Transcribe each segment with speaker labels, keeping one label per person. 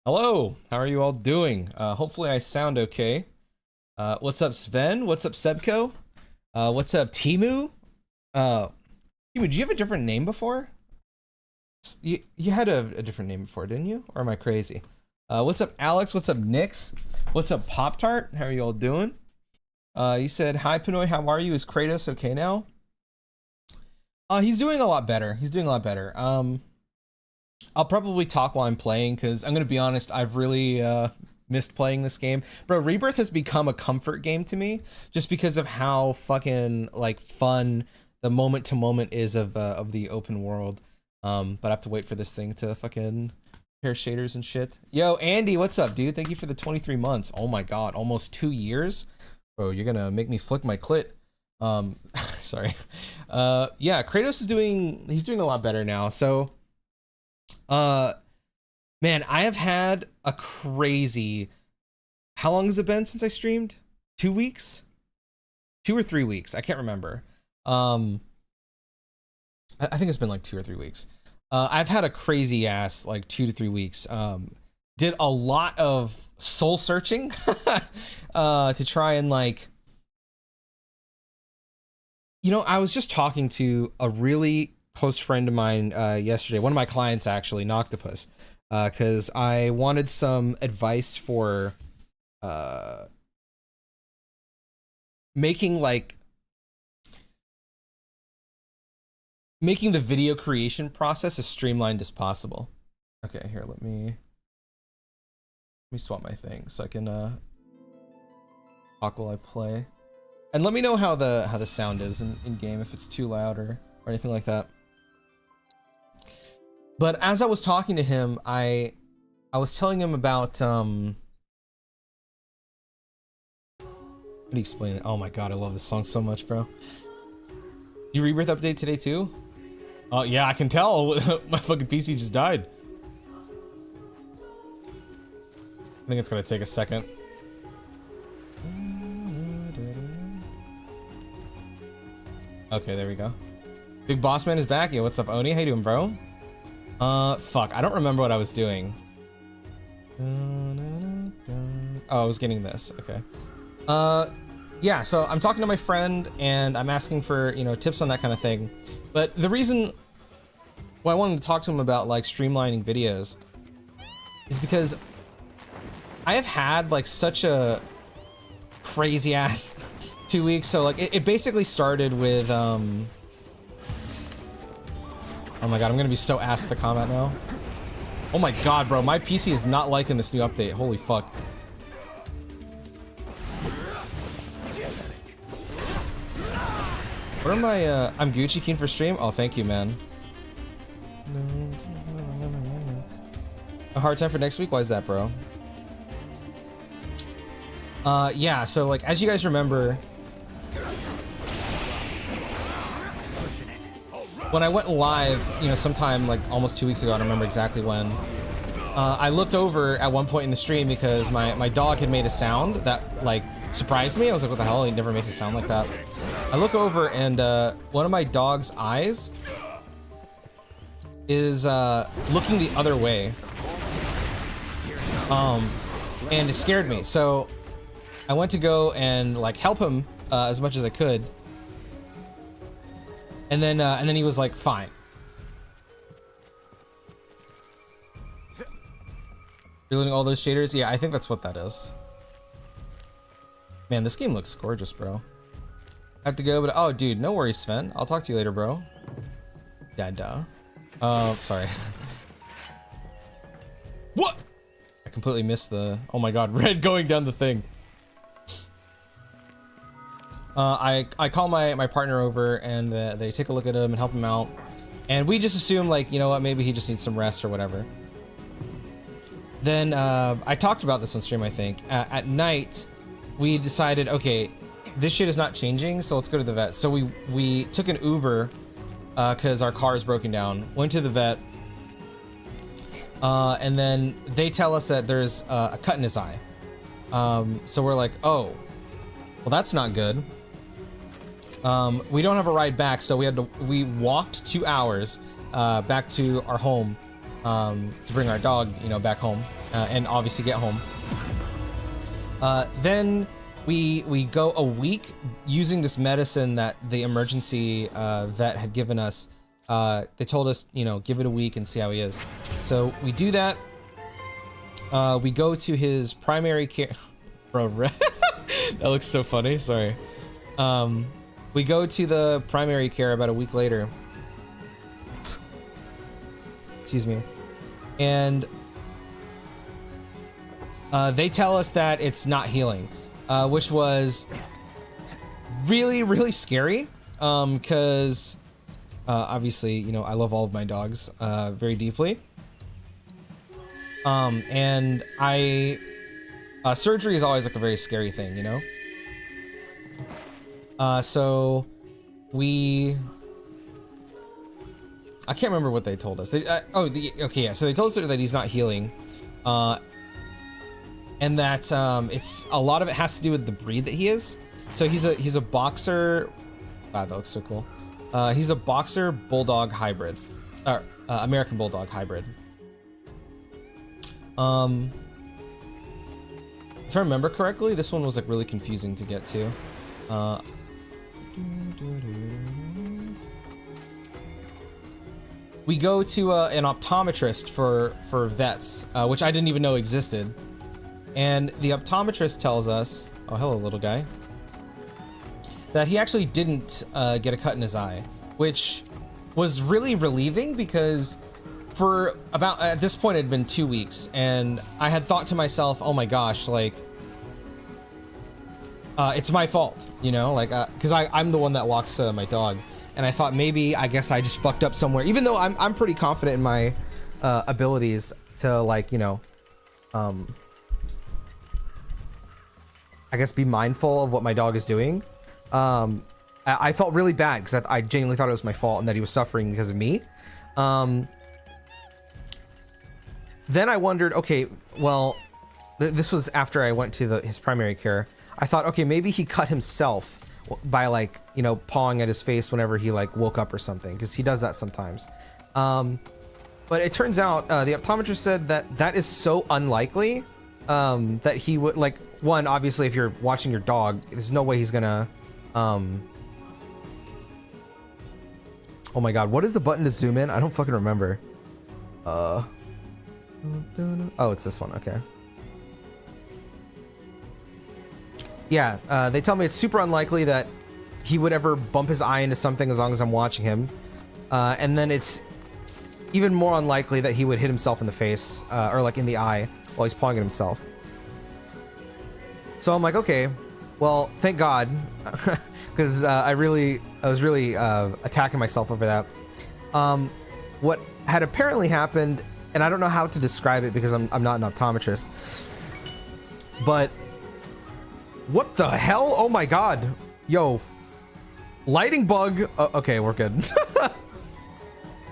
Speaker 1: Hello, how are you all doing? Hopefully I sound okay. What's up, Sven? What's up, Sebco? What's up, Timu? Timu, did you have a different name before? You had a different name before, didn't you? Or am I crazy? What's up, Alex? What's up, Nix? What's up, Pop Tart? How are you all doing? You said, hi, Pinoy, how are you? Is Kratos okay now? He's doing a lot better. He's doing a lot better. I'll probably talk while I'm playing because I'm gonna be honest, I've really missed playing this game. Bro, Rebirth has become a comfort game to me just because of how fucking like fun the moment to moment is of the open world. But I have to wait for this thing to fucking pair shaders and shit. Yo, Andy, what's up, dude? Thank you for the 23 months. Oh my god, almost 2 years. Bro, you're gonna make me flick my clit. Sorry. Yeah, Kratos is doing a lot better now. So man, I have had a crazy, how long has it been since I streamed? 2 weeks? 2 or 3 weeks, I can't remember. I think it's been like 2 or 3 weeks. I've had a crazy ass like 2 to 3 weeks. Did a lot of soul searching to try and like, you know, I was just talking to a really close friend of mine yesterday, one of my clients actually, Noctopus, because I wanted some advice for making the video creation process as streamlined as possible. Okay, here, let me swap my thing so I can talk while I play. And let me know how the sound is in game, if it's too loud or anything like that. But as I was talking to him, I was telling him about how do you explain it? Oh my god, I love this song so much, bro. You Rebirth update today too? Oh yeah, I can tell. My fucking PC just died. I think it's gonna take a second. Okay, there we go. Big Boss Man is back. Yo, what's up, Oni? How you doing, bro? Fuck, I don't remember what I was doing. Oh, I was getting this. Okay. Yeah, so I'm talking to my friend and I'm asking for, you know, tips on that kind of thing. But the reason why I wanted to talk to him about like streamlining videos is because I have had like such a crazy ass 2 weeks. So like it basically started with oh my god, I'm gonna be so ass at the combat now. Oh my god, bro, my PC is not liking this new update. Holy fuck. What am I, I'm Gucci keen for stream? Oh, thank you, man. A hard time for next week? Why is that, bro? Yeah, so like, as you guys remember, when I went live, you know, sometime like almost 2 weeks ago, I don't remember exactly when, I looked over at one point in the stream because my dog had made a sound that like surprised me. I was like, what the hell? He never makes a sound like that. I look over and one of my dog's eyes is looking the other way. And it scared me. So I went to go and like help him as much as I could. And then he was like, fine. Reloading all those shaders? Yeah, I think that's what that is. Man, this game looks gorgeous, bro. I have to go, but oh, dude, no worries, Sven. I'll talk to you later, bro. Dada. Sorry. What? I completely missed the, oh my god, red going down the thing. I call my partner over and they take a look at him and help him out. And we just assume like, you know what, maybe he just needs some rest or whatever. Then I talked about this on stream, I think. At night, we decided, okay, this shit is not changing, so let's go to the vet. So we took an Uber because our car is broken down, went to the vet, and then they tell us that there's a cut in his eye. So we're like, oh, well, that's not good. We don't have a ride back, so we walked 2 hours back to our home to bring our dog, you know, back home. and obviously get home. Then we go a week using this medicine that the emergency vet had given us. They told us, you know, give it a week and see how he is. So we do that. We go to his primary care. Bro, that looks so funny. Sorry. We go to the primary care about a week later. Excuse me. And they tell us that it's not healing, which was really, really scary. Because obviously, you know, I love all of my dogs very deeply. And surgery is always like a very scary thing, you know? So I can't remember what they told us. So they told us that he's not healing. And that it's a lot of it has to do with the breed that he is. So he's a boxer. Wow, that looks so cool. He's a boxer bulldog hybrid, or American bulldog hybrid. If I remember correctly, this one was like really confusing to get to. We go to an optometrist for vets, which I didn't even know existed. And the optometrist tells us, oh, hello, little guy, that he actually didn't get a cut in his eye, which was really relieving because for about, at this point, it had been 2 weeks, and I had thought to myself, oh my gosh, like, it's my fault, you know, like, because I'm the one that walks my dog, and I thought maybe, I guess I just fucked up somewhere, even though I'm pretty confident in my abilities to, like, you know, I guess be mindful of what my dog is doing. I felt really bad because I genuinely thought it was my fault and that he was suffering because of me. Then I wondered, okay, well, this was after I went to his primary care. I thought, okay, maybe he cut himself by, like, you know, pawing at his face whenever he, like, woke up or something, because he does that sometimes. But it turns out the optometrist said that that is so unlikely that he would, like, one, obviously, if you're watching your dog, there's no way he's gonna, oh my god, what is the button to zoom in? I don't fucking remember. Oh, it's this one, okay. Yeah, they tell me it's super unlikely that he would ever bump his eye into something as long as I'm watching him. And then it's even more unlikely that he would hit himself in the face, or like in the eye, while he's pawing at himself. So I'm like, okay, well, thank God, because I was really attacking myself over that. What had apparently happened, and I don't know how to describe it because I'm not an optometrist, but what the hell? Oh my god. Yo. Lighting bug. Okay, we're good.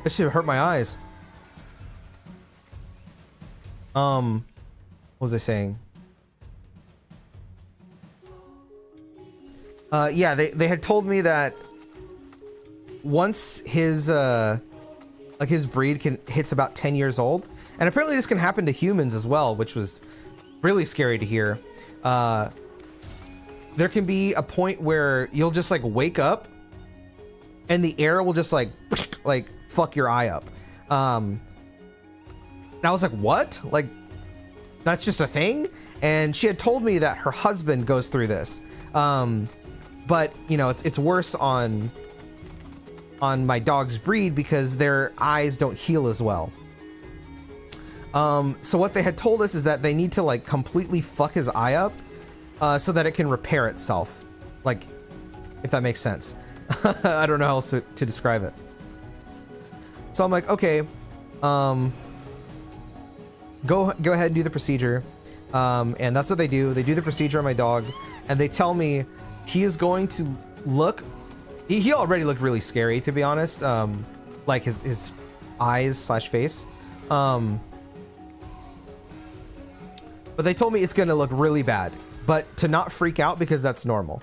Speaker 1: This should hurt my eyes. What was I saying? Yeah, they had told me that once his like his breed hits about 10 years old, and apparently this can happen to humans as well, which was really scary to hear. There can be a point where you'll just like wake up and the air will just like fuck your eye up. And I was like, what? Like, that's just a thing? And she had told me that her husband goes through this. But you know, it's worse on my dog's breed because their eyes don't heal as well. So what they had told us is that they need to like completely fuck his eye up so that it can repair itself. Like, if that makes sense. I don't know how else to describe it. So I'm like, okay, go ahead and do the procedure. And that's what they do. They do the procedure on my dog, and they tell me he is going to look, he already looked really scary, to be honest. Like his eyes / face. But they told me it's gonna look really bad, but to not freak out because that's normal.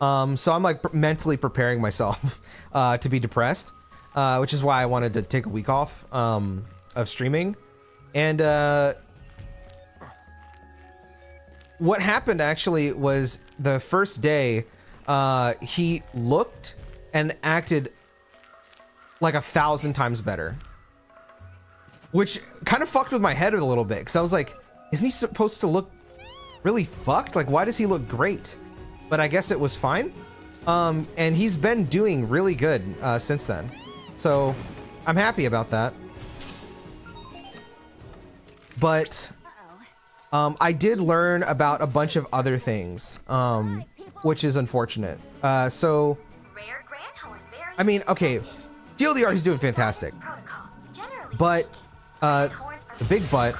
Speaker 1: So I'm like mentally preparing myself to be depressed, which is why I wanted to take a week off of streaming. And what happened actually was the first day, he looked and acted like 1,000 times better, which kind of fucked with my head a little bit, because I was like, isn't he supposed to look really fucked? Like, why does he look great? But I guess it was fine. And he's been doing really good since then, so I'm happy about that. But I did learn about a bunch of other things, which is unfortunate. So I mean, okay, DLDR, he's doing fantastic, but the big butt.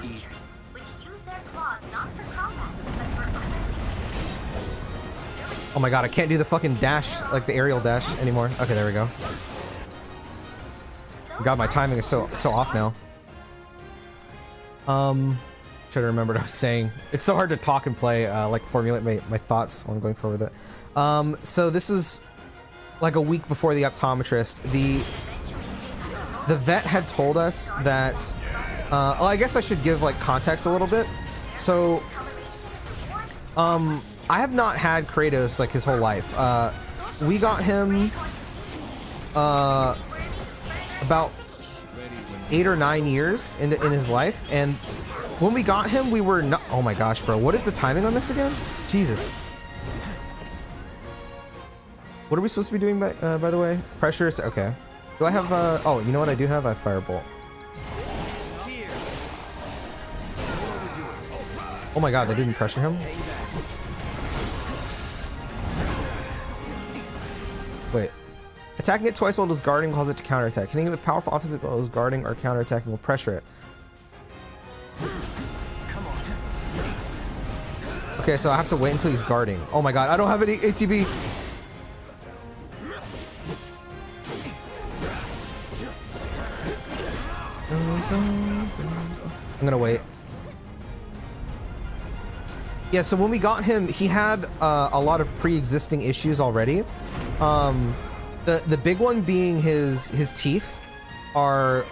Speaker 1: Oh my god, I can't do the fucking dash, like the aerial dash anymore. Okay, there we go. God, my timing is so off now. Try to remember what I was saying. It's so hard to talk and play, like formulate my thoughts when I'm going forward with it. So this was like a week before the optometrist. The vet had told us that, well, I guess I should give like context a little bit. So, I have not had Kratos like his whole life. We got him about 8 or 9 years in his life, and when we got him, we were not. Oh my gosh, bro! What is the timing on this again? Jesus. What are we supposed to be doing by the way? Pressures. Okay. Do I have? Oh, you know what I do have? I have Firebolt. Oh my god, they didn't pressure him. Wait. Attacking it twice while it is guarding causes it to counterattack. Hitting it with powerful offensive while it is guarding or counterattacking will pressure it. Okay, so I have to wait until he's guarding. Oh my god, I don't have any ATB. I'm gonna wait. Yeah, so when we got him, he had a lot of pre-existing issues already. The big one being his teeth are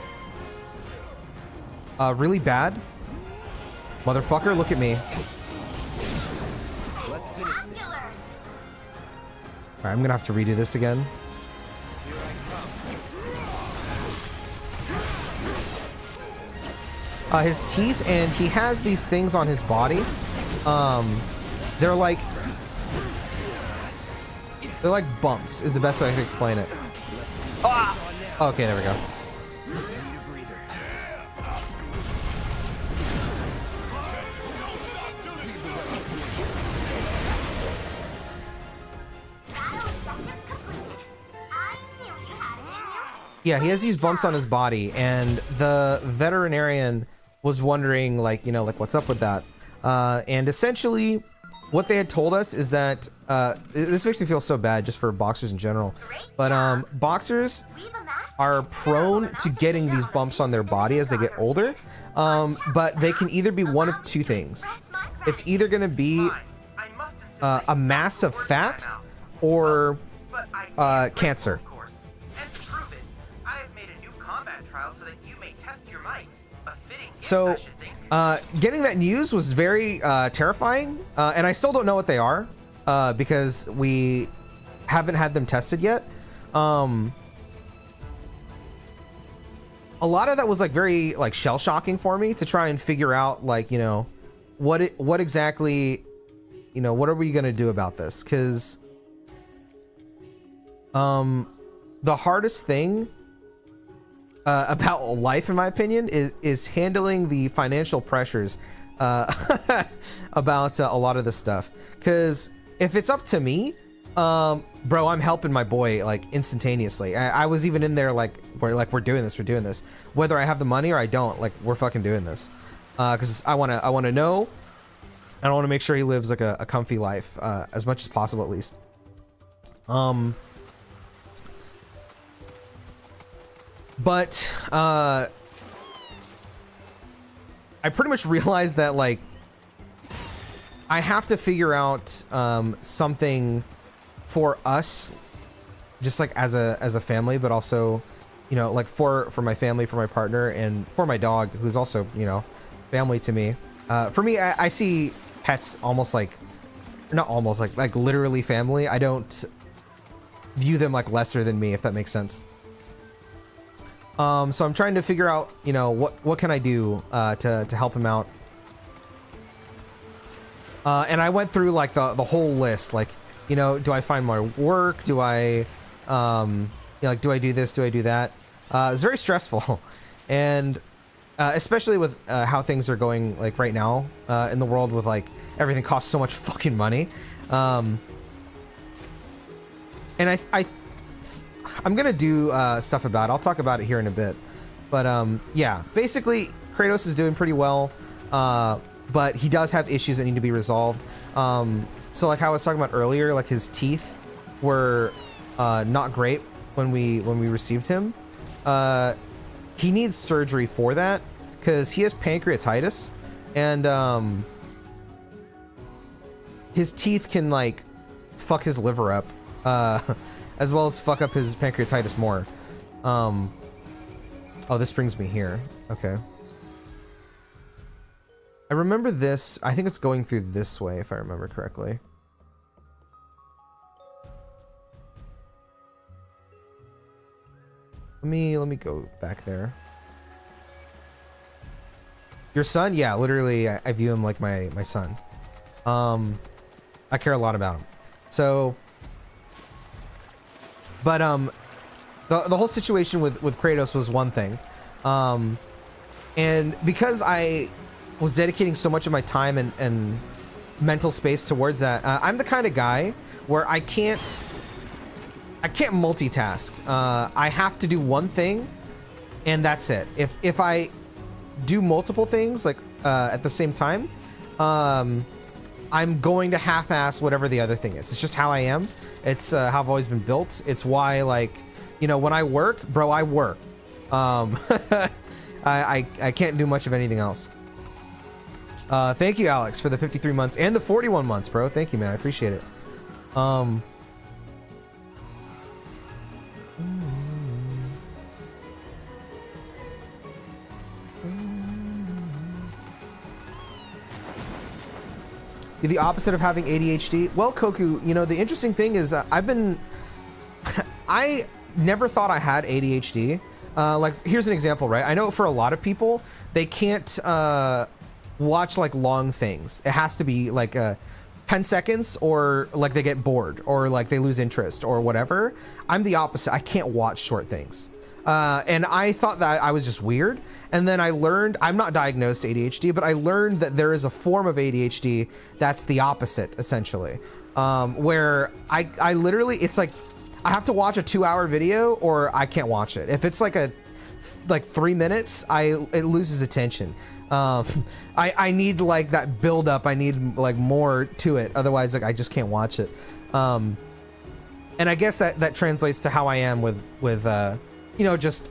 Speaker 1: really bad. Motherfucker, look at me. Alright, I'm gonna have to redo this again. His teeth, and he has these things on his body. They're like bumps is the best way I can explain it. Ah! Okay, there we go. Yeah, he has these bumps on his body, and the veterinarian was wondering, like, you know, like, what's up with that? And essentially, what they had told us is that, this makes me feel so bad just for boxers in general, but boxers are prone to getting these bumps on their body as they get older, but they can either be one of two things. It's either going to be a mass of fat or cancer. So, getting that news was very terrifying, and I still don't know what they are, because we haven't had them tested yet. A lot of that was like very like shell shocking for me to try and figure out, like, you know, what exactly, you know, what are we gonna do about this? Because the hardest thing about life, in my opinion, is handling the financial pressures about a lot of this stuff. Because if it's up to me, bro, I'm helping my boy like instantaneously. I was even in there like we're doing this, whether I have the money or I don't. Like, we're fucking doing this because I want to know, and I want to make sure he lives like a comfy life as much as possible, at least. But I pretty much realized that, like, I have to figure out something for us, just like as a family, but also, you know, like for my family, for my partner, and for my dog, who's also, you know, family to me. For me, I see pets almost like, not almost, like literally family. I don't view them like lesser than me, if that makes sense. So I'm trying to figure out, you know, what can I do to help him out. And I went through like the whole list, like, you know, do I find more work? Do I, you know, like, do I do this? Do I do that? It's very stressful. And especially with how things are going like right now in the world, with like everything costs so much fucking money. And I'm gonna do stuff about it. I'll talk about it here in a bit. But yeah, basically Kratos is doing pretty well, but he does have issues that need to be resolved. So like how I was talking about earlier, like his teeth were not great when we received him. He needs surgery for that because he has pancreatitis, and his teeth can like fuck his liver up, as well as fuck up his pancreatitis more. Oh, this brings me here. Okay. I remember this. I think it's going through this way, if I remember correctly. Let me go back there. Your son? Yeah, literally, I view him like my son. I care a lot about him. So, but the whole situation with Kratos was one thing, and because I was dedicating so much of my time and mental space towards that, I'm the kind of guy where I can't multitask. I have to do one thing, and that's it. If I do multiple things like at the same time, I'm going to half-ass whatever the other thing is. It's just how I am. It's how I've always been built. It's why, like, you know, when I work, bro, I work. I can't do much of anything else. Thank you, Alex, for the 53 months and the 41 months, bro. Thank you, man. I appreciate it. You're the opposite of having ADHD. Well, Koku, you know, the interesting thing is I never thought I had ADHD. Like, here's an example, right? I know for a lot of people, they can't watch like long things. It has to be like 10 seconds, or like they get bored, or like they lose interest or whatever. I'm the opposite. I can't watch short things. And I thought that I was just weird. And then I learned, I'm not diagnosed ADHD, but I learned that there is a form of ADHD that's the opposite, essentially. Where I literally, it's like, I have to watch a 2-hour video or I can't watch it. If it's like 3 minutes, it loses attention. I need like that build up. I need like more to it. Otherwise, like I just can't watch it. And I guess that translates to how I am with you know, just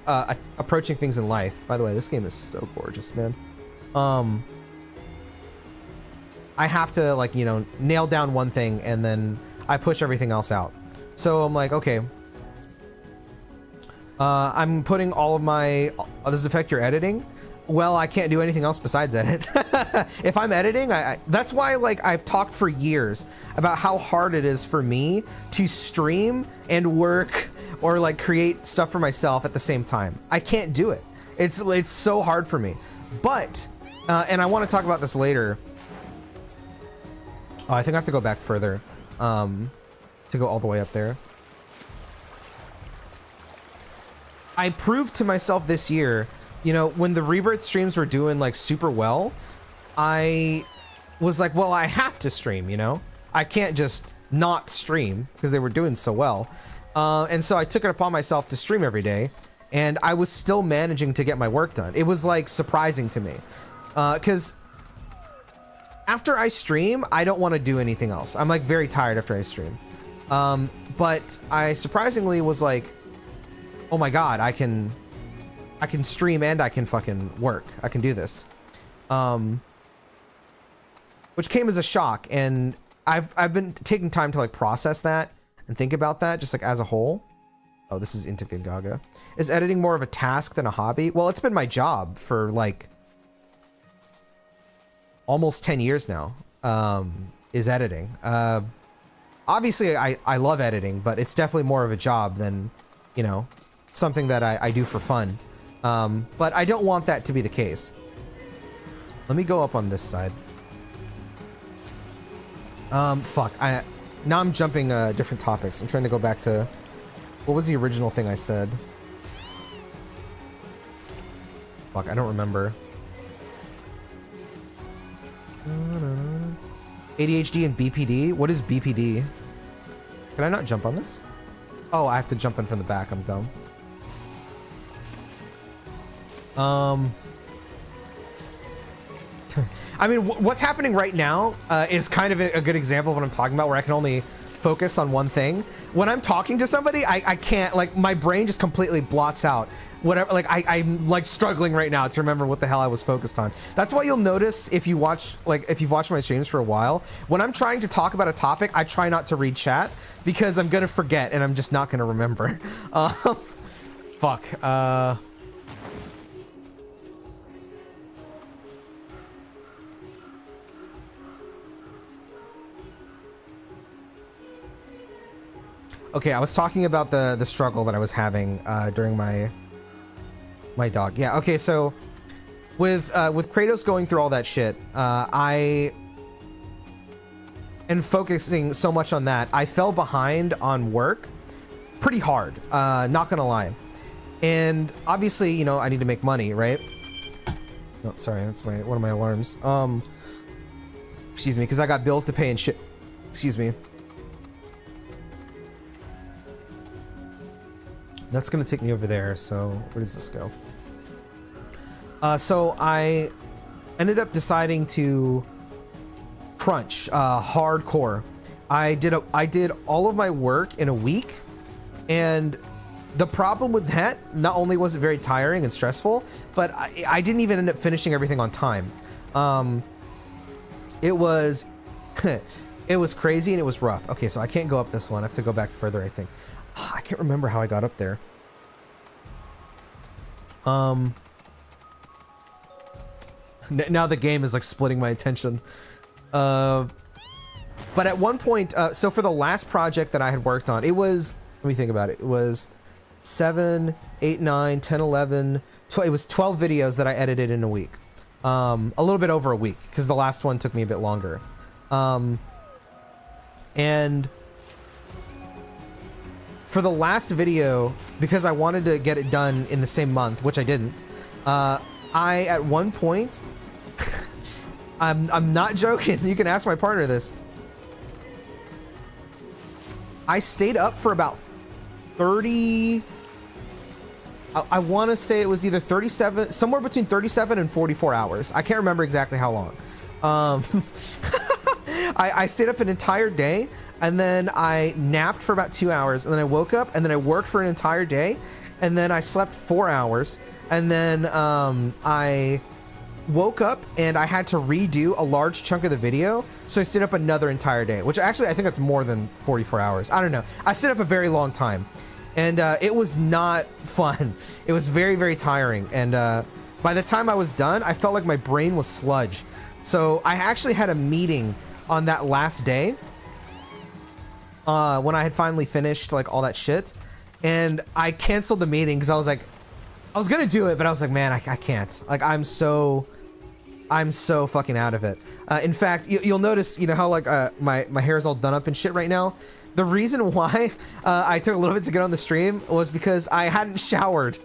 Speaker 1: approaching things in life. By the way, this game is so gorgeous, man. I have to, like, you know, nail down one thing and then I push everything else out. So I'm like, okay, I'm putting all of my, does it affect your editing? Well, I can't do anything else besides edit. If I'm editing, that's why, like, I've talked for years about how hard it is for me to stream and work or like create stuff for myself at the same time. I can't do it. It's so hard for me. But, and I want to talk about this later. Oh, I think I have to go back further to go all the way up there. I proved to myself this year, you know, when the Rebirth streams were doing like super well, I was like, well, I have to stream, you know? I can't just not stream because they were doing so well. And so I took it upon myself to stream every day, and I was still managing to get my work done. It was like surprising to me, because after I stream, I don't want to do anything else. I'm like very tired after I stream. But I surprisingly was like, oh my God, I can stream and I can fucking work. I can do this. Which came as a shock, and I've been taking time to like process that and think about that just like as a whole. Oh, this is into Gingaga. Is editing more of a task than a hobby? Well, it's been my job for like almost 10 years now.
Speaker 2: is editing. Obviously, I love editing, but it's definitely more of a job than, you know, something that I do for fun. But I don't want that to be the case. Let me go up on this side. Fuck. Now I'm jumping different topics. I'm trying to go back to... What was the original thing I said? Fuck, I don't remember. ADHD and BPD? What is BPD? Can I not jump on this? Oh, I have to jump in from the back. I'm dumb. I mean, what's happening right now is kind of a good example of what I'm talking about, where I can only focus on one thing. When I'm talking to somebody, I can't, like, my brain just completely blots out whatever. Like, I'm like struggling right now to remember what the hell I was focused on. That's why you'll notice, if you watch, like, if you've watched my streams for a while, when I'm trying to talk about a topic, I try not to read chat because I'm gonna forget and I'm just not gonna remember. Fuck. Okay, I was talking about the struggle that I was having during my dog. Yeah. Okay, so with Kratos going through all that shit, I and focusing so much on that, I fell behind on work pretty hard. Not gonna lie, and obviously, you know, I need to make money, right? Oh, sorry, that's one of my alarms. Excuse me, because I got bills to pay and shit. Excuse me. That's gonna take me over there, so where does this go? So I ended up deciding to crunch hardcore. I did all of my work in a week, and the problem with that, not only was it very tiring and stressful, but I didn't even end up finishing everything on time. It was it was crazy and it was rough. Okay, so I can't go up this one. I have to go back further, I think. I can't remember how I got up there. Now the game is like splitting my attention. But at one point, so for the last project that I had worked on, it was, let me think about it. It was 7, 8, 9, 10, 11, 12, it was 12 videos that I edited in a week. A little bit over a week, because the last one took me a bit longer. And for the last video, because I wanted to get it done in the same month, which I didn't, I at one point, I'm not joking, you can ask my partner this, I stayed up for about 30, I want to say it was either 37, somewhere between 37 and 44 hours. I can't remember exactly how long. I stayed up an entire day, and then I napped for about 2 hours, and then I woke up, and then I worked for an entire day, and then I slept 4 hours, and then I woke up and I had to redo a large chunk of the video, so I stayed up another entire day, which actually I think that's more than 44 hours. I don't know. I stayed up a very long time, and it was not fun. It was very, very tiring, and by the time I was done, I felt like my brain was sludge. So I actually had a meeting on that last day, when I had finally finished like all that shit, and I canceled the meeting because I was like, I was gonna do it, but I was like, man, I can't. Like, I'm so fucking out of it. In fact, you'll notice, you know how like my hair is all done up and shit right now. The reason why I took a little bit to get on the stream was because I hadn't showered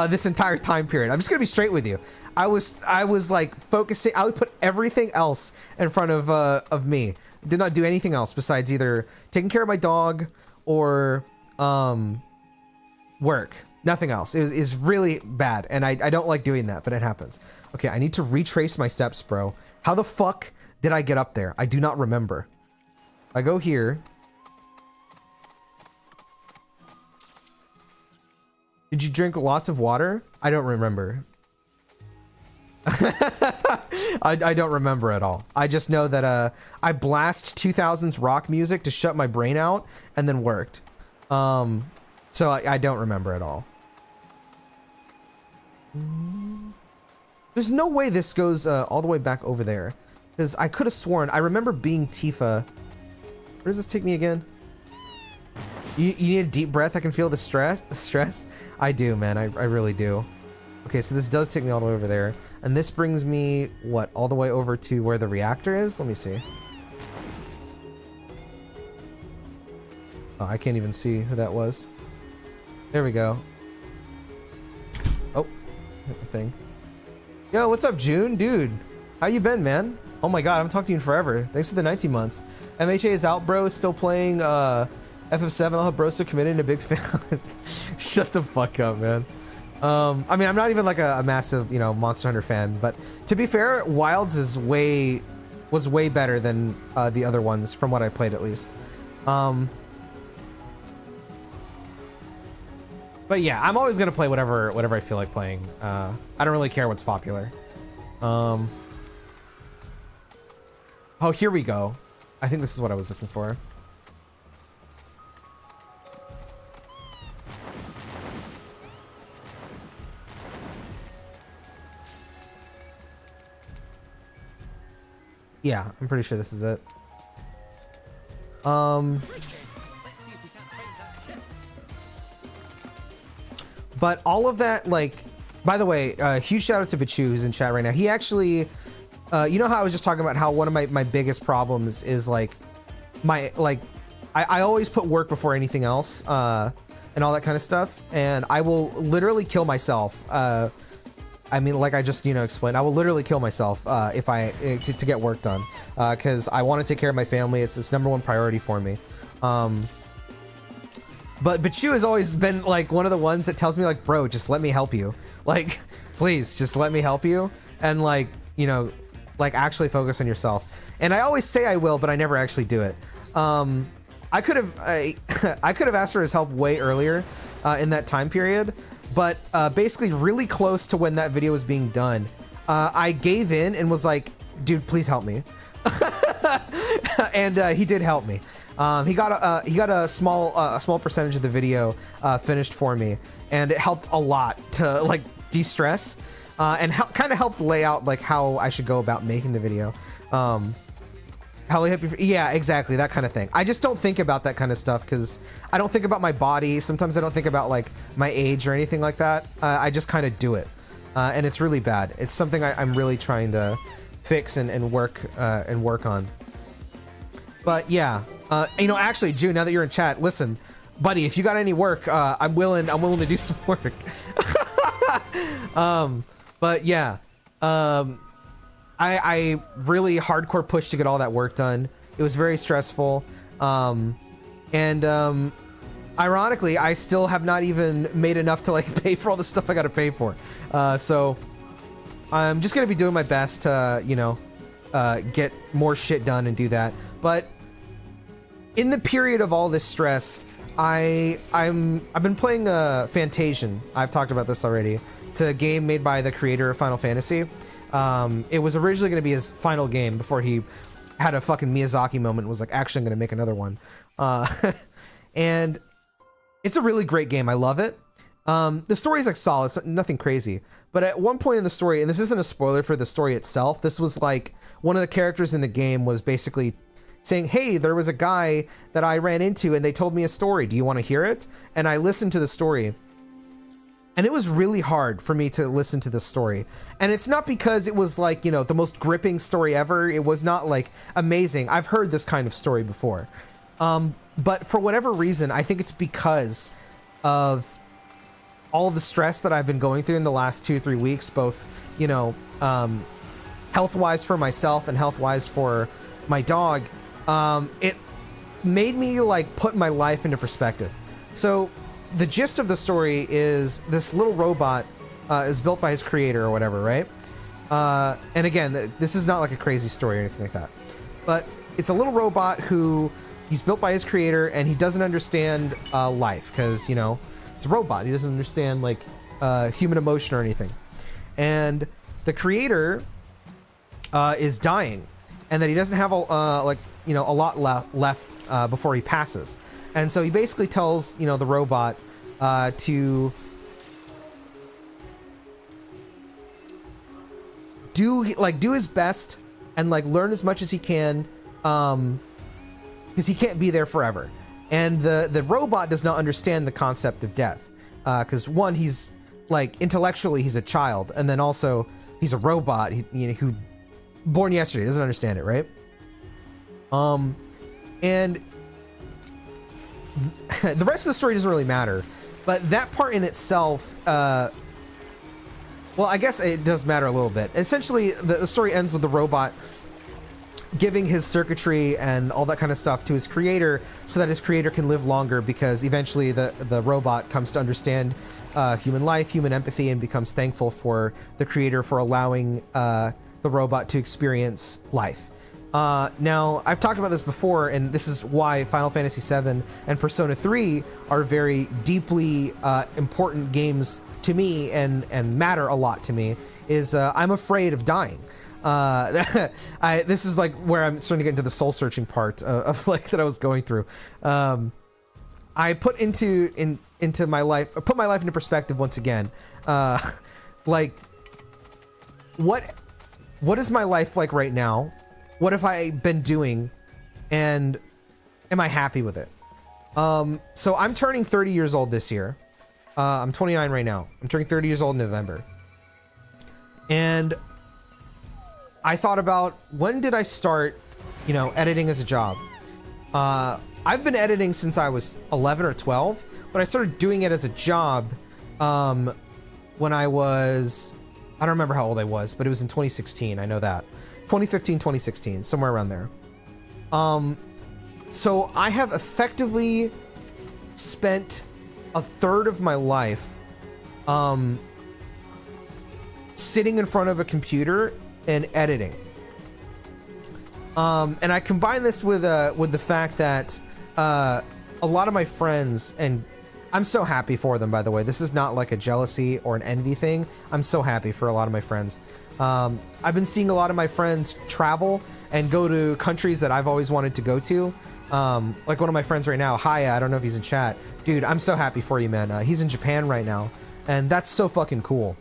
Speaker 2: this entire time period. I'm just gonna be straight with you. I was like focusing. I would put everything else in front of me. Did not do anything else besides either taking care of my dog or work. Nothing else. It is really bad, and I don't like doing that, but it happens. Okay, I need to retrace my steps, bro. How the fuck did I get up there? I do not remember. I go here. Did you drink lots of water? I don't remember. I don't remember at all. I just know that I blast 2000s rock music to shut my brain out and then worked. So I don't remember at all. There's no way this goes all the way back over there. Because I could have sworn, I remember being Tifa. Where does this take me again? You need a deep breath. I can feel the stress. I do, man. I really do. Okay, so this does take me all the way over there. And this brings me, what, all the way over to where the reactor is? Let me see. Oh, I can't even see who that was. There we go. Oh, hit the thing. Yo, what's up, June? Dude, how you been, man? Oh my god, I haven't talked to you in forever. Thanks for the 19 months. MHA is out, bro. Still playing FF7. I'll have bro still committed and a big fan. Shut the fuck up, man. I mean, I'm not even like a massive, you know, Monster Hunter fan, but to be fair, Wilds was way better than the other ones from what I played, at least. But yeah, I'm always gonna play whatever I feel like playing. I don't really care what's popular. Oh, here we go. I think this is what I was looking for. Yeah, I'm pretty sure this is it. But all of that, like, by the way, huge shout out to Bachu who's in chat right now. He actually, you know how I was just talking about how one of my biggest problems is like, I always put work before anything else, and all that kind of stuff. And I will literally kill myself. I mean, like I just, you know, explained, I will literally kill myself if I to get work done, because I want to take care of my family. It's #1 priority for me. But Bachu has always been like one of the ones that tells me like, bro, just let me help you. Like, please, just let me help you. And like, you know, like actually focus on yourself. And I always say I will, but I never actually do it. I could have asked for his help way earlier in that time period. But basically really close to when that video was being done, I gave in and was like, dude, please help me. And he did help me. He got a small percentage of the video finished for me, and it helped a lot to like de-stress and kind of helped lay out like how I should go about making the video. Yeah, exactly, that kind of thing. I just don't think about that kind of stuff because I don't think about my body. Sometimes I don't think about like my age or anything like that. I just kind of do it, and it's really bad. It's something I'm really trying to fix and work on. But yeah, you know, actually, June, now that you're in chat, listen, buddy, if you got any work, I'm willing to do some work. But yeah, I really hardcore pushed to get all that work done. It was very stressful. Ironically, I still have not even made enough to like pay for all the stuff I got to pay for. So I'm just going to be doing my best to, you know, get more shit done and do that. But in the period of all this stress, I've been playing Fantasian. I've talked about this already. It's a game made by the creator of Final Fantasy. It was originally going to be his final game before he had a fucking Miyazaki moment and was like, actually, I'm going to make another one. And it's a really great game. I love it. The story is like solid. It's nothing crazy. But at one point in the story, and this isn't a spoiler for the story itself, this was like one of the characters in the game was basically saying, hey, there was a guy that I ran into and they told me a story. Do you want to hear it? And I listened to the story. And it was really hard for me to listen to this story. And it's not because it was like, you know, the most gripping story ever. It was not like amazing. I've heard this kind of story before. But for whatever reason, I think it's because of all the stress that I've been going through in the last 2 or 3 weeks, both, you know, health-wise for myself and health-wise for my dog. It made me like put my life into perspective. So the gist of the story is this little robot is built by his creator or whatever, right? And again, this is not like a crazy story or anything like that. But it's a little robot who he's built by his creator and he doesn't understand life because, you know, it's a robot. He doesn't understand like human emotion or anything. And the creator is dying and that he doesn't have like, you know, a lot left before he passes. And so he basically tells, you know, the robot to do his best and like learn as much as he can, because he can't be there forever. And the robot does not understand the concept of death, because one, he's like intellectually he's a child, and then also he's a robot, who born yesterday, doesn't understand it, right? And the rest of the story doesn't really matter, but that part in itself, well, I guess it does matter a little bit. Essentially, the story ends with the robot giving his circuitry and all that kind of stuff to his creator so that his creator can live longer, because eventually the robot comes to understand human life, human empathy, and becomes thankful for the creator for allowing the robot to experience life. Now, I've talked about this before, and this is why Final Fantasy VII and Persona 3 are very deeply important games to me and matter a lot to me, is I'm afraid of dying. This is like where I'm starting to get into the soul searching part of like that I was going through. I put into my life, put my life into perspective once again. Like, what is my life like right now? What have I been doing, and am I happy with it? So I'm turning 30 years old this year. I'm 29 right now. I'm turning 30 years old in November. And I thought about, when did I start, editing as a job? I've been editing since I was 11 or 12, but I started doing it as a job when I was, I don't remember how old I was, but it was in 2016. I know that. 2015, 2016, somewhere around there. So I have effectively spent a third of my life sitting in front of a computer and editing. And I combine this with the fact that a lot of my friends, and I'm so happy for them, by the way. This is not like a jealousy or an envy thing. I'm so happy for a lot of my friends. I've been seeing a lot of my friends travel and go to countries that I've always wanted to go to. Like one of my friends right now, Haya, I don't know if he's in chat. Dude, I'm so happy for you, man. He's in Japan right now, and that's so fucking cool.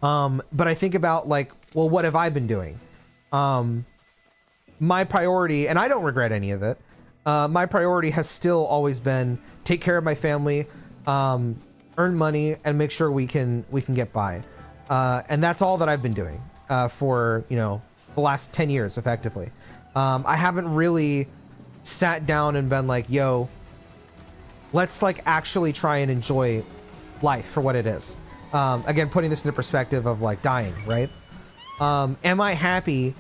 Speaker 2: But I think about like, well, what have I been doing? My priority, and I don't regret any of it, my priority has still always been take care of my family, earn money, and make sure we can get by. And that's all that I've been doing for, the last 10 years, effectively. I haven't really sat down and been like, yo, let's like actually try and enjoy life for what it is. Again, putting this into perspective of like dying, right? Am I happy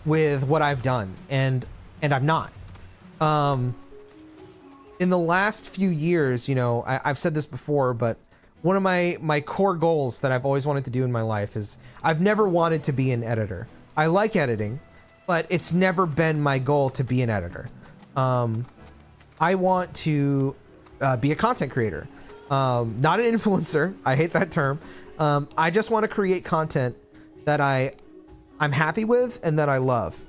Speaker 2: with what I've done? And I'm not. In the last few years, I've said this before, but one of my core goals that I've always wanted to do in my life is I've never wanted to be an editor. I like editing, but it's never been my goal to be an editor. I want to be a content creator, not an influencer. I hate that term. I just want to create content that I'm happy with and that I love.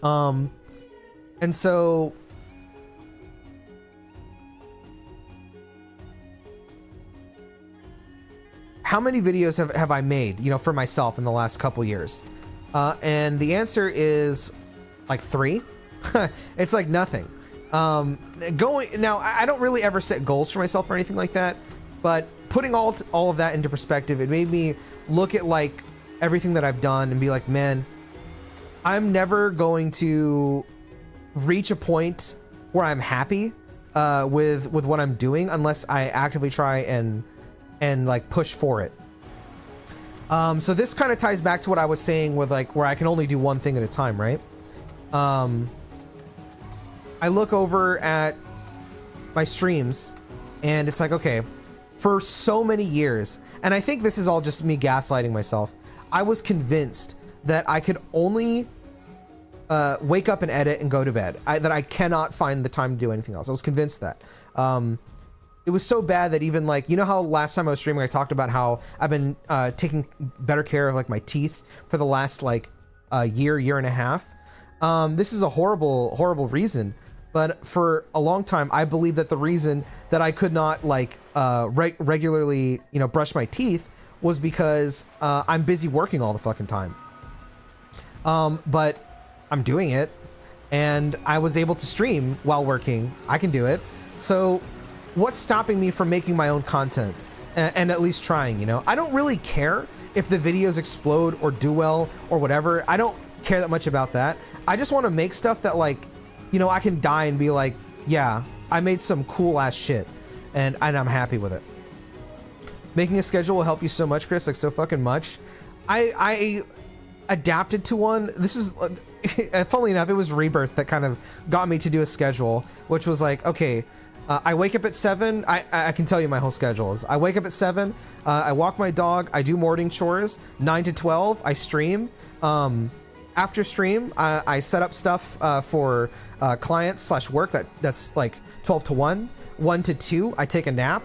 Speaker 2: And so how many videos have I made, for myself in the last couple years? And the answer is like 3. It's like nothing. Now, I don't really ever set goals for myself or anything like that, but putting all of that into perspective, it made me look at like everything that I've done and be like, man, I'm never going to reach a point where I'm happy with what I'm doing unless I actively try and like push for it. So this kind of ties back to what I was saying with like where I can only do one thing at a time, right? I look over at my streams and it's like, okay, for so many years, and I think this is all just me gaslighting myself, I was convinced that I could only wake up and edit and go to bed. That I cannot find the time to do anything else. I was convinced that. It was so bad that even like, how last time I was streaming, I talked about how I've been taking better care of like my teeth for the last like year and a half. This is a horrible reason, but for a long time, I believe that the reason that I could not like regularly, brush my teeth was because I'm busy working all the fucking time. But I'm doing it, and I was able to stream while working. I can do it. So what's stopping me from making my own content and at least trying, you know? I don't really care if the videos explode or do well or whatever. I don't care that much about that. I just want to make stuff that, like, you know, I can die and be like, yeah, I made some cool ass shit, and I'm happy with it. Making a schedule will help you so much, Chris, like so fucking much. I adapted to one. This is, funnily enough, it was Rebirth that kind of got me to do a schedule, which was like, okay, I wake up at 7. I can tell you my whole schedule is. I wake up at 7. I walk my dog. I do morning chores. 9 to 12, I stream. After stream, I set up stuff for clients / work. That's like 12 to 1. 1 to 2, I take a nap.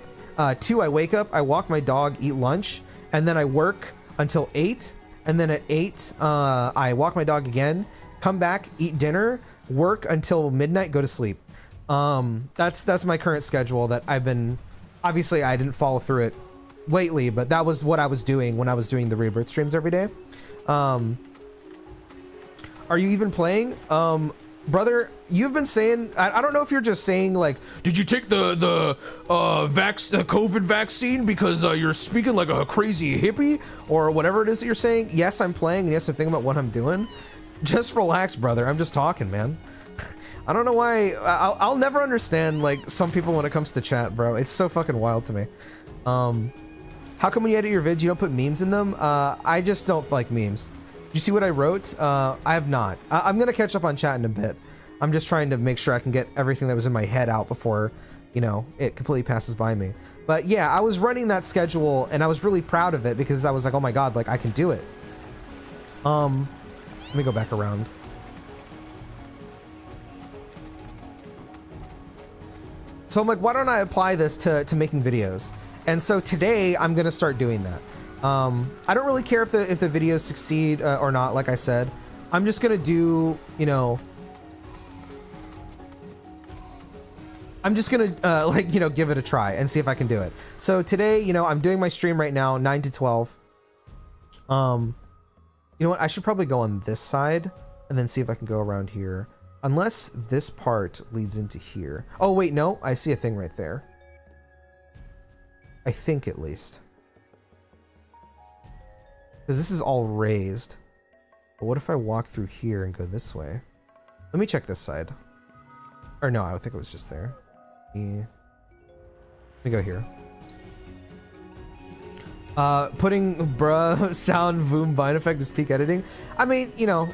Speaker 2: 2, I wake up. I walk my dog, eat lunch, and then I work until 8. And then at 8, I walk my dog again. Come back, eat dinner, work until midnight, go to sleep. That's my current schedule that I've been, obviously I didn't follow through it lately, but that was what I was doing when I was doing the Rebirth streams every day. Are you even playing? Brother, you've been saying, I don't know if you're just saying like, did you take the COVID vaccine because you're speaking like a crazy hippie or whatever it is that you're saying. Yes, I'm playing, and yes, I'm thinking about what I'm doing. Just relax, brother. I'm just talking, man. I don't know why. I'll never understand like some people when it comes to chat, bro. It's so fucking wild to me. How come when you edit your vids you don't put memes in them? I just don't like memes. Did you see what I wrote? I have not. I'm gonna catch up on chat in a bit. I'm just trying to make sure I can get everything that was in my head out before, you know, it completely passes by me. But yeah, I was running that schedule and I was really proud of it because I was like, oh my god, like I can do it. Let me go back around. So I'm like, why don't I apply this to making videos? And so today I'm gonna start doing that. I don't really care if the videos succeed or not. Like I said, I'm just gonna do, you know, I'm just gonna like, you know, give it a try and see if I can do it. So today, you know, I'm doing my stream right now, 9 to 12. You know what? I should probably go on this side and then see if I can go around here. Unless this part leads into here. Oh, wait, no. I see a thing right there. I think, at least. Because this is all raised. But what if I walk through here and go this way? Let me check this side. Or no, I think it was just there. Yeah. Let me go here. Putting bruh sound boom vine effect is peak editing. I mean, you know,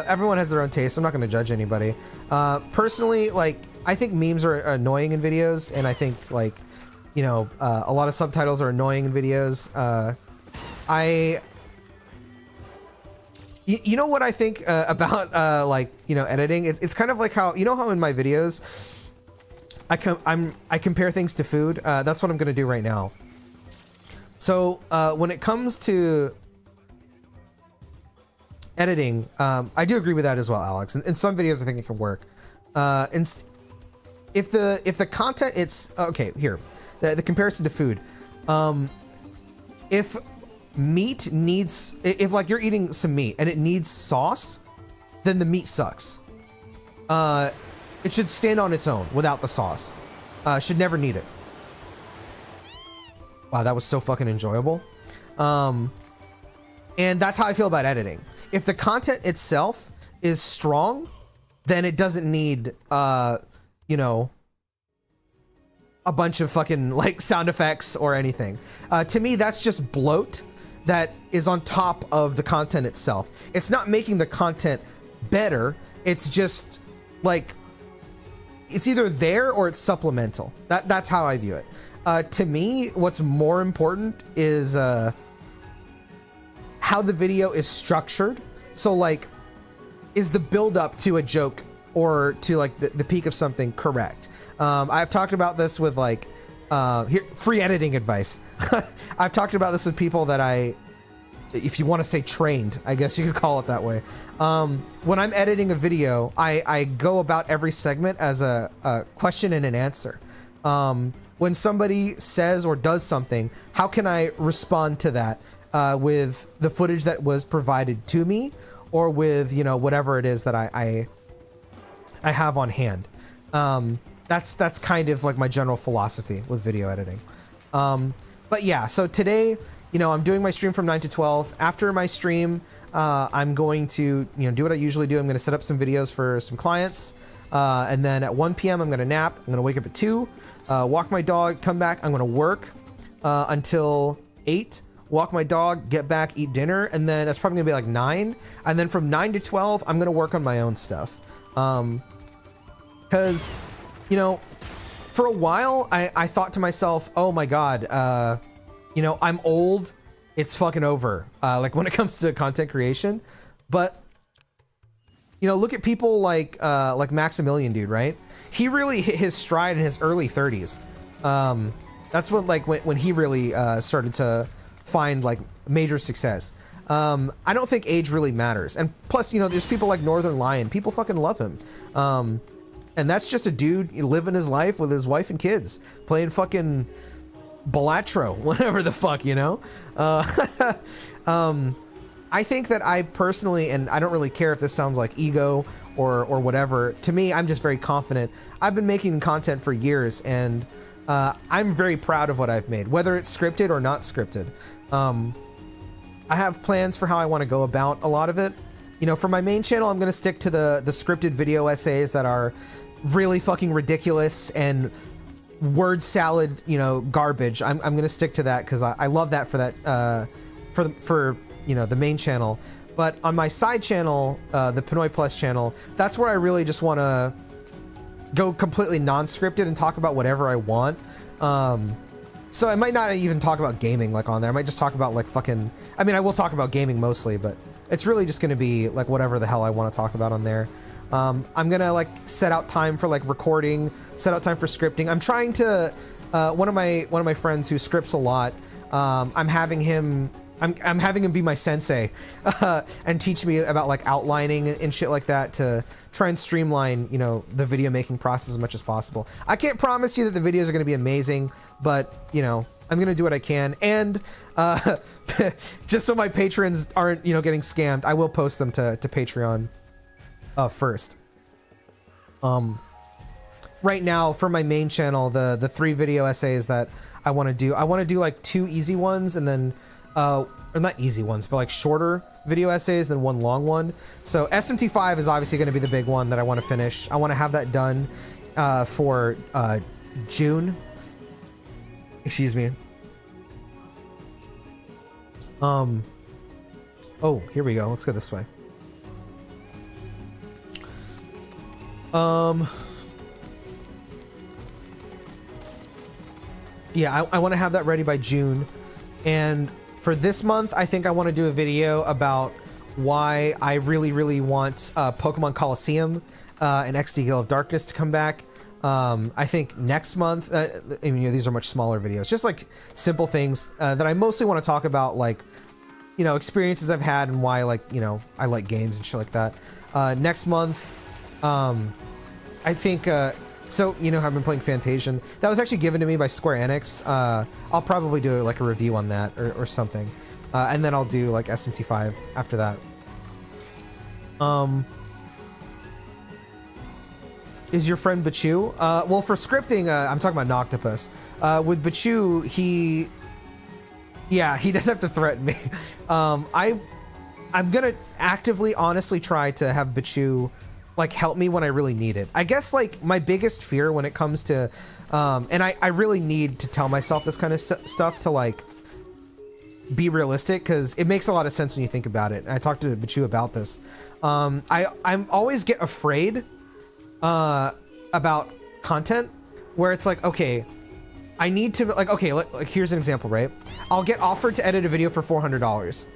Speaker 2: everyone has their own taste. I'm not going to judge anybody. Personally, like, I think memes are annoying in videos, and I think, like, you know, a lot of subtitles are annoying in videos. You know what I think about like, you know, editing? It's kind of like how, you know how in my videos I compare things to food. That's what I'm gonna do right now. So when it comes to editing, I do agree with that as well, Alex. In some videos, I think it can work. If the content, it's okay. Here, the comparison to food. If meat needs, if like you're eating some meat and it needs sauce, then the meat sucks. It should stand on its own without the sauce. Should never need it. Wow, that was so fucking enjoyable. And that's how I feel about editing. If the content itself is strong, then it doesn't need, you know, a bunch of fucking like sound effects or anything. To me, that's just bloat that is on top of the content itself. It's not making the content better. It's just like, it's either there or it's supplemental. That's how I view it. To me, what's more important is how the video is structured. So like, is the build up to a joke or to like the peak of something correct? I've talked about this with like, here, free editing advice. I've talked about this with people that if you want to say trained, I guess you could call it that way. When I'm editing a video, I go about every segment as a question and an answer. When somebody says or does something, how can I respond to that with the footage that was provided to me or with, you know, whatever it is that I have on hand. That's kind of like my general philosophy with video editing. But yeah, so today, you know, I'm doing my stream from 9 to 12. After my stream, I'm going to, you know, do what I usually do. I'm going to set up some videos for some clients. And then at 1 p.m. I'm going to nap. I'm going to wake up at 2, walk my dog, come back. I'm going to work until 8, walk my dog, get back, eat dinner. And then that's probably going to be like 9. And then from 9 to 12, I'm going to work on my own stuff. Because, you know, for a while, I thought to myself, oh my God, you know, I'm old. It's fucking over. Like when it comes to content creation. But, you know, look at people like Maximilian, dude, right? He really hit his stride in his early 30s. That's when he really started to find like major success. I don't think age really matters. And plus, you know, there's people like Northern Lion. People fucking love him. And that's just a dude living his life with his wife and kids, playing fucking Balatro, whatever the fuck, you know? I think that I personally, and I don't really care if this sounds like ego or whatever, to me, I'm just very confident. I've been making content for years, and I'm very proud of what I've made, whether it's scripted or not scripted. I have plans for how I want to go about a lot of it. You know, for my main channel, I'm going to stick to the scripted video essays that are really fucking ridiculous and word salad, you know, garbage. I'm going to stick to that because I love that for that, for you know, the main channel. But on my side channel, the Pinoy Plus channel, that's where I really just want to go completely non-scripted and talk about whatever I want. So I might not even talk about gaming like on there. I might just talk about like fucking, I mean, I will talk about gaming mostly, but it's really just going to be like whatever the hell I want to talk about on there. I'm going to like set out time for like recording, set out time for scripting. I'm trying to, one of my friends who scripts a lot, I'm having him be my sensei, and teach me about like outlining and shit like that to try and streamline, you know, the video making process as much as possible. I can't promise you that the videos are going to be amazing, but you know, I'm going to do what I can. And, just so my patrons aren't, you know, getting scammed, I will post them to Patreon, first. Right now for my main channel, the 3 video essays that I want to do like 2 easy ones and then, or not easy ones, but like shorter video essays than 1 long one. So SMT5 is obviously going to be the big one that I want to finish. I want to have that done for June. Excuse me. Oh, here we go. Let's go this way. Yeah, I want to have that ready by June. And for this month, I think I want to do a video about why I really, really want Pokemon Coliseum and XD Gale of Darkness to come back. I think next month, I mean, you know, these are much smaller videos, just like simple things that I mostly want to talk about, like, you know, experiences I've had and why, like, you know, I like games and shit like that. Next month, I think, so, you know, I've been playing Fantasian. That was actually given to me by Square Enix. I'll probably do like a review on that or something. And then I'll do like SMT5 after that. Is your friend Bachu? Well, for scripting, I'm talking about Noctopus. With Bachu, he does have to threaten me. I'm gonna actively, honestly try to have Bachu like help me when I really need it. I guess like my biggest fear when it comes to, and I really need to tell myself this kind of stuff to like be realistic, because it makes a lot of sense when you think about it. And I talked to Bachu about this. I'm always get afraid about content where it's like, okay, I need to like, okay, like here's an example, right? I'll get offered to edit a video for $400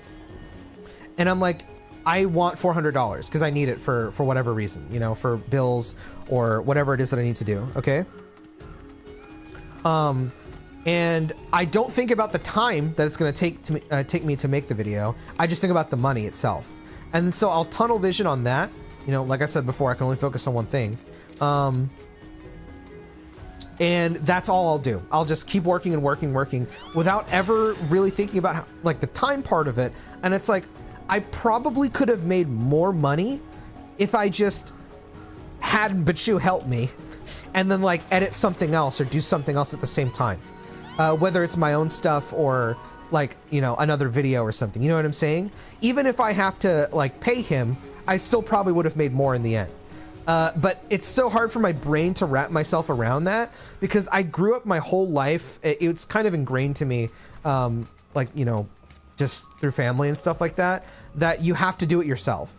Speaker 2: and I'm like, I want $400 because I need it for whatever reason, you know, for bills or whatever it is that I need to do. Okay. And I don't think about the time that it's going to take me to make the video. I just think about the money itself. And so I'll tunnel vision on that. You know, like I said before, I can only focus on one thing. And that's all I'll do. I'll just keep working and working without ever really thinking about how, like the time part of it. And it's like, I probably could have made more money if I just had Bachu help me and then like edit something else or do something else at the same time. Whether it's my own stuff or like, you know, another video or something, you know what I'm saying? Even if I have to like pay him, I still probably would have made more in the end. But it's so hard for my brain to wrap myself around that because I grew up my whole life. It's kind of ingrained to me, like, you know, just through family and stuff like that, that you have to do it yourself.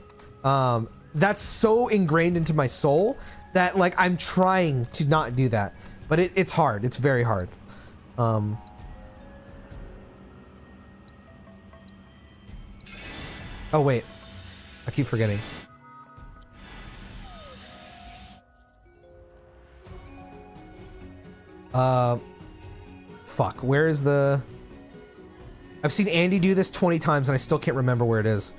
Speaker 2: That's so ingrained into my soul that like I'm trying to not do that, but it's hard. It's very hard. Oh wait, I keep forgetting. Fuck, where is the... I've seen Andy do this 20 times and I still can't remember where it is.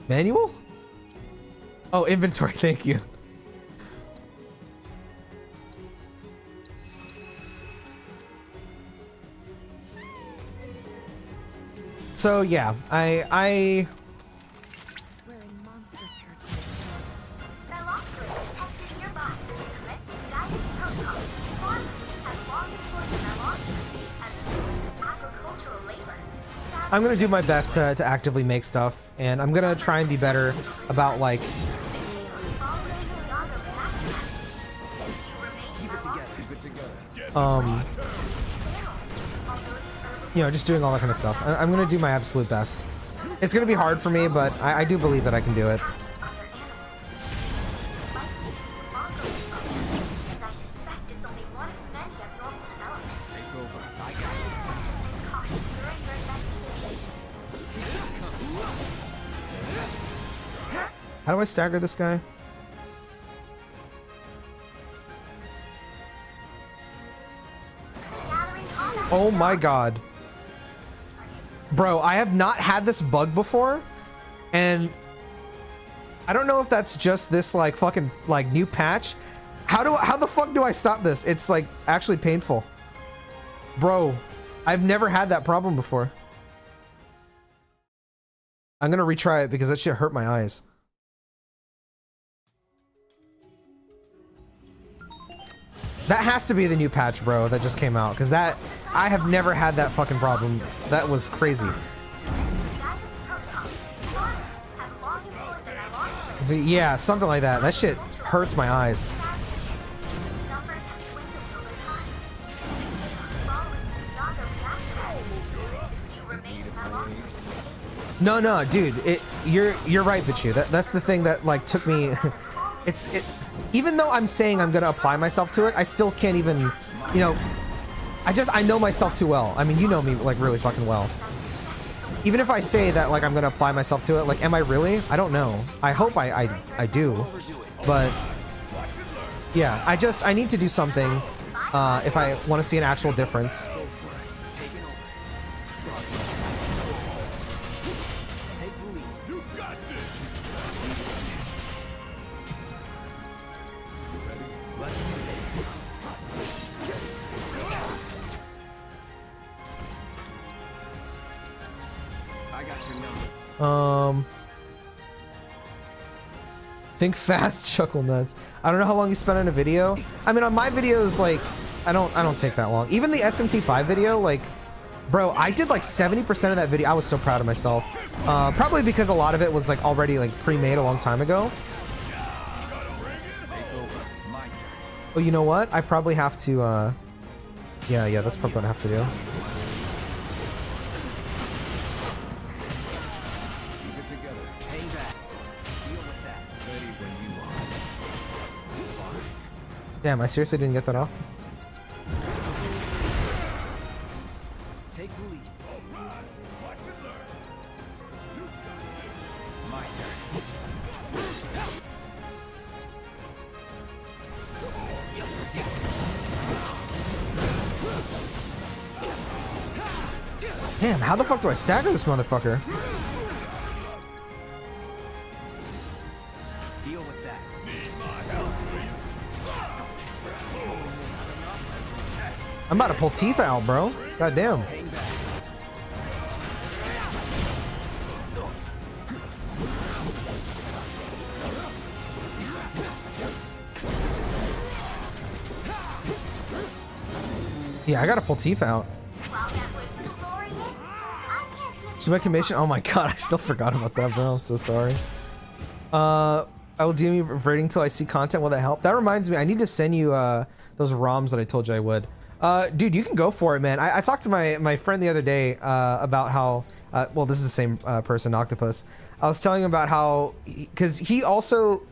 Speaker 2: Manual? Oh, inventory, thank you. So yeah, I I'm gonna do my best to actively make stuff, and I'm gonna try and be better about like you know, just doing all that kind of stuff. I'm gonna do my absolute best. It's gonna be hard for me, but I do believe that I can do it. How do I stagger this guy? Oh my god. Bro, I have not had this bug before, and I don't know if that's just this like fucking like new patch. How the fuck do I stop this? It's like actually painful. Bro, I've never had that problem before. I'm gonna retry it because that shit hurt my eyes. That has to be the new patch, bro, that just came out, because that, I have never had that fucking problem. That was crazy. So, yeah, something like that. That shit hurts my eyes. No, dude, you're right, Pichu. That's the thing that like took me. Even though I'm saying I'm gonna apply myself to it, I still can't even, you know, I know myself too well. I mean, you know me like really fucking well. Even if I say that like I'm gonna apply myself to it, like, am I really? I don't know. I hope I do, but yeah, I need to do something if I want to see an actual difference. Think fast, chuckle nuts. I don't know how long you spent on a video. I mean, on my videos, like, I don't take that long. Even the SMT5 video, like, bro, I did like 70% of that video. I was so proud of myself. Probably because a lot of it was like already like pre-made a long time ago. Oh, you know what? I probably have to, yeah, that's probably what I have to do. Damn, I seriously didn't get that off. Take the lead. Watch and learn. My turn. Damn, how the fuck do I stagger this motherfucker? Deal with that. Need my help. I'm about to pull Tifa out, bro. God damn. Yeah, I gotta pull Tifa out. Should my commission? Oh my god, I still forgot about that, bro. I'm so sorry. I will DM you rating till I see content. Will that help? That reminds me, I need to send you those ROMs that I told you I would. Dude, you can go for it, man. I talked to my friend the other day about how, well, this is the same person, Octopus. I was telling him about how, because he also,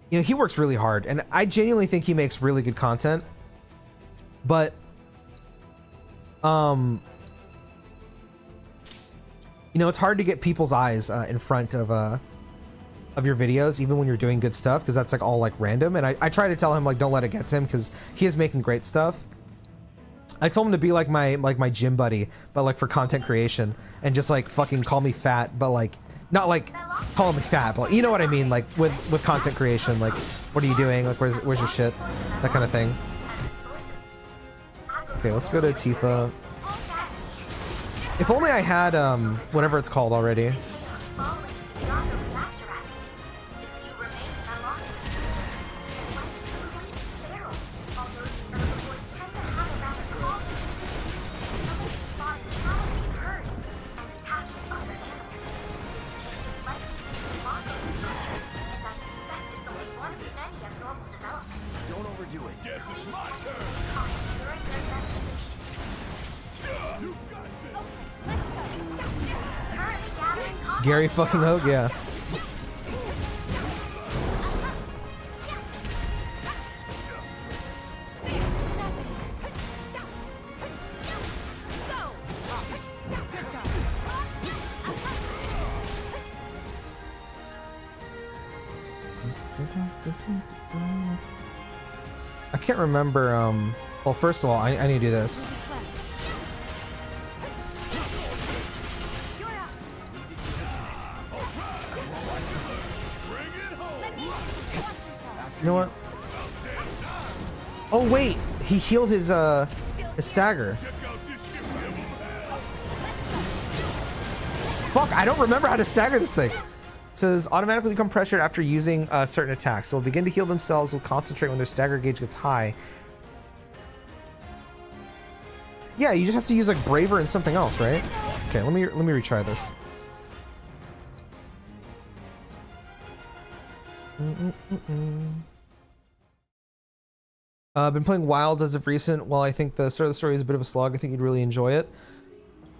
Speaker 2: you know, he works really hard, and I genuinely think he makes really good content. But, you know, it's hard to get people's eyes in front of your videos, even when you're doing good stuff, because that's like all like random. And I try to tell him like, don't let it get to him, because he is making great stuff. I told him to be like my gym buddy, but like for content creation, and just like fucking call me fat, but like not like call me fat, but you know what I mean, like with content creation, like what are you doing, like where's your shit, that kind of thing. Okay, let's go to Tifa. If only I had whatever it's called already. Gary fucking Hogue, yeah. I can't remember, well, first of all, I need to do this. You know what? Oh wait, he healed his stagger. Fuck, I don't remember how to stagger this thing. It says automatically become pressured after using certain attacks. They'll begin to heal themselves. Will concentrate when their stagger gauge gets high. Yeah, you just have to use like braver and something else, right? Okay, let me retry this. I've been playing Wilds as of recent. While I think the start of the story is a bit of a slog, I think you'd really enjoy it.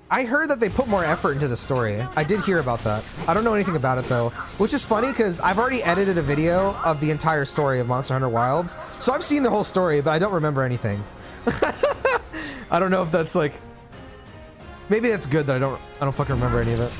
Speaker 2: I heard that they put more effort into the story. I did hear about that. I don't know anything about it though, which is funny because I've already edited a video of the entire story of Monster Hunter Wilds. So I've seen the whole story, but I don't remember anything. I don't know if that's like, maybe that's good that I don't fucking remember any of it.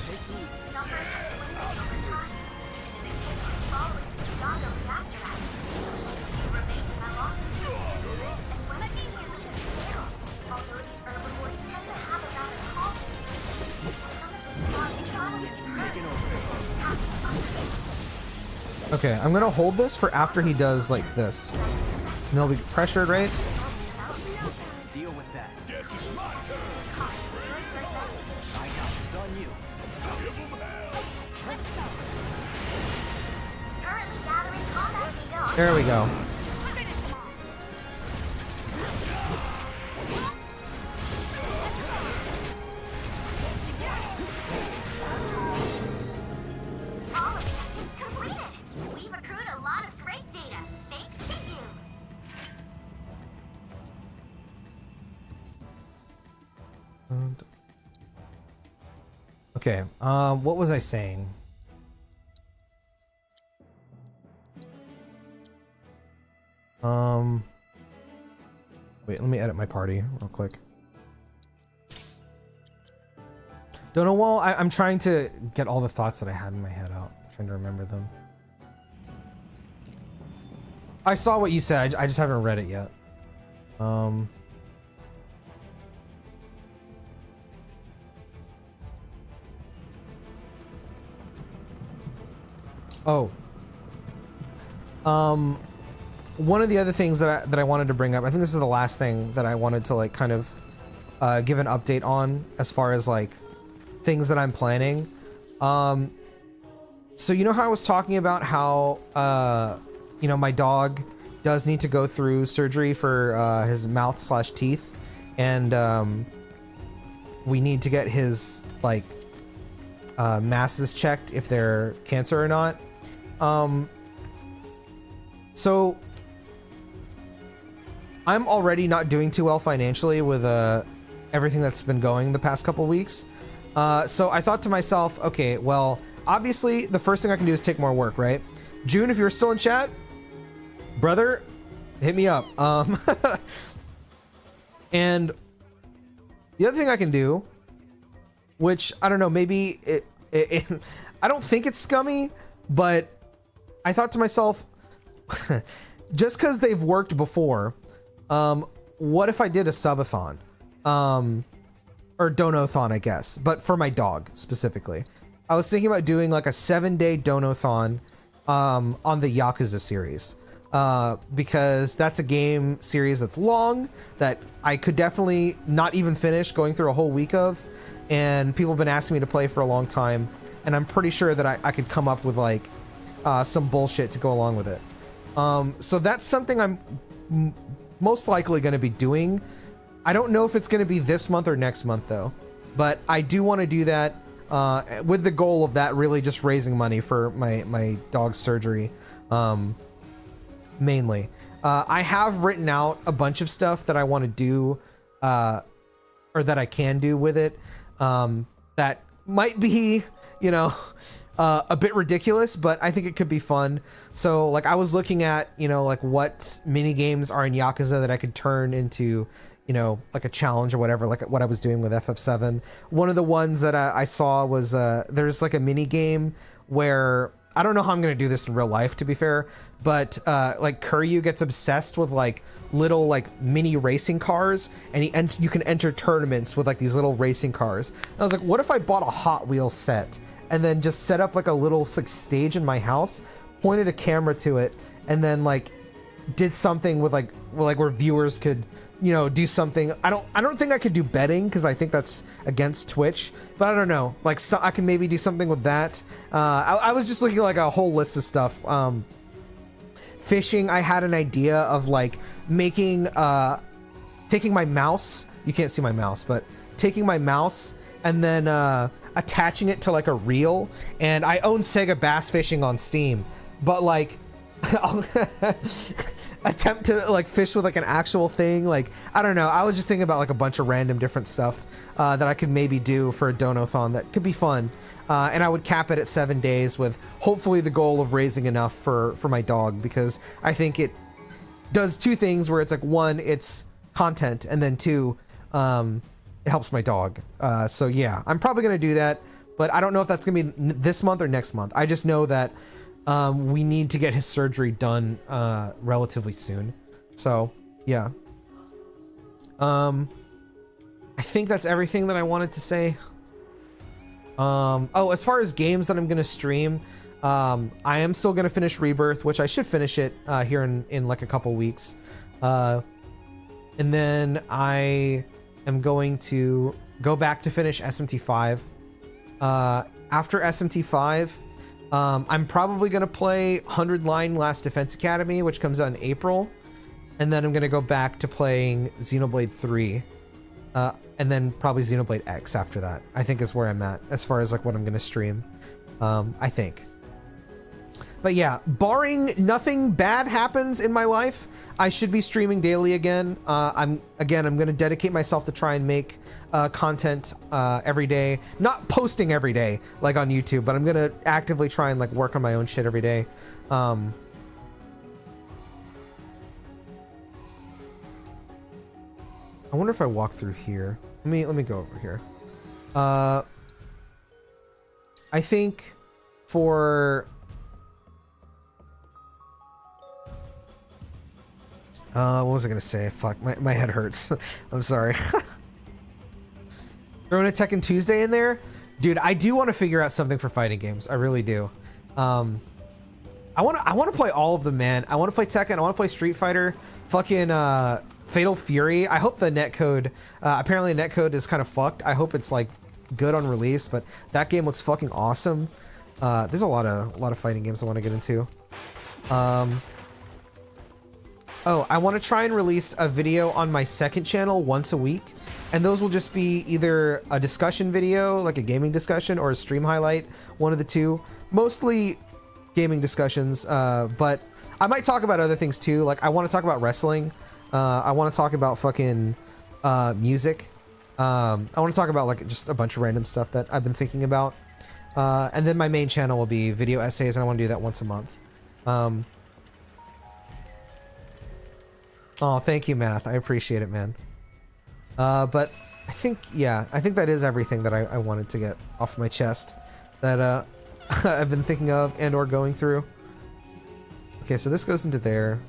Speaker 2: Okay, I'm gonna hold this for after he does like this. And they'll be pressured, right?
Speaker 3: Deal with that. It's on you.
Speaker 2: There we go. Okay, what was I saying? Wait, let me edit my party real quick. Don't know, well, I'm trying to get all the thoughts that I had in my head out. I'm trying to remember them. I saw what you said, I just haven't read it yet. Oh. one of the other things that I wanted to bring up, I think this is the last thing that I wanted to like kind of give an update on as far as like things that I'm planning. So you know how I was talking about how you know, my dog does need to go through surgery for his mouth/teeth, and we need to get his like masses checked if they're cancer or not. So I'm already not doing too well financially with everything that's been going the past couple weeks. So I thought to myself, okay, well, obviously the first thing I can do is take more work, right? June, if you're still in chat, brother, hit me up. And the other thing I can do, which I don't know, maybe I don't think it's scummy, but I thought to myself, just because they've worked before, what if I did a subathon? Or donathon, I guess, but for my dog specifically. I was thinking about doing like a 7-day donathon on the Yakuza series. Because that's a game series that's long, that I could definitely not even finish going through a whole week of, and people have been asking me to play for a long time, and I'm pretty sure that I could come up with like some bullshit to go along with it. So that's something I'm most likely going to be doing. I don't know if it's going to be this month or next month though, but I do want to do that with the goal of that really just raising money for my dog's surgery. Mainly. I have written out a bunch of stuff that I want to do, or that I can do with it, that might be, you know, a bit ridiculous, but I think it could be fun. So like I was looking at, you know, like what mini games are in Yakuza that I could turn into, you know, like a challenge or whatever, like what I was doing with FF7. One of the ones that I saw was there's like a mini game where, I don't know how I'm going to do this in real life, to be fair, but like Kuryu gets obsessed with like little like mini racing cars, and you can enter tournaments with like these little racing cars. And I was like, what if I bought a Hot Wheels set and then just set up like a little like stage in my house, pointed a camera to it, and then like did something with like where viewers could, you know, do something. I don't think I could do betting because I think that's against Twitch, but I don't know, like so I can maybe do something with that. I was just looking at like a whole list of stuff. Fishing, I had an idea of like making taking my mouse, you can't see my mouse, but taking my mouse and then attaching it to like a reel. And I own Sega Bass Fishing on Steam, but like I'll attempt to like fish with like an actual thing. Like, I don't know, I was just thinking about like a bunch of random different stuff that I could maybe do for a donathon that could be fun, and I would cap it at 7 days with hopefully the goal of raising enough for my dog, because I think it does two things where it's like, one, it's content, and then two, it helps my dog. So yeah, I'm probably gonna do that, but I don't know if that's gonna be this month or next month. I just know that we need to get his surgery done relatively soon. So yeah, I think that's everything that I wanted to say. Oh, as far as games that I'm gonna stream, I am still gonna finish Rebirth, which I should finish it here in like a couple weeks, and then I am going to go back to finish SMT5. After SMT5, I'm probably going to play 100 Line Last Defense Academy, which comes out in April. And then I'm going to go back to playing Xenoblade 3. And then probably Xenoblade X after that, I think is where I'm at as far as like what I'm going to stream. I think. But yeah, barring nothing bad happens in my life, I should be streaming daily again. I'm going to dedicate myself to try and make content every day. Not posting every day like on YouTube, but I'm going to actively try and like work on my own shit every day. I wonder if I walk through here. Let me go over here. I think for what was I gonna say? Fuck, my head hurts. I'm sorry. Throwing a Tekken Tuesday in there? Dude, I do want to figure out something for fighting games. I really do. I want to play all of them, man. I want to play Tekken. I want to play Street Fighter. Fucking Fatal Fury. I hope the netcode. Apparently, the netcode is kind of fucked. I hope it's like good on release, but that game looks fucking awesome. There's a lot of fighting games I want to get into. Oh, I want to try and release a video on my second channel once a week, and those will just be either a discussion video, like a gaming discussion, or a stream highlight, one of the two. Mostly gaming discussions, but I might talk about other things too. Like I want to talk about wrestling. I want to talk about fucking music. I want to talk about like just a bunch of random stuff that I've been thinking about. And then my main channel will be video essays, and I want to do that once a month. Oh, thank you, Math. I appreciate it, man. But I think that is everything that I wanted to get off my chest that I've been thinking of and or going through. Okay, so this goes into there.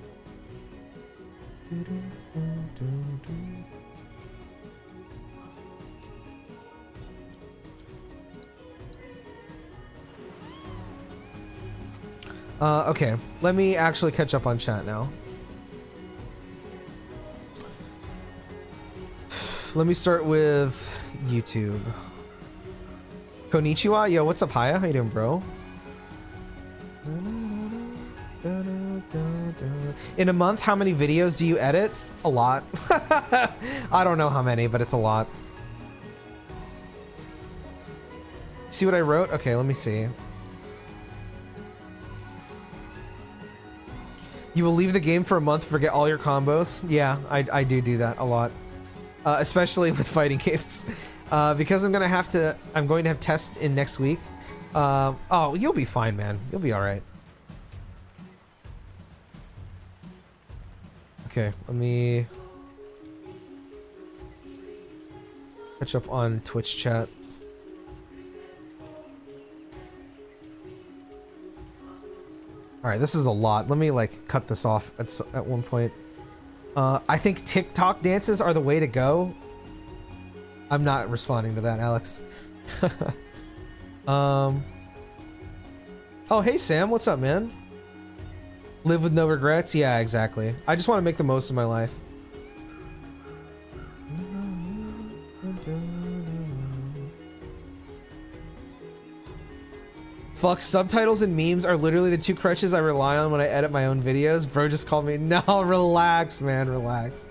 Speaker 2: Okay, let me actually catch up on chat now. Let me start with YouTube. Konnichiwa, yo, what's up, Haya? How you doing, bro? In a month, how many videos do you edit? A lot. I don't know how many, but it's a lot. See what I wrote? Okay, let me see. You will leave the game for a month, forget all your combos. Yeah, I do that a lot. Especially with fighting games. Because I'm going to have tests in next week. Oh, you'll be fine, man. You'll be all right. Okay, let me catch up on Twitch chat. All right, this is a lot. Let me like cut this off at one point. I think TikTok dances are the way to go. I'm not responding to that, Alex. Oh, hey Sam, what's up, man? Live with no regrets? Yeah, exactly. I just want to make the most of my life. Fuck, subtitles and memes are literally the two crutches I rely on when I edit my own videos. Bro just called me. No, relax, man, relax.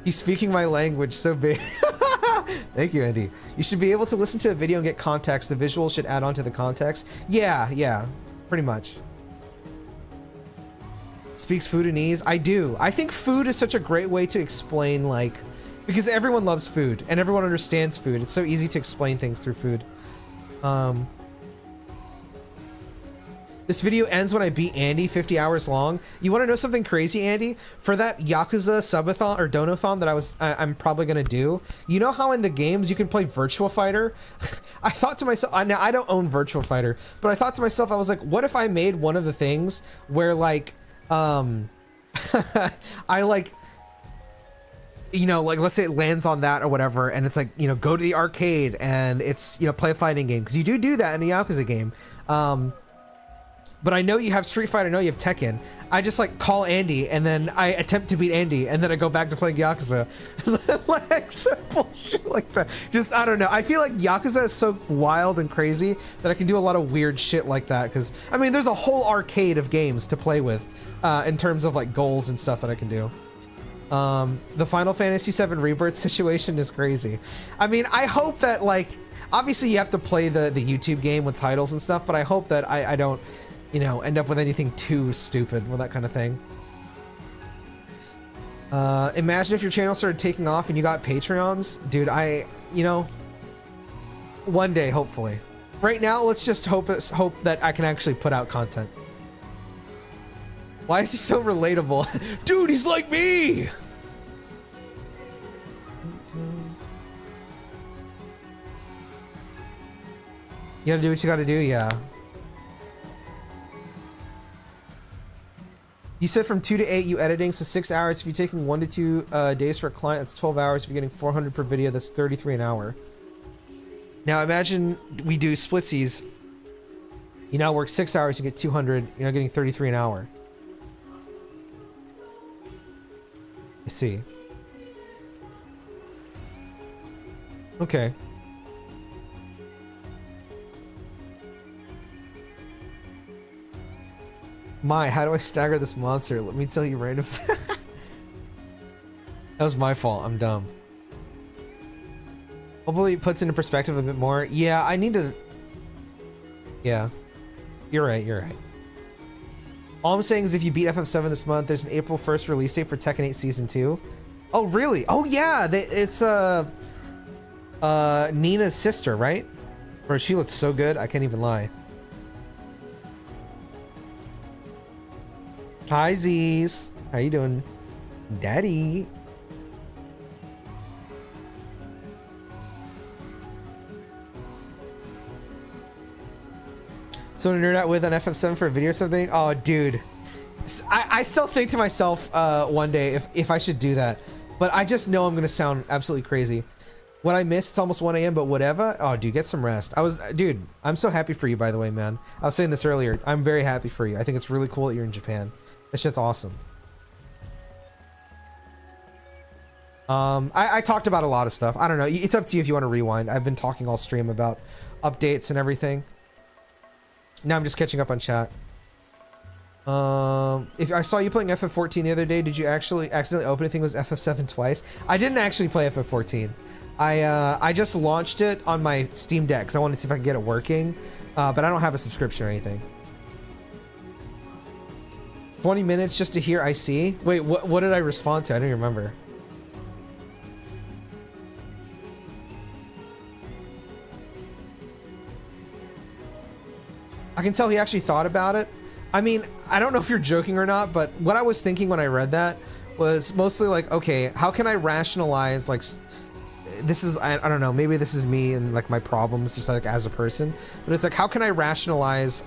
Speaker 2: He's speaking my language so big. Thank you, Andy. You should be able to listen to a video and get context. The visual should add on to the context. Yeah, pretty much. Speaks Foodinese? I do. I think food is such a great way to explain, like, because everyone loves food and everyone understands food. It's so easy to explain things through food. This video ends when I beat Andy, 50 hours long. You want to know something crazy, Andy? For that Yakuza subathon or donathon that I'm probably gonna do. You know how in the games you can play Virtua Fighter? I thought to myself, now I don't own Virtua Fighter, but I thought to myself, I was like, what if I made one of the things where like, I like, you know, like let's say it lands on that or whatever, and it's like, you know, go to the arcade and it's, you know, play a fighting game, because you do that in a Yakuza game. But I know you have Street Fighter, I know you have Tekken. I just like call Andy and then I attempt to beat Andy and then I go back to playing Yakuza. Like simple shit like that. Just, I don't know. I feel like Yakuza is so wild and crazy that I can do a lot of weird shit like that. Because, I mean, there's a whole arcade of games to play with in terms of like goals and stuff that I can do. The Final Fantasy VII Rebirth situation is crazy. I mean, I hope that like, obviously you have to play the YouTube game with titles and stuff, but I hope that I don't, you know, end up with anything too stupid with that kind of thing. Imagine if your channel started taking off and you got Patreons. Dude, you know, one day, hopefully. Right now, let's just hope that I can actually put out content. Why is he so relatable? Dude, he's like me! You gotta do what you gotta do, yeah. You said from 2 to 8 you editing, so 6 hours. If you're taking 1 to 2 days for a client, that's 12 hours. If you're getting 400 per video, that's 33 an hour. Now imagine we do splitsies. You now work 6 hours, you get 200. You're now getting 33 an hour. I see. Okay. How do I stagger this monster? Let me tell you random. That was my fault. I'm dumb. Hopefully it puts into perspective a bit more. Yeah, I need to... Yeah. You're right, you're right. All I'm saying is if you beat FF7 this month, there's an April 1st release date for Tekken 8 Season 2. Oh, really? Oh, yeah! It's, Nina's sister, right? Bro, she looks so good, I can't even lie. Hi, Z's. How you doing? Daddy. So to nerd out with on FF7 for a video or something? Oh, dude. I still think to myself one day if I should do that. But I just know I'm going to sound absolutely crazy. What I missed, it's almost 1 a.m., but whatever. Oh, dude, get some rest. Dude, I'm so happy for you, by the way, man. I was saying this earlier. I'm very happy for you. I think it's really cool that you're in Japan. That shit's awesome. I talked about a lot of stuff. I don't know. It's up to you if you want to rewind. I've been talking all stream about updates and everything. Now I'm just catching up on chat. If I saw you playing FF14 the other day, did you actually accidentally open anything? Was FF7 twice? I didn't actually play FF14. I just launched it on my Steam Deck because I wanted to see if I could get it working, but I don't have a subscription or anything. 20 minutes just to hear I see? Wait, what did I respond to? I don't remember. I can tell he actually thought about it. I mean, I don't know if you're joking or not, but what I was thinking when I read that was mostly like, okay, how can I rationalize, like, this is, I don't know, maybe this is me and like my problems just like as a person, but it's like, how can I rationalize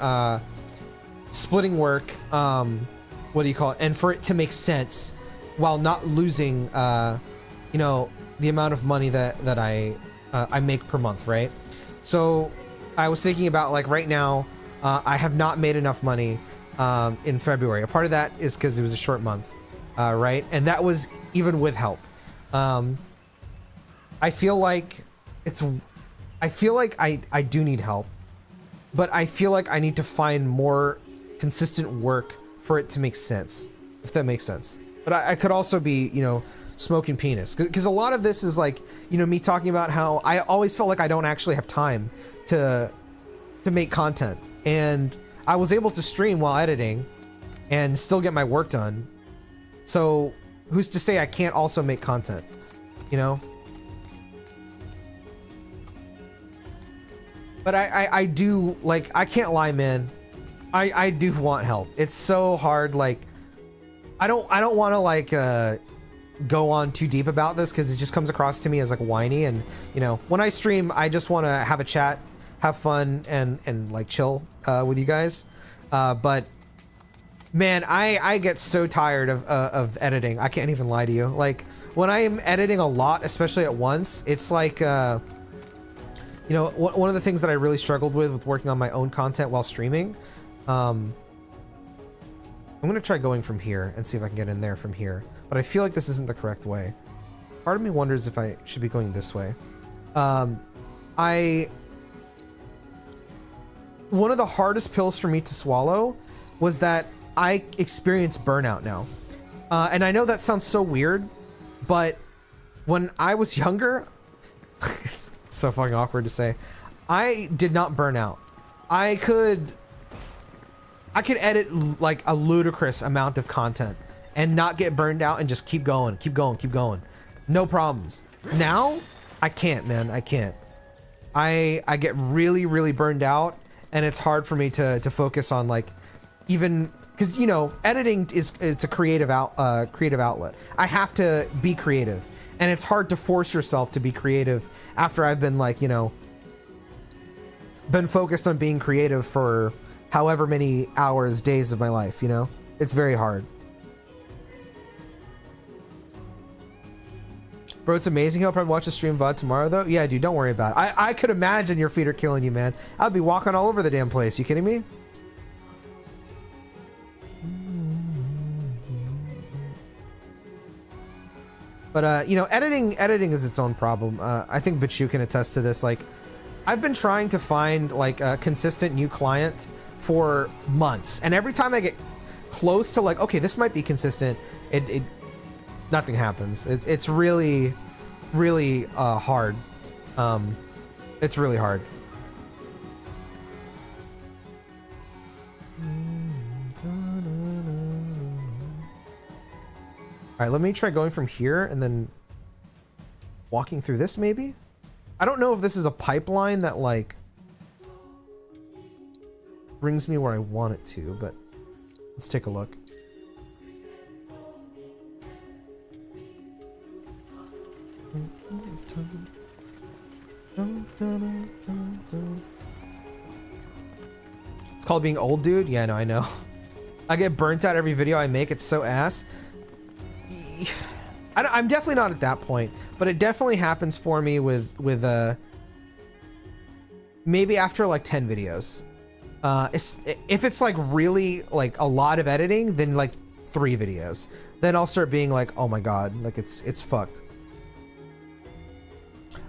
Speaker 2: splitting work, what do you call it, and for it to make sense while not losing you know, the amount of money that I make per month, right? So I was thinking about, like, right now I have not made enough money in February. A part of that is because it was a short month, right? And that was even with help. I feel like I do need help, but I feel like I need to find more consistent work for it to make sense, if that makes sense. But I could also be, you know, smoking penis, because a lot of this is like, you know, me talking about how I always felt like I don't actually have time to make content, and I was able to stream while editing and still get my work done. So who's to say I can't also make content, you know? But I do, like, I can't lie, man. I do want help. It's so hard. Like, I don't want to like go on too deep about this because it just comes across to me as like whiny, and you know, when I stream I just want to have a chat, have fun, and like chill with you guys, but man, I get so tired of editing. I can't even lie to you. Like, when I am editing a lot, especially at once, it's like you know, one of the things that I really struggled with working on my own content while streaming, I'm gonna try going from here and see if I can get in there from here, but I feel like this isn't the correct way. Part of me wonders if I should be going this way. One of the hardest pills for me to swallow was that I experience burnout now. And I know that sounds so weird, but when I was younger, it's so fucking awkward to say, I did not burn out. I could edit like a ludicrous amount of content and not get burned out and just keep going. No problems. Now, I can't, man. I can't. I get really, really burned out, and it's hard for me to focus on, like, even because, you know, editing it's a creative outlet. I have to be creative, and it's hard to force yourself to be creative after I've been, like, you know, been focused on being creative for however many hours, days of my life, you know? It's very hard. Bro, it's amazing how I'll probably watch the stream VOD tomorrow, though. Yeah, dude, don't worry about it. I could imagine your feet are killing you, man. I'd be walking all over the damn place. You kidding me? But you know, editing is its own problem. I think Bichu can attest to this. Like, I've been trying to find like a consistent new client for months, and every time I get close to like, okay, this might be consistent, it nothing happens. It's really hard. It's really hard. All right, let me try going from here and then walking through this maybe. I don't know if this is a pipeline that like brings me where I want it to, but let's take a look. It's called being old, dude. Yeah, no, I know. I get burnt out every video I make. It's so ass. I'm definitely not at that point, but it definitely happens for me with maybe after like 10 videos. If it's like really like a lot of editing, then like 3 videos, then I'll start being like, oh my god, like it's fucked.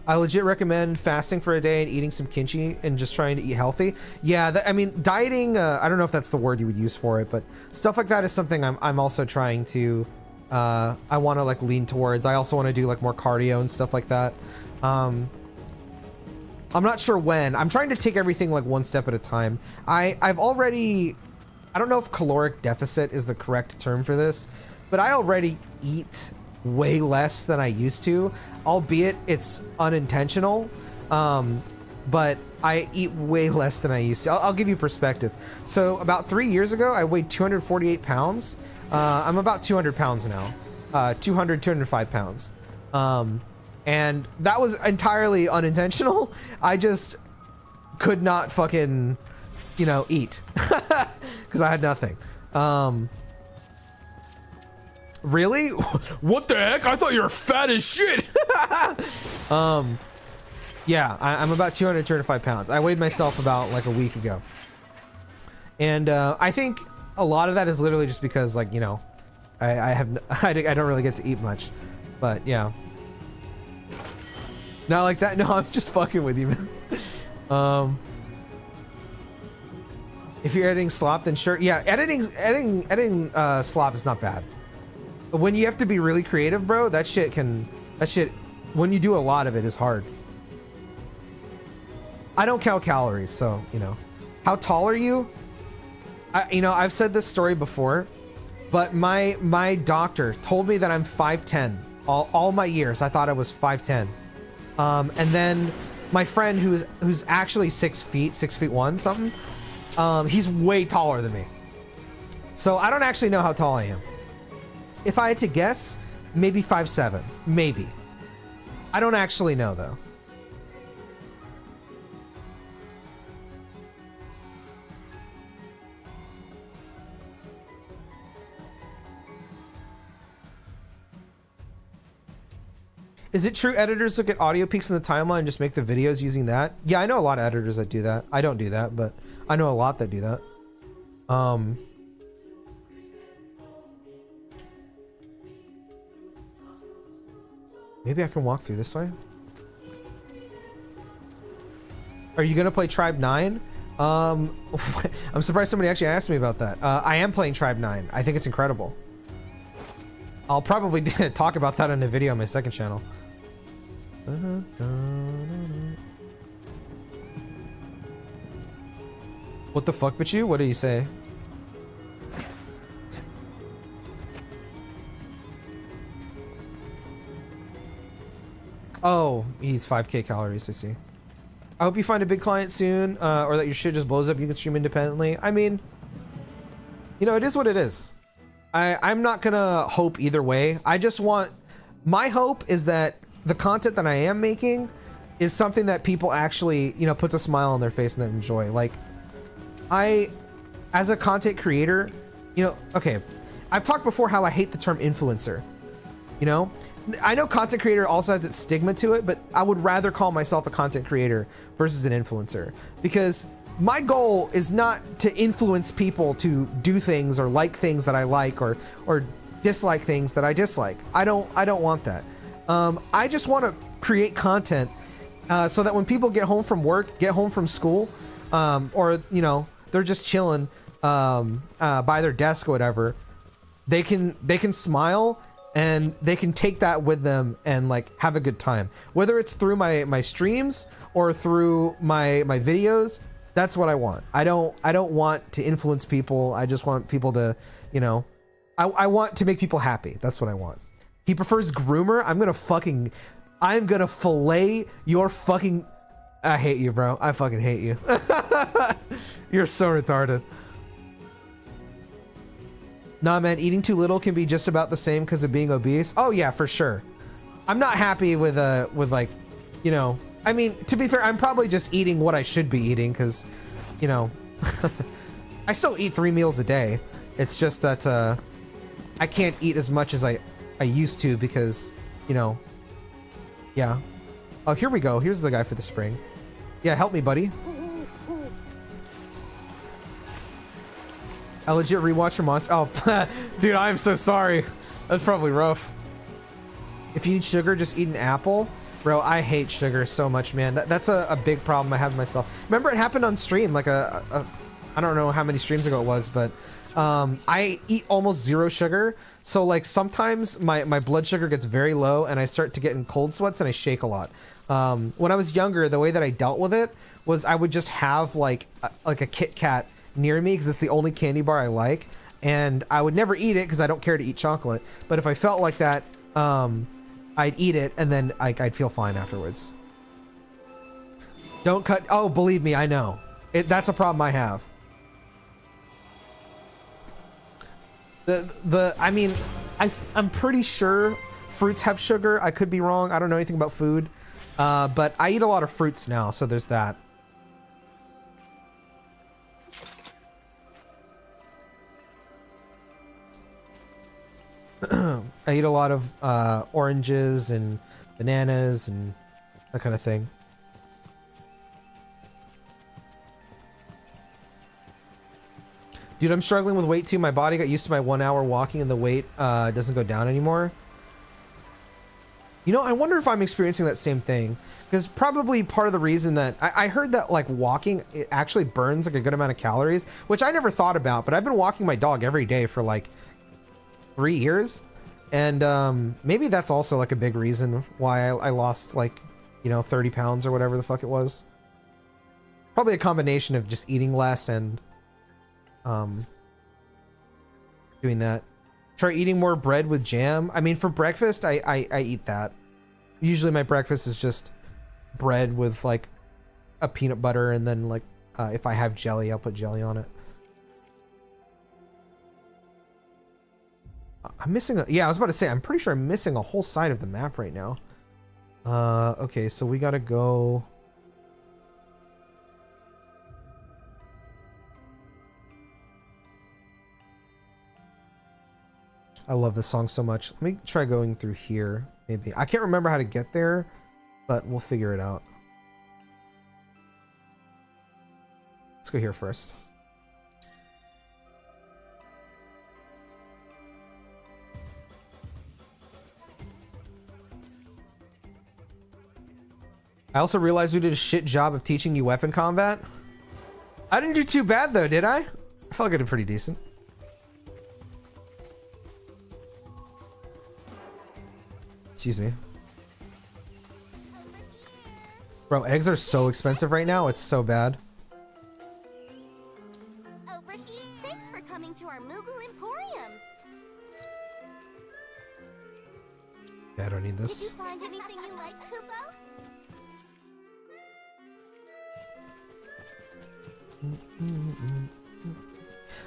Speaker 2: I legit recommend fasting for a day and eating some kimchi and just trying to eat healthy. Yeah, I mean, dieting, I don't know if that's the word you would use for it, but stuff like that is something I'm also trying to, I want to like lean towards. I also want to do like more cardio and stuff like that. I'm not sure when. I'm trying to take everything like one step at a time. I've already, I don't know if caloric deficit is the correct term for this, but I already eat way less than I used to, albeit it's unintentional. But I eat way less than I used to. I'll give you perspective. So about 3 years ago, I weighed 248 pounds. I'm about 200 pounds now. 205 pounds. And that was entirely unintentional. I just could not fucking, you know, eat because I had nothing. Really? What the heck? I thought you were fat as shit. Yeah, I'm about 205 pounds. I weighed myself about like a week ago. And I think a lot of that is literally just because, like, you know, I don't really get to eat much. But yeah. Not like that. No, I'm just fucking with you, man. If you're editing slop, then sure. Yeah, editing slop is not bad. But when you have to be really creative, bro, that shit, when you do a lot of it, is hard. I don't count calories, so, you know. How tall are you? You know, I've said this story before, but my doctor told me that I'm 5'10". All my years, I thought I was 5'10". And then my friend who's actually 6 feet, 6'1" something, he's way taller than me. So I don't actually know how tall I am. If I had to guess, maybe 5'7", maybe. I don't actually know though. Is it true editors look at audio peaks in the timeline and just make the videos using that? Yeah, I know a lot of editors that do that. I don't do that, but I know a lot that do that. Maybe I can walk through this way. Are you gonna play Tribe 9? I'm surprised somebody actually asked me about that. I am playing Tribe 9. I think it's incredible. I'll probably talk about that in a video on my second channel. What the fuck, Bichu? What did he say? Oh, he's 5k calories, I see. I hope you find a big client soon, or that your shit just blows up, you can stream independently. I mean, you know, it is what it is. I'm not gonna hope either way. I just want, my hope is that the content that I am making is something that people actually, you know, puts a smile on their face and that enjoy. Like, as a content creator, you know, okay, I've talked before how I hate the term influencer, you know? I know content creator also has its stigma to it, but I would rather call myself a content creator versus an influencer, because my goal is not to influence people to do things or like things that I like or dislike things that I dislike. I don't want that. I just want to create content so that when people get home from work, get home from school, or you know, they're just chilling by their desk or whatever, they can smile and they can take that with them and like have a good time. Whether it's through my streams or through my videos, that's what I want. I don't want to influence people. I just want people to, you know, I want to make people happy. That's what I want. He prefers groomer. I'm gonna fillet your fucking. I hate you, bro. I fucking hate you. You're so retarded. Nah, man, eating too little can be just about the same because of being obese. Oh yeah, for sure. I'm not happy with like, you know, I mean, to be fair, I'm probably just eating what I should be eating because, you know, I still eat 3 meals a day. It's just that I can't eat as much as I used to because, you know, yeah. Oh, here we go. Here's the guy for the spring. Yeah, help me, buddy. I legit rewatched your monster. Oh, dude, I am so sorry. That's probably rough. If you need sugar, just eat an apple. Bro, I hate sugar so much, man. That's a big problem I have myself. Remember, it happened on stream, like I don't know how many streams ago it was, but I eat almost 0 sugar. So like sometimes my blood sugar gets very low and I start to get in cold sweats and I shake a lot. When I was younger, the way that I dealt with it was I would just have like a Kit Kat near me because it's the only candy bar I like, and I would never eat it because I don't care to eat chocolate, but if I felt like that, I'd eat it and then I'd feel fine afterwards. Don't cut. Oh, believe me, I know that's a problem I have. I mean, I'm pretty sure fruits have sugar. I could be wrong. I don't know anything about food, but I eat a lot of fruits now, so there's that. I eat a lot of oranges and bananas and that kind of thing. Dude, I'm struggling with weight too. My body got used to my 1 hour walking and the weight doesn't go down anymore. You know, I wonder if I'm experiencing that same thing. Because probably part of the reason that I heard that like walking, it actually burns like a good amount of calories, which I never thought about, but I've been walking my dog every day for like 3 years. And maybe that's also like a big reason why I lost like, you know, 30 pounds or whatever the fuck it was. Probably a combination of just eating less and doing that. Try eating more bread with jam. I mean, for breakfast, I eat that. Usually my breakfast is just bread with like a peanut butter, and then like if I have jelly, I'll put jelly on it. I'm missing a, yeah, I was about to say, I'm pretty sure I'm missing a whole side of the map right now. Okay, so we gotta go. I love this song so much. Let me try going through here, maybe. I can't remember how to get there, but we'll figure it out. Let's go here first. I also realized we did a shit job of teaching you weapon combat. I didn't do too bad though, did I? I felt like I did pretty decent. Excuse me. Bro, eggs are so expensive right now. It's so bad.
Speaker 4: Over here. Thanks for coming to our Moogle Emporium.
Speaker 2: Yeah, I don't need
Speaker 4: Did you
Speaker 2: this.
Speaker 4: find anything you like, Kupo?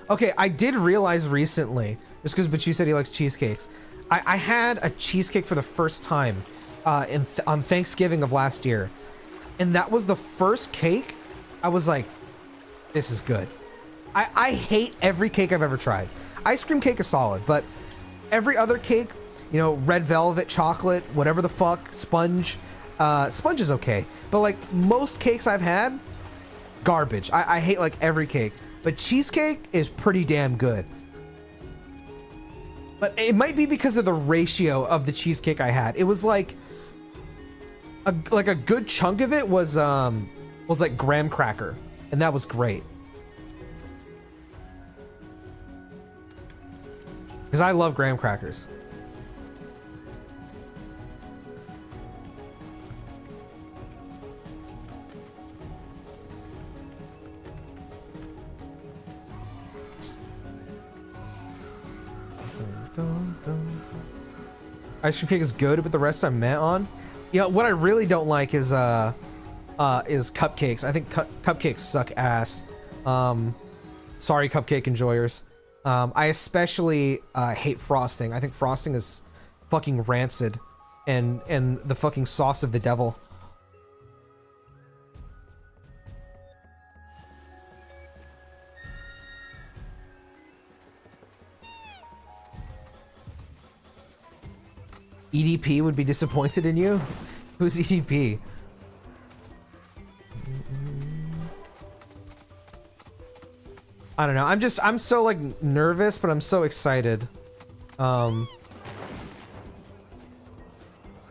Speaker 2: Okay, I did realize recently, just because Bachu said he likes cheesecakes, I had a cheesecake for the first time on Thanksgiving of last year, and that was the first cake. I was like, this is good. I hate every cake I've ever tried. Ice cream cake is solid, but every other cake, you know, red velvet, chocolate, whatever the fuck, sponge, sponge is okay, but like most cakes I've had, garbage. I hate like every cake, but cheesecake is pretty damn good. but it might be because of the ratio of the cheesecake I had. It was like a good chunk of it was like graham cracker, and that was great. Because I love graham crackers. Ice cream cake is good, but the rest I'm met on. You know, what I really don't like is cupcakes. I think cupcakes suck ass. Sorry, cupcake enjoyers. I especially hate frosting. I think frosting is fucking rancid and the fucking sauce of the devil. EDP would be disappointed in you? Who's EDP? I don't know. I'm so like nervous, but I'm so excited. About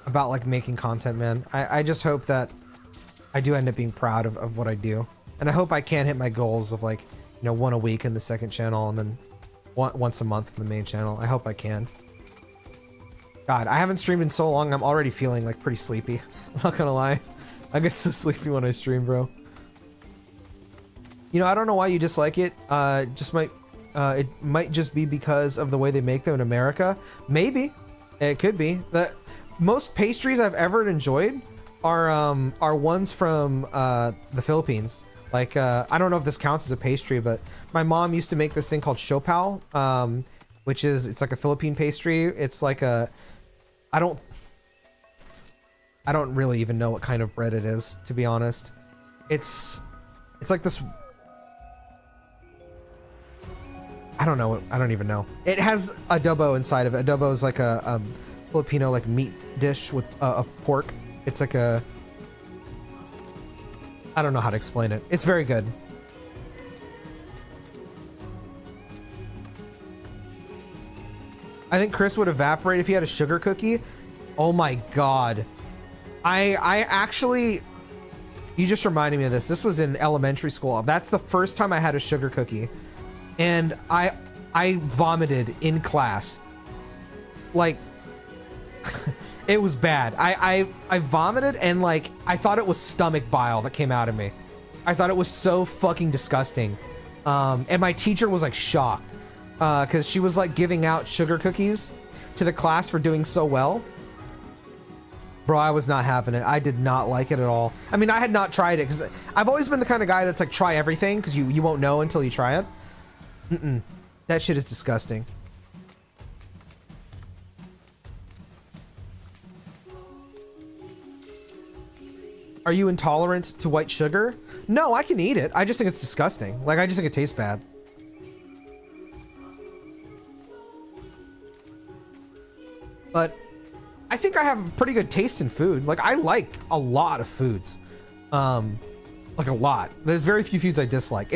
Speaker 2: like making content, man. I just hope that I do end up being proud of what I do. And I hope I can hit my goals of like, you know, one a week in the second channel and then once a month in the main channel. I hope I can. God, I haven't streamed in so long, I'm already feeling like pretty sleepy. I'm not gonna lie. I get so sleepy when I stream, bro. You know, I don't know why you dislike it. It might just be because of the way they make them in America. Maybe. It could be. The most pastries I've ever enjoyed are ones from the Philippines. Like, I don't know if this counts as a pastry, but my mom used to make this thing called siopao, which is, it's like a Philippine pastry. It's like a, I don't really even know what kind of bread it is, to be honest. It's like this, I don't know. I don't even know. It has adobo inside of it. Adobo is like a Filipino like meat dish with of pork. It's like a, I don't know how to explain it. It's very good. I think Chris would evaporate if he had a sugar cookie. Oh my god. I actually, you just reminded me of this. This was in elementary school. That's the first time I had a sugar cookie. And I vomited in class. Like, it was bad. I vomited and like, I thought it was stomach bile that came out of me. I thought it was so fucking disgusting. And my teacher was like shocked. Because she was like giving out sugar cookies to the class for doing so well. Bro, I was not having it. I did not like it at all. I mean, I had not tried it because I've always been the kind of guy that's like try everything because you won't know until you try it. That shit is disgusting. Are you intolerant to white sugar? No, I can eat it. I just think it's disgusting. Like, I just think it tastes bad. But I think I have a pretty good taste in food. Like, I like a lot of foods. Like a lot. There's very few foods I dislike.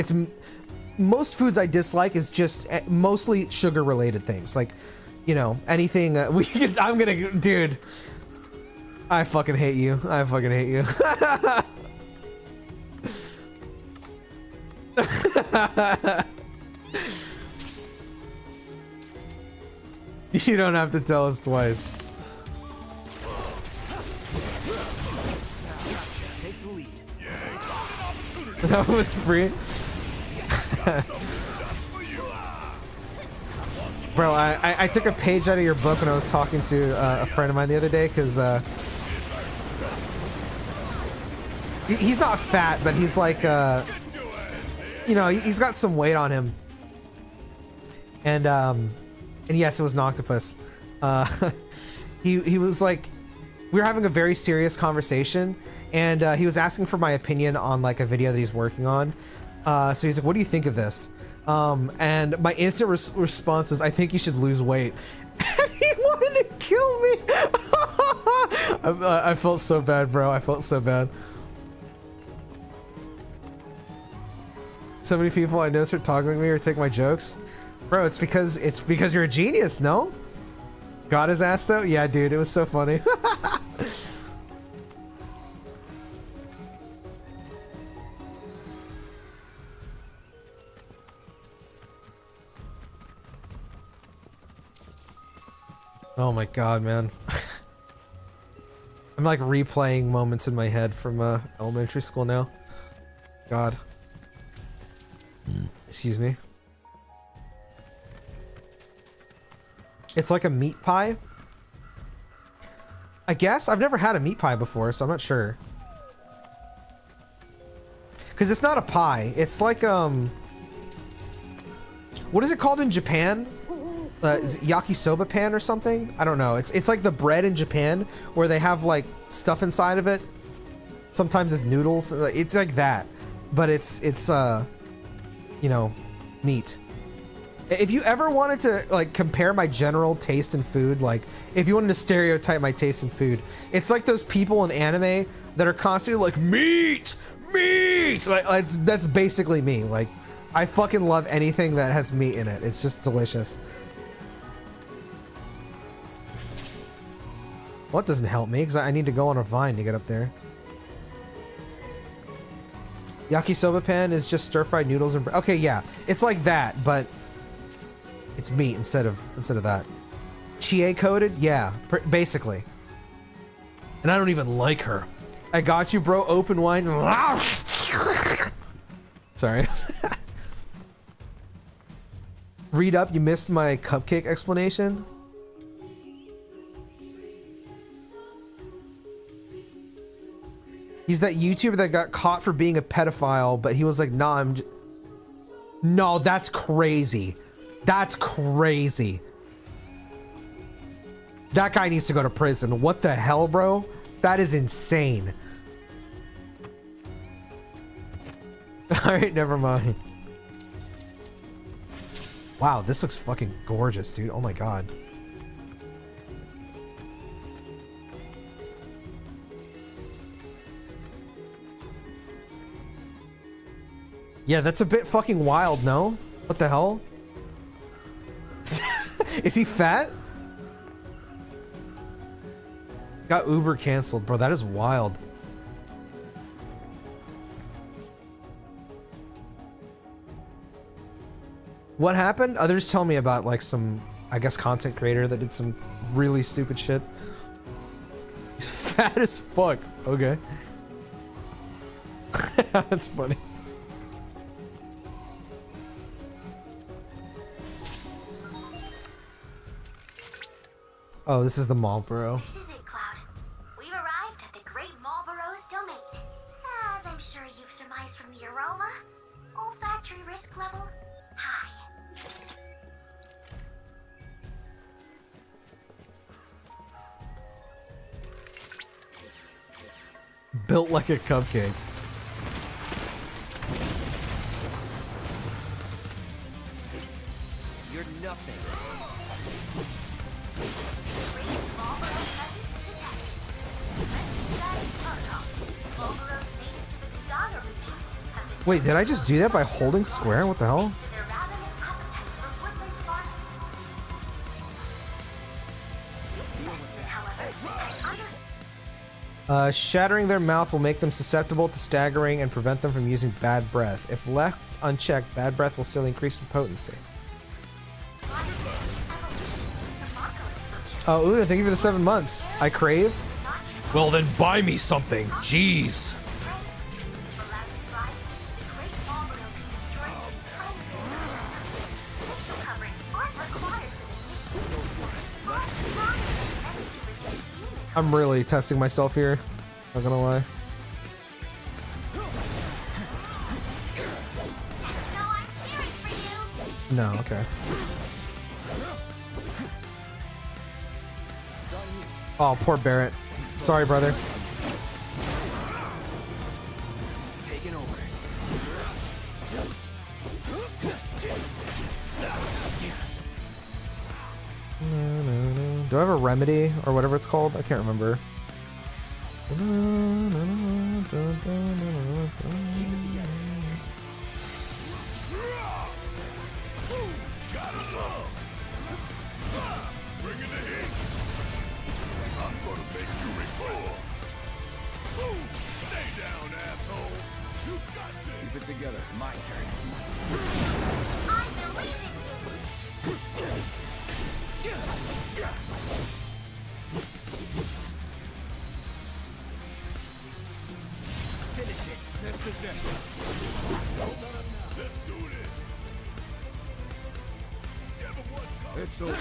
Speaker 2: Most foods I dislike is just mostly sugar related things. Like, you know, anything dude, I fucking hate you. I fucking hate you. You don't have to tell us twice.
Speaker 3: Take the lead.
Speaker 2: That was free. Bro, I took a page out of your book when I was talking to a friend of mine the other day because he's not fat, but he's like you know, he's got some weight on him. And yes, it was an octopus. He was like, we were having a very serious conversation, and he was asking for my opinion on like a video that he's working on. So he's like, what do you think of this? And my instant response was, I think you should lose weight. And he wanted to kill me. I felt so bad, bro. I felt so bad. So many people I know start toggling me or take my jokes. Bro, it's because you're a genius, no? Got his ass though? Yeah, dude, it was so funny. Oh my god, man. I'm like replaying moments in my head from elementary school now. God. Excuse me. It's like a meat pie. I guess I've never had a meat pie before, so I'm not sure. Cause it's not a pie. It's like what is it called in Japan? Is it yakisoba pan or something? I don't know. It's like the bread in Japan where they have like stuff inside of it. Sometimes it's noodles. It's like that, but it's you know, meat. If you ever wanted to like compare my general taste in food, like if you wanted to stereotype my taste in food, it's like those people in anime that are constantly like meat. Like that's basically me. Like I fucking love anything that has meat in it. It's just delicious. Well, that doesn't help me because I need to go on a vine to get up there. Yakisoba pan is just stir-fried noodles and okay, yeah, it's like that, but it's meat instead of that. Chie coated, yeah, basically. And I don't even like her. I got you, bro. Open wine. Sorry. Read up. You missed my cupcake explanation. He's that YouTuber that got caught for being a pedophile, but he was like, nah, no, that's crazy. That's crazy. That guy needs to go to prison. What the hell, bro? That is insane. All right, never mind. Wow, this looks fucking gorgeous, dude. Oh my god. Yeah, that's a bit fucking wild, no? What the hell? Is he fat? Got Uber canceled, bro. That is wild. What happened? Others tell me about like some, I guess, content creator that did some really stupid shit. He's fat as fuck. Okay. That's funny. Oh, this is the Marlboro.
Speaker 4: This is it, Cloud. We've arrived at the Great Marlboro's domain. As I'm sure you've surmised from the aroma, olfactory risk level high.
Speaker 2: Built like a cupcake.
Speaker 3: You're nothing.
Speaker 2: Wait, did I just do that by holding square? What the hell? Shattering their mouth will make them susceptible to staggering and prevent them from using bad breath. If left unchecked, bad breath will still increase in potency. Oh, Una, thank you for the 7 months. I crave? Well, then buy me something. Jeez. I'm really testing myself here. Not gonna lie. No, okay. Oh, poor Barrett. Sorry, brother.
Speaker 3: Taking over.
Speaker 2: Do I have a remedy or whatever it's called? I can't remember.
Speaker 3: Keep it together. My turn.
Speaker 4: I believe in you.
Speaker 3: Finish it. This is it. Let's do this. It's over.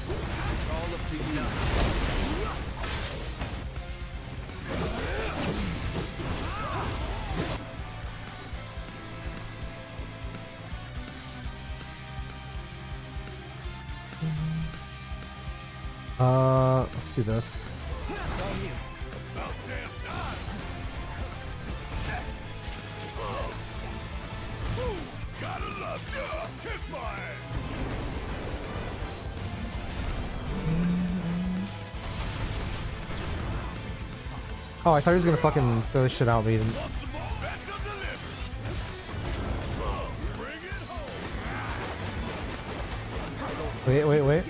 Speaker 3: It's all up to you.
Speaker 2: Let's do this. Oh, I thought he was gonna fucking throw this shit out, but he didn't. Wait.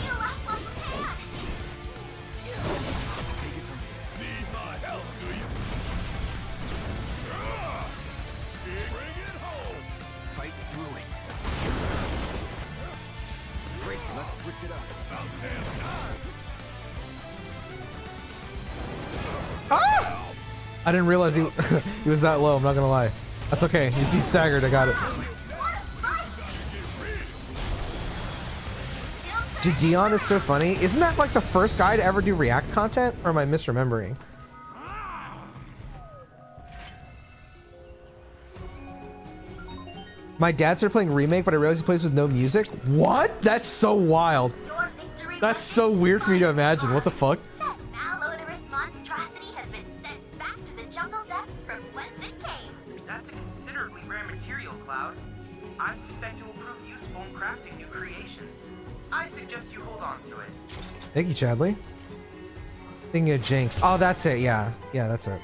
Speaker 4: Feel like one prepared.
Speaker 3: Fight through it. Great. Let's switch it up.
Speaker 2: I didn't realize he he was that low. I'm not gonna lie. That's okay. He's staggered. I got it.
Speaker 4: What a fight!
Speaker 2: Dude, Dion is so funny. Isn't that like the first guy to ever do React content, or am I misremembering? My dad started playing Remake, but I realized he plays with no music. What? That's so wild.
Speaker 4: Your victory
Speaker 2: That's
Speaker 4: was
Speaker 2: so weird for me to imagine. What the fuck?
Speaker 4: That malodorous monstrosity has been sent back to the jungle depths from whence it came.
Speaker 5: That's a considerably rare material, Cloud. I suspect it will prove useful in crafting new creations. I suggest you hold on to it.
Speaker 2: Thank you, Chadley. Thinking of Jinx. Oh, that's it. Yeah, that's it.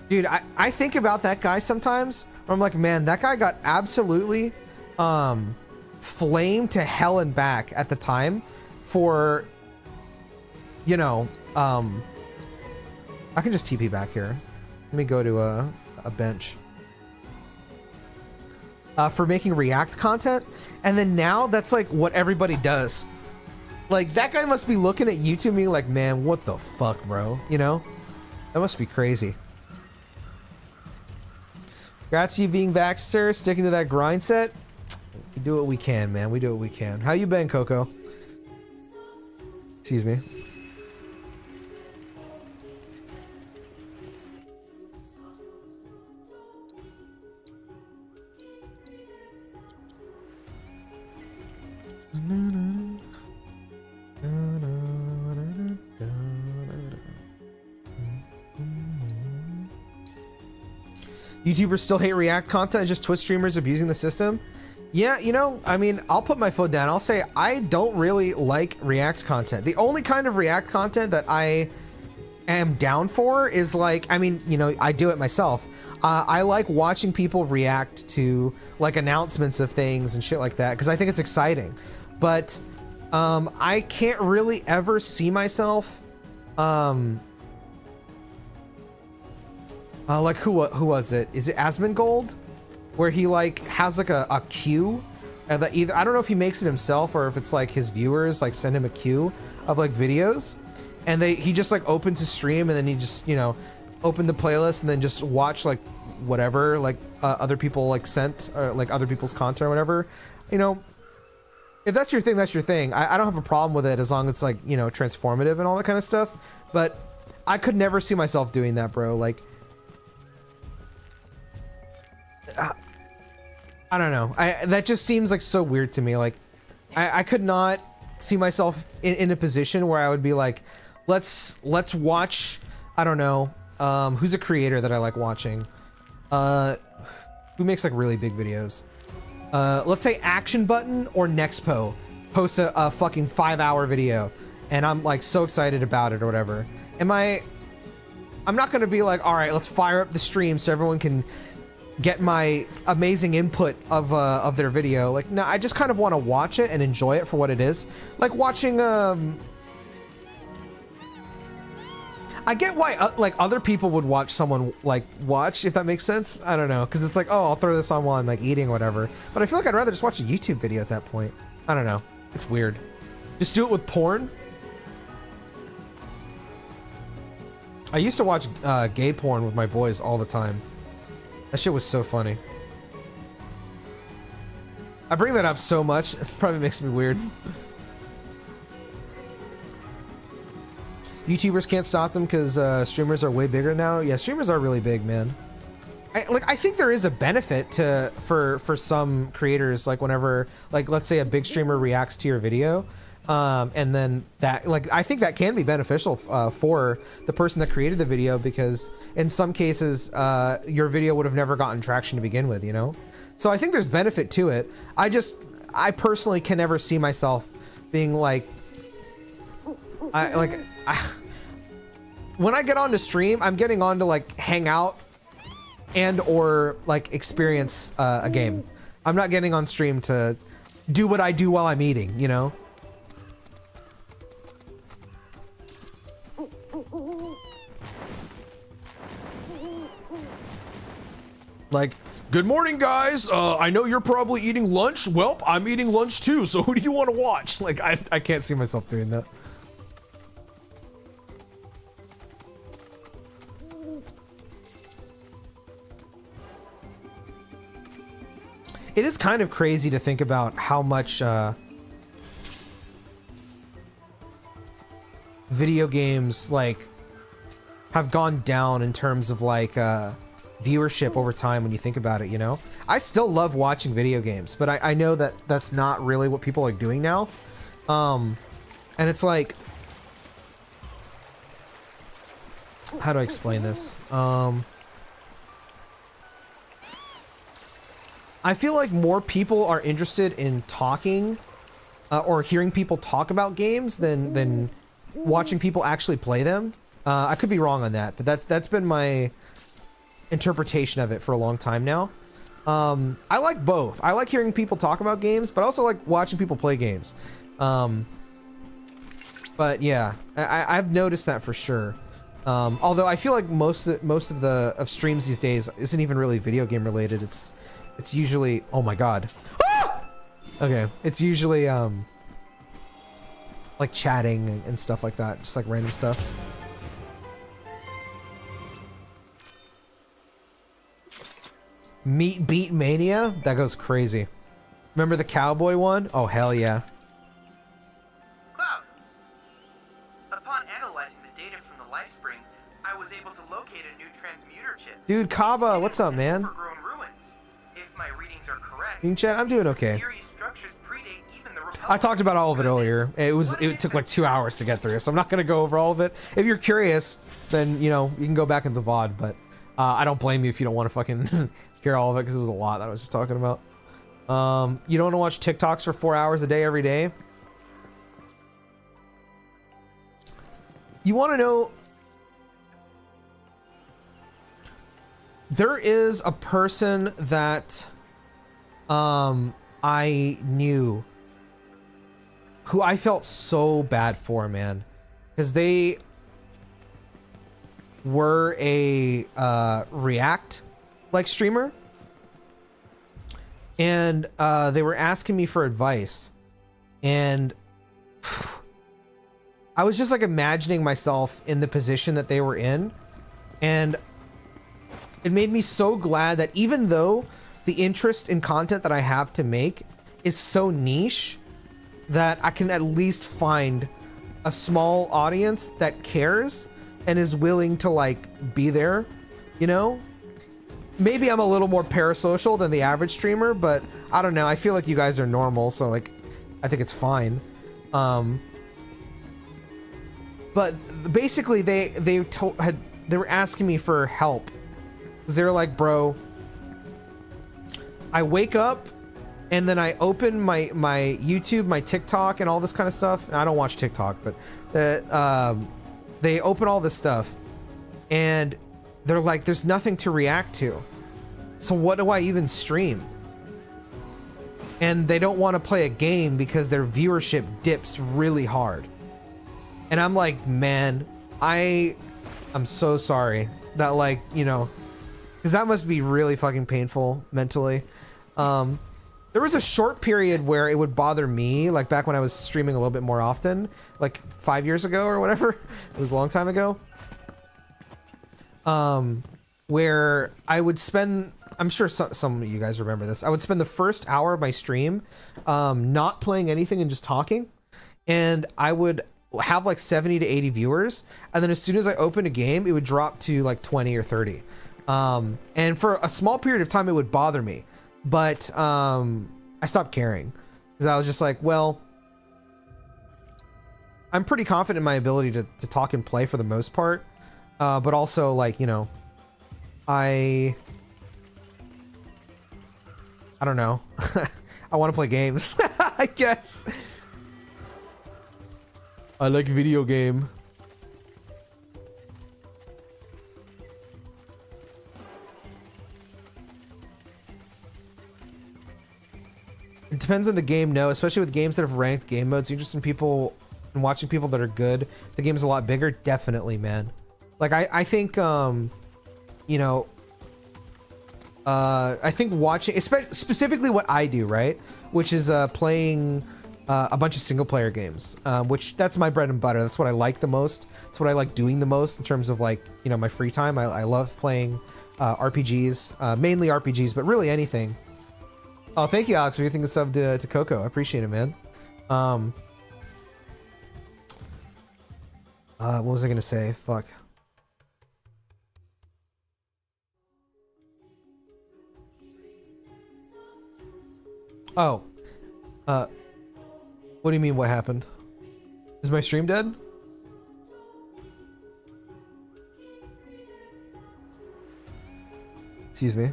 Speaker 2: Dude, I think about that guy sometimes. Where I'm like, man, that guy got absolutely flamed to hell and back at the time for, you know, I can just TP back here. Let me go to a bench. For making React content, and then now that's like what everybody does. Like, that guy must be looking at YouTube being like, man, what the fuck, bro? You know? That must be crazy. Congrats to you being Baxter, sticking to that grind set. We do what we can, man. We do what we can. How you been, Coco? Excuse me. YouTubers still hate React content, just Twitch streamers abusing the system. Yeah, you know, I mean, I'll put my foot down. I'll say I don't really like React content. The only kind of React content that I am down for is like, I mean, you know, I do it myself. I like watching people react to like announcements of things and shit like that because I think it's exciting. But I can't really ever see myself like who was it? Is it Asmongold? Where he like has like a queue that either, I don't know if he makes it himself or if it's like his viewers like send him a queue of like videos, and he just like opens his stream and then he just, you know, open the playlist and then just watch like whatever like other people like sent or like other people's content or whatever. You know, if that's your thing, that's your thing. I don't have a problem with it as long as it's like, you know, transformative and all that kind of stuff. But I could never see myself doing that, bro. Like, I don't know. That just seems like so weird to me. Like, I could not see myself in a position where I would be like, let's watch, I don't know, who's a creator that I like watching? Who makes like really big videos? Let's say Action Button or Nexpo posts a fucking 5-hour video, and I'm like so excited about it or whatever. I'm not gonna be like, all right, let's fire up the stream so everyone can get my amazing input of their video. Like, no, I just kind of want to watch it and enjoy it for what it is. Like watching, I get why like other people would watch someone like watch, if that makes sense. I don't know, because it's like, oh, I'll throw this on while I'm like eating or whatever. But I feel like I'd rather just watch a YouTube video at that point. I don't know. It's weird. Just do it with porn. I used to watch gay porn with my boys all the time. That shit was so funny. I bring that up so much, it probably makes me weird. YouTubers can't stop them because streamers are way bigger now. Yeah, streamers are really big, man. I think there is a benefit for some creators, like whenever, like, let's say a big streamer reacts to your video, and then that, like, I think that can be beneficial for the person that created the video, because in some cases your video would have never gotten traction to begin with, you know? So I think there's benefit to it. I personally can never see myself being like, when I get on to stream, I'm getting on to like hang out and or like experience a game. I'm not getting on stream to do what I do while I'm eating, you know? Like, good morning, guys. I know you're probably eating lunch. Well, I'm eating lunch too, so who do you want to watch? Like, I can't see myself doing that. It is kind of crazy to think about how much video games like have gone down in terms of like viewership over time when you think about it, you know? I still love watching video games, but I know that that's not really what people are doing now. And it's like, how do I explain this? I feel like more people are interested in talking or hearing people talk about games than watching people actually play them. I could be wrong on that, but that's been my interpretation of it for a long time now. I like both. I like hearing people talk about games, but I also like watching people play games. But yeah, I've noticed that for sure. Although I feel like most of streams these days isn't even really video game related. It's usually, oh my god. Ah! Okay, it's usually like chatting and stuff like that, just like random stuff. Meat Beat Mania? That goes crazy. Remember the cowboy one? Oh, hell yeah.
Speaker 5: Cloud. Upon analyzing the data from the LifeSpring, I was able to locate a new transmuter chip.
Speaker 2: Dude, Kaba, what's up, man?
Speaker 5: Overgrown ruins. If my readings are correct,
Speaker 2: You can chat? I'm doing okay.
Speaker 5: mysterious structures predate even the
Speaker 2: I talked about all of it earlier. It took like 2 hours to get through, so I'm not gonna go over all of it. If you're curious, then, you know, you can go back in the VOD, but I don't blame you if you don't want to fucking hear all of it, because it was a lot that I was just talking about. You don't want to watch TikToks for 4 hours a day every day? You want to know... There is a person that I knew who I felt so bad for, man, because they were a React like streamer, and they were asking me for advice, and I was just like imagining myself in the position that they were in, and it made me so glad that even though the interest in content that I have to make is so niche, that I can at least find a small audience that cares and is willing to like be there, you know? Maybe I'm a little more parasocial than the average streamer, but I don't know. I feel like you guys are normal, so like, I think it's fine. But basically, they were asking me for help. They're like, bro, I wake up and then I open my YouTube, my TikTok, and all this kind of stuff. I don't watch TikTok, but they open all this stuff, and they're like, there's nothing to react to. So what do I even stream? And they don't want to play a game because their viewership dips really hard. And I'm like, man, I'm so sorry that, like, you know, because that must be really fucking painful mentally. There was a short period where it would bother me, like back when I was streaming a little bit more often, like 5 years ago or whatever. It was a long time ago. Where I would spend, I'm sure some of you guys remember this, I would spend the first hour of my stream not playing anything and just talking. And I would have like 70 to 80 viewers. And then as soon as I opened a game, it would drop to like 20 or 30. And for a small period of time, it would bother me. But I stopped caring because I was just like, well, I'm pretty confident in my ability to talk and play for the most part. But also, like, you know, I don't know. I want to play games, I guess. I like video game. It depends on the game, no, especially with games that have ranked game modes. You're just in people and watching people that are good. The game's a lot bigger, definitely, man. Like I think you know, I think watching, specifically what I do, right, which is playing a bunch of single player games, which that's my bread and butter. That's what I like the most. That's what I like doing the most in terms of, like, you know, my free time. I love playing RPGs, mainly RPGs, but really anything. Oh, thank you, Alex, for giving a sub to Coco. I appreciate it, man. What was I gonna say? Fuck. Oh. What do you mean, what happened? Is my stream dead? Excuse me.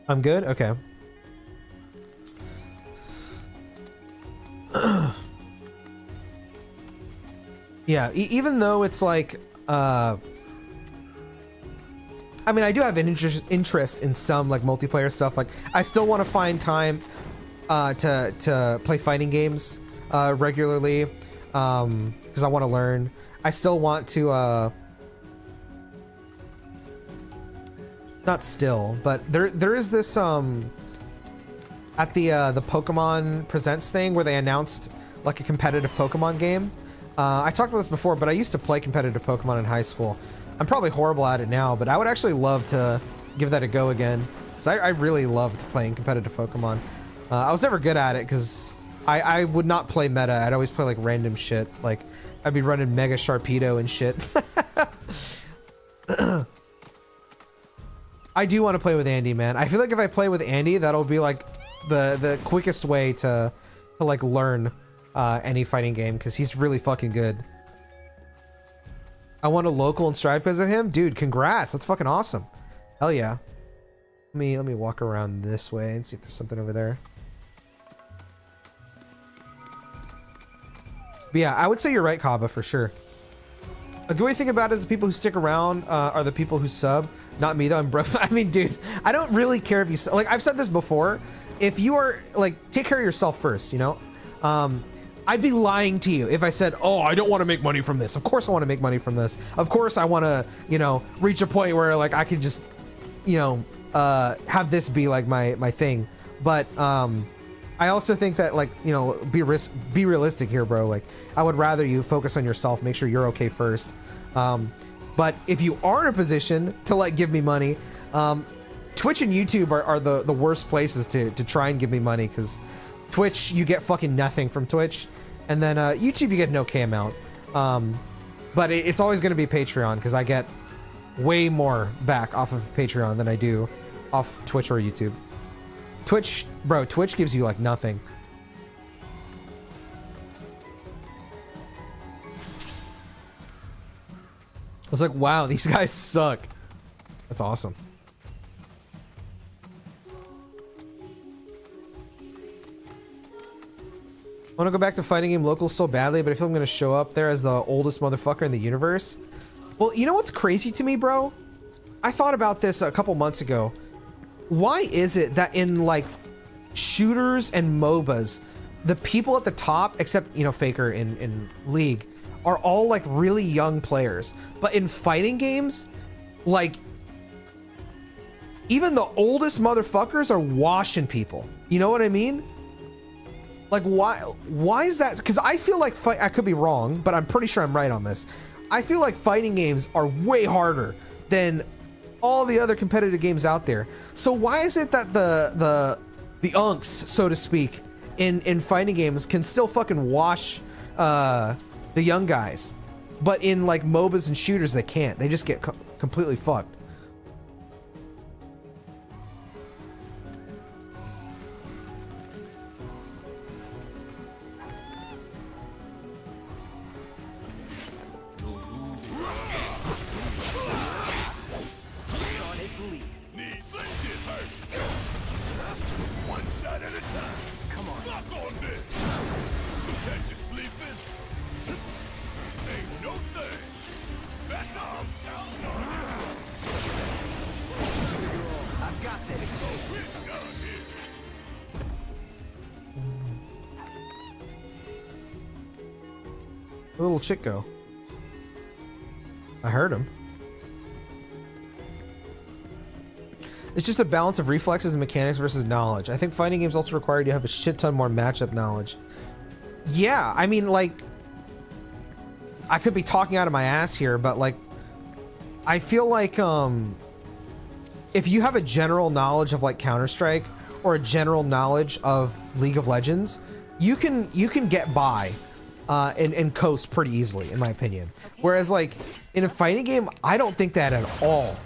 Speaker 2: I'm good? Okay. Yeah, even though it's like, I mean, I do have an interest in some, like, multiplayer stuff. Like, I still want to find time to play fighting games regularly, because I want to learn. I still want to not still, but there is this at the Pokemon Presents thing where they announced like a competitive Pokemon game. I talked about this before, but I used to play competitive Pokemon in high school. I'm probably horrible at it now, but I would actually love to give that a go again, because I really loved playing competitive Pokemon. I was never good at it because I would not play meta. I'd always play like random shit. Like I'd be running Mega Sharpedo and shit. I do want to play with Andy, man. I feel like if I play with Andy, that'll be like the quickest way to like learn any fighting game, because he's really fucking good. I want a local and strive because of him, dude. Congrats, that's fucking awesome. Hell yeah. Let me walk around this way and see if there's something over there. But yeah, I would say you're right, Kaba, for sure. A good way to think about it is the people who stick around are the people who sub. Not me though, I'm bro. I mean, dude, I don't really care if you like. I've said this before. If you are like, take care of yourself first. You know, I'd be lying to you if I said, "Oh, I don't want to make money from this." Of course, I want to make money from this. Of course, I want to, you know, reach a point where like I could just, you know, have this be like my thing. But I also think that, like, you know, be realistic here, bro. Like, I would rather you focus on yourself, make sure you're okay first. But if you are in a position to like give me money, Twitch and YouTube are the worst places to try and give me money, because Twitch, you get fucking nothing from Twitch, and then YouTube, you get an okay amount. But it's always going to be Patreon, because I get way more back off of Patreon than I do off Twitch or YouTube. Twitch, bro, Twitch gives you like nothing. I was like, wow, these guys suck. That's awesome. I want to go back to fighting game locals so badly, but I feel I'm going to show up there as the oldest motherfucker in the universe. Well, you know what's crazy to me, bro? I thought about this a couple months ago. Why is it that in like shooters and MOBAs, the people at the top, except, you know, Faker in League, are all like really young players, but in fighting games, like even the oldest motherfuckers are washing people. You know what I mean? Like why is that? Because I feel like I could be wrong, but I'm pretty sure I'm right on this. I feel like fighting games are way harder than all the other competitive games out there. So why is it that the unks, so to speak, in fighting games can still fucking wash the young guys, but in like MOBAs and shooters they can't? They just get completely fucked. Where'd the little chick go? I heard him. It's just a balance of reflexes and mechanics versus knowledge. I think fighting games also require you to have a shit ton more matchup knowledge. Yeah, I mean, like, I could be talking out of my ass here, but like, I feel like if you have a general knowledge of like Counter-Strike or a general knowledge of League of Legends, you can get by and coast pretty easily, in my opinion. Whereas like in a fighting game, I don't think that at all.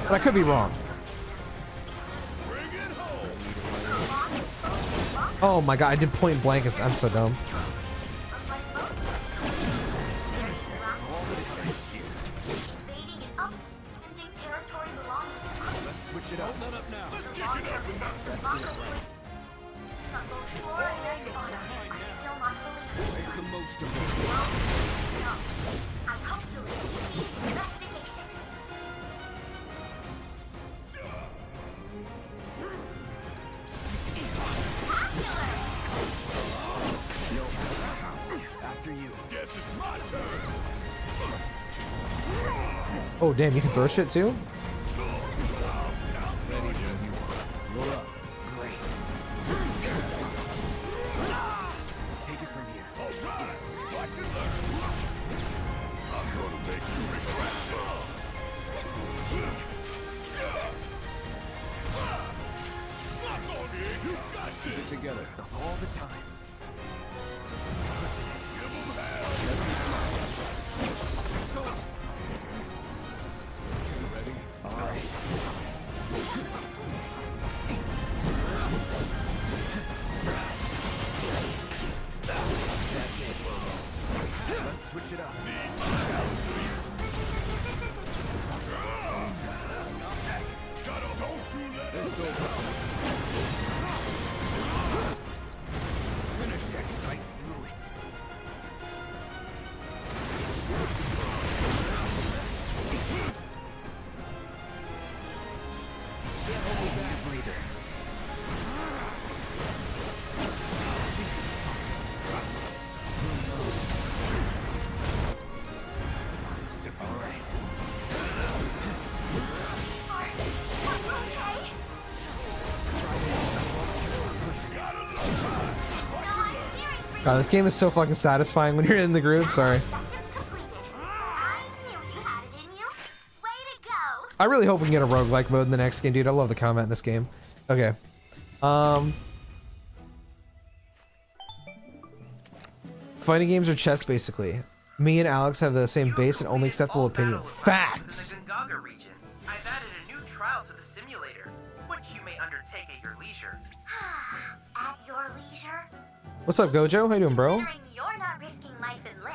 Speaker 2: But I could be wrong. Oh my god, I did point blank. I'm so dumb. Oh damn, you can throw shit too?
Speaker 3: Together all the time. Switch it up. It's over. Finish it. Right through it. Hold back, breather.
Speaker 2: God, this game is so fucking satisfying when you're in the groove. Sorry. I really hope we can get a roguelike mode in the next game, dude. I love the combat in this game. Okay. Fighting games are chess, basically. Me and Alex have the same base and only acceptable opinion. Facts!
Speaker 5: I've added a new trial to the simulator, which you may undertake at your leisure.
Speaker 4: At your leisure?
Speaker 2: What's up, Gojo? How you doing, bro?
Speaker 4: Considering you're not risking life and limb,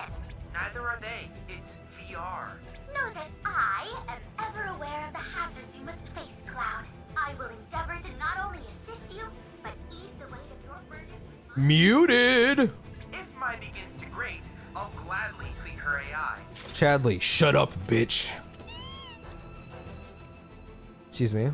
Speaker 5: Neither are they. It's VR.
Speaker 4: know that I am ever aware of the hazards you must face, Cloud. I will endeavor to not only assist you, but ease the weight of your burdens with my...
Speaker 2: Muted.
Speaker 5: If Mai begins to grate, I'll gladly tweak her AI.
Speaker 2: Chadley, shut up, bitch. Excuse me.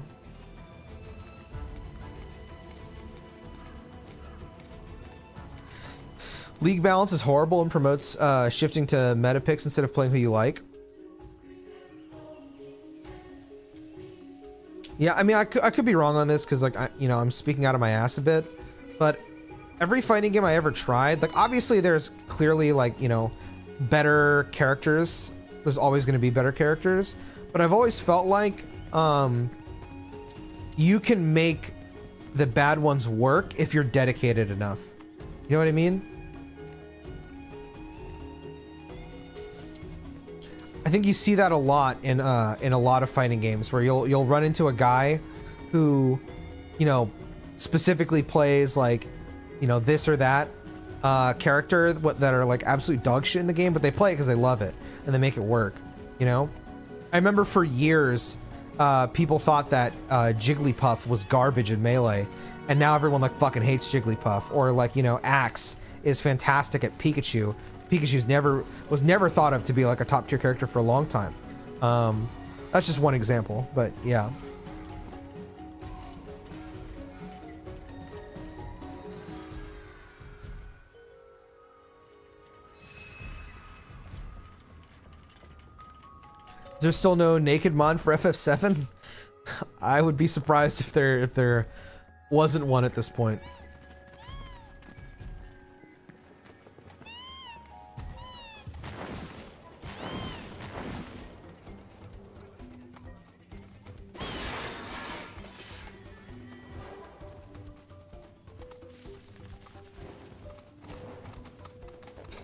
Speaker 2: League balance is horrible and promotes shifting to meta picks instead of playing who you like. Yeah, I mean, I could be wrong on this because, like, I'm speaking out of my ass a bit. But every fighting game I ever tried, like, obviously there's clearly, like, better characters. There's always going to be better characters. But I've always felt like you can make the bad ones work if you're dedicated enough. You know what I mean? I think you see that a lot in a lot of fighting games where you'll run into a guy who, specifically plays like, this or that character that are like absolute dog shit in the game, but they play it because they love it and they make it work. I remember for years, people thought that Jigglypuff was garbage in Melee, and now everyone like fucking hates Jigglypuff. Or like, Axe is fantastic at Pikachu. Pikachu's was never thought of to be like a top tier character for a long time. That's just one example, but yeah. Is there still no naked mod for FF7? I would be surprised if there wasn't one at this point.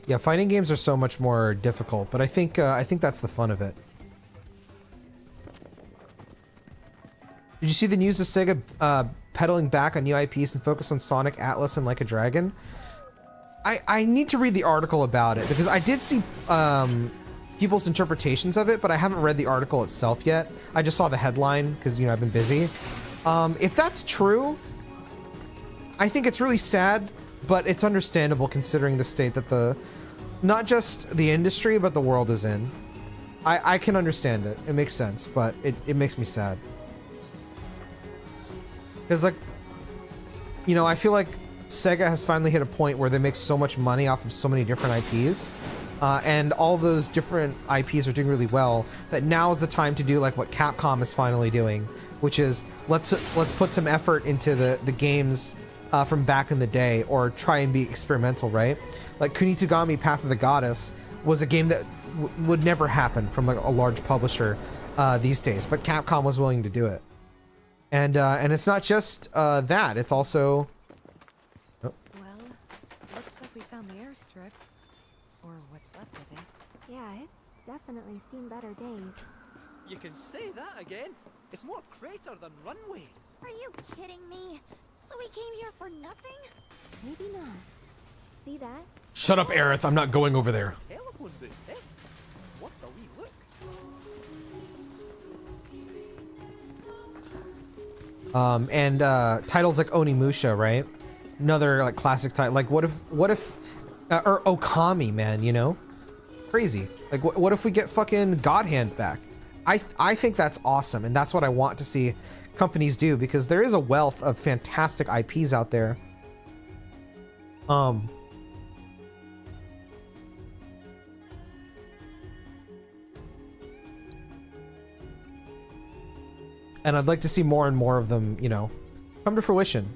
Speaker 2: Yeah, fighting games are so much more difficult, but I think that's the fun of it. Did you see the news of Sega pedaling back on new IPs and focus on Sonic, Atlas, and Like a Dragon? I need to read the article about it because I did see people's interpretations of it, but I haven't read the article itself yet. I just saw the headline because I've been busy. If that's true, I think it's really sad, but it's understandable considering the state that not just the industry, but the world is in. I can understand it. It makes sense, but it makes me sad. Because, like, I feel like Sega has finally hit a point where they make so much money off of so many different IPs. And all of those different IPs are doing really well, that now is the time to do like what Capcom is finally doing, which is let's put some effort into the games from back in the day, or try and be experimental, right? Like Kunitagami Path of the Goddess was a game that would never happen from like a large publisher these days, but Capcom was willing to do it. And it's not just that, it's also... Oh.
Speaker 6: Well, looks like we found the airstrip. Or what's left of it.
Speaker 7: Yeah, it's definitely seen better days.
Speaker 3: You can say that again. It's more crater than runway.
Speaker 7: Are you kidding me? So we came here for nothing? Maybe not. See that?
Speaker 2: Shut up, Aerith, I'm not going over there.
Speaker 3: Telephone booth, eh? What a wee look.
Speaker 2: And titles like Onimusha, right? Another like classic title. Like what if or Okami, man, crazy. Like what if we get fucking God Hand back? I think that's awesome, and that's what I want to see companies do, because there is a wealth of fantastic IPs out there. And I'd like to see more and more of them, come to fruition.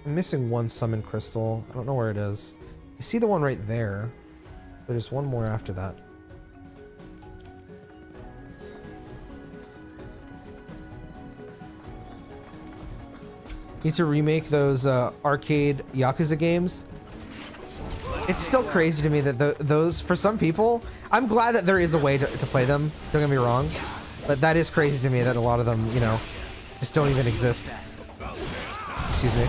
Speaker 2: I'm missing one summon crystal. I don't know where it is. You see the one right there. There's one more after that. Need to remake those arcade Yakuza games. It's still crazy to me that those, for some people, I'm glad that there is a way to play them. Don't get me wrong. But that is crazy to me that a lot of them, you know, just don't even exist. Excuse me.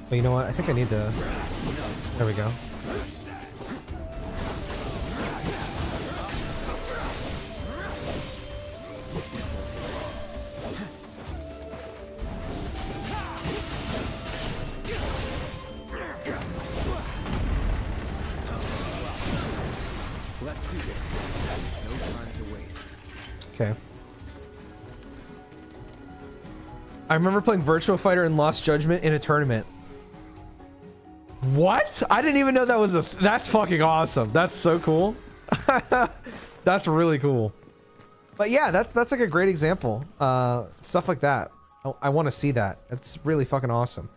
Speaker 2: But you know what? I think I need to... There we go.
Speaker 3: Let's do this. No time to waste.
Speaker 2: Okay. I remember playing Virtua Fighter and Lost Judgment in a tournament. What? I didn't even know that was a... That's fucking awesome. That's so cool. That's really cool. But yeah, that's like a great example. Stuff like that. I want to see that. It's really fucking awesome.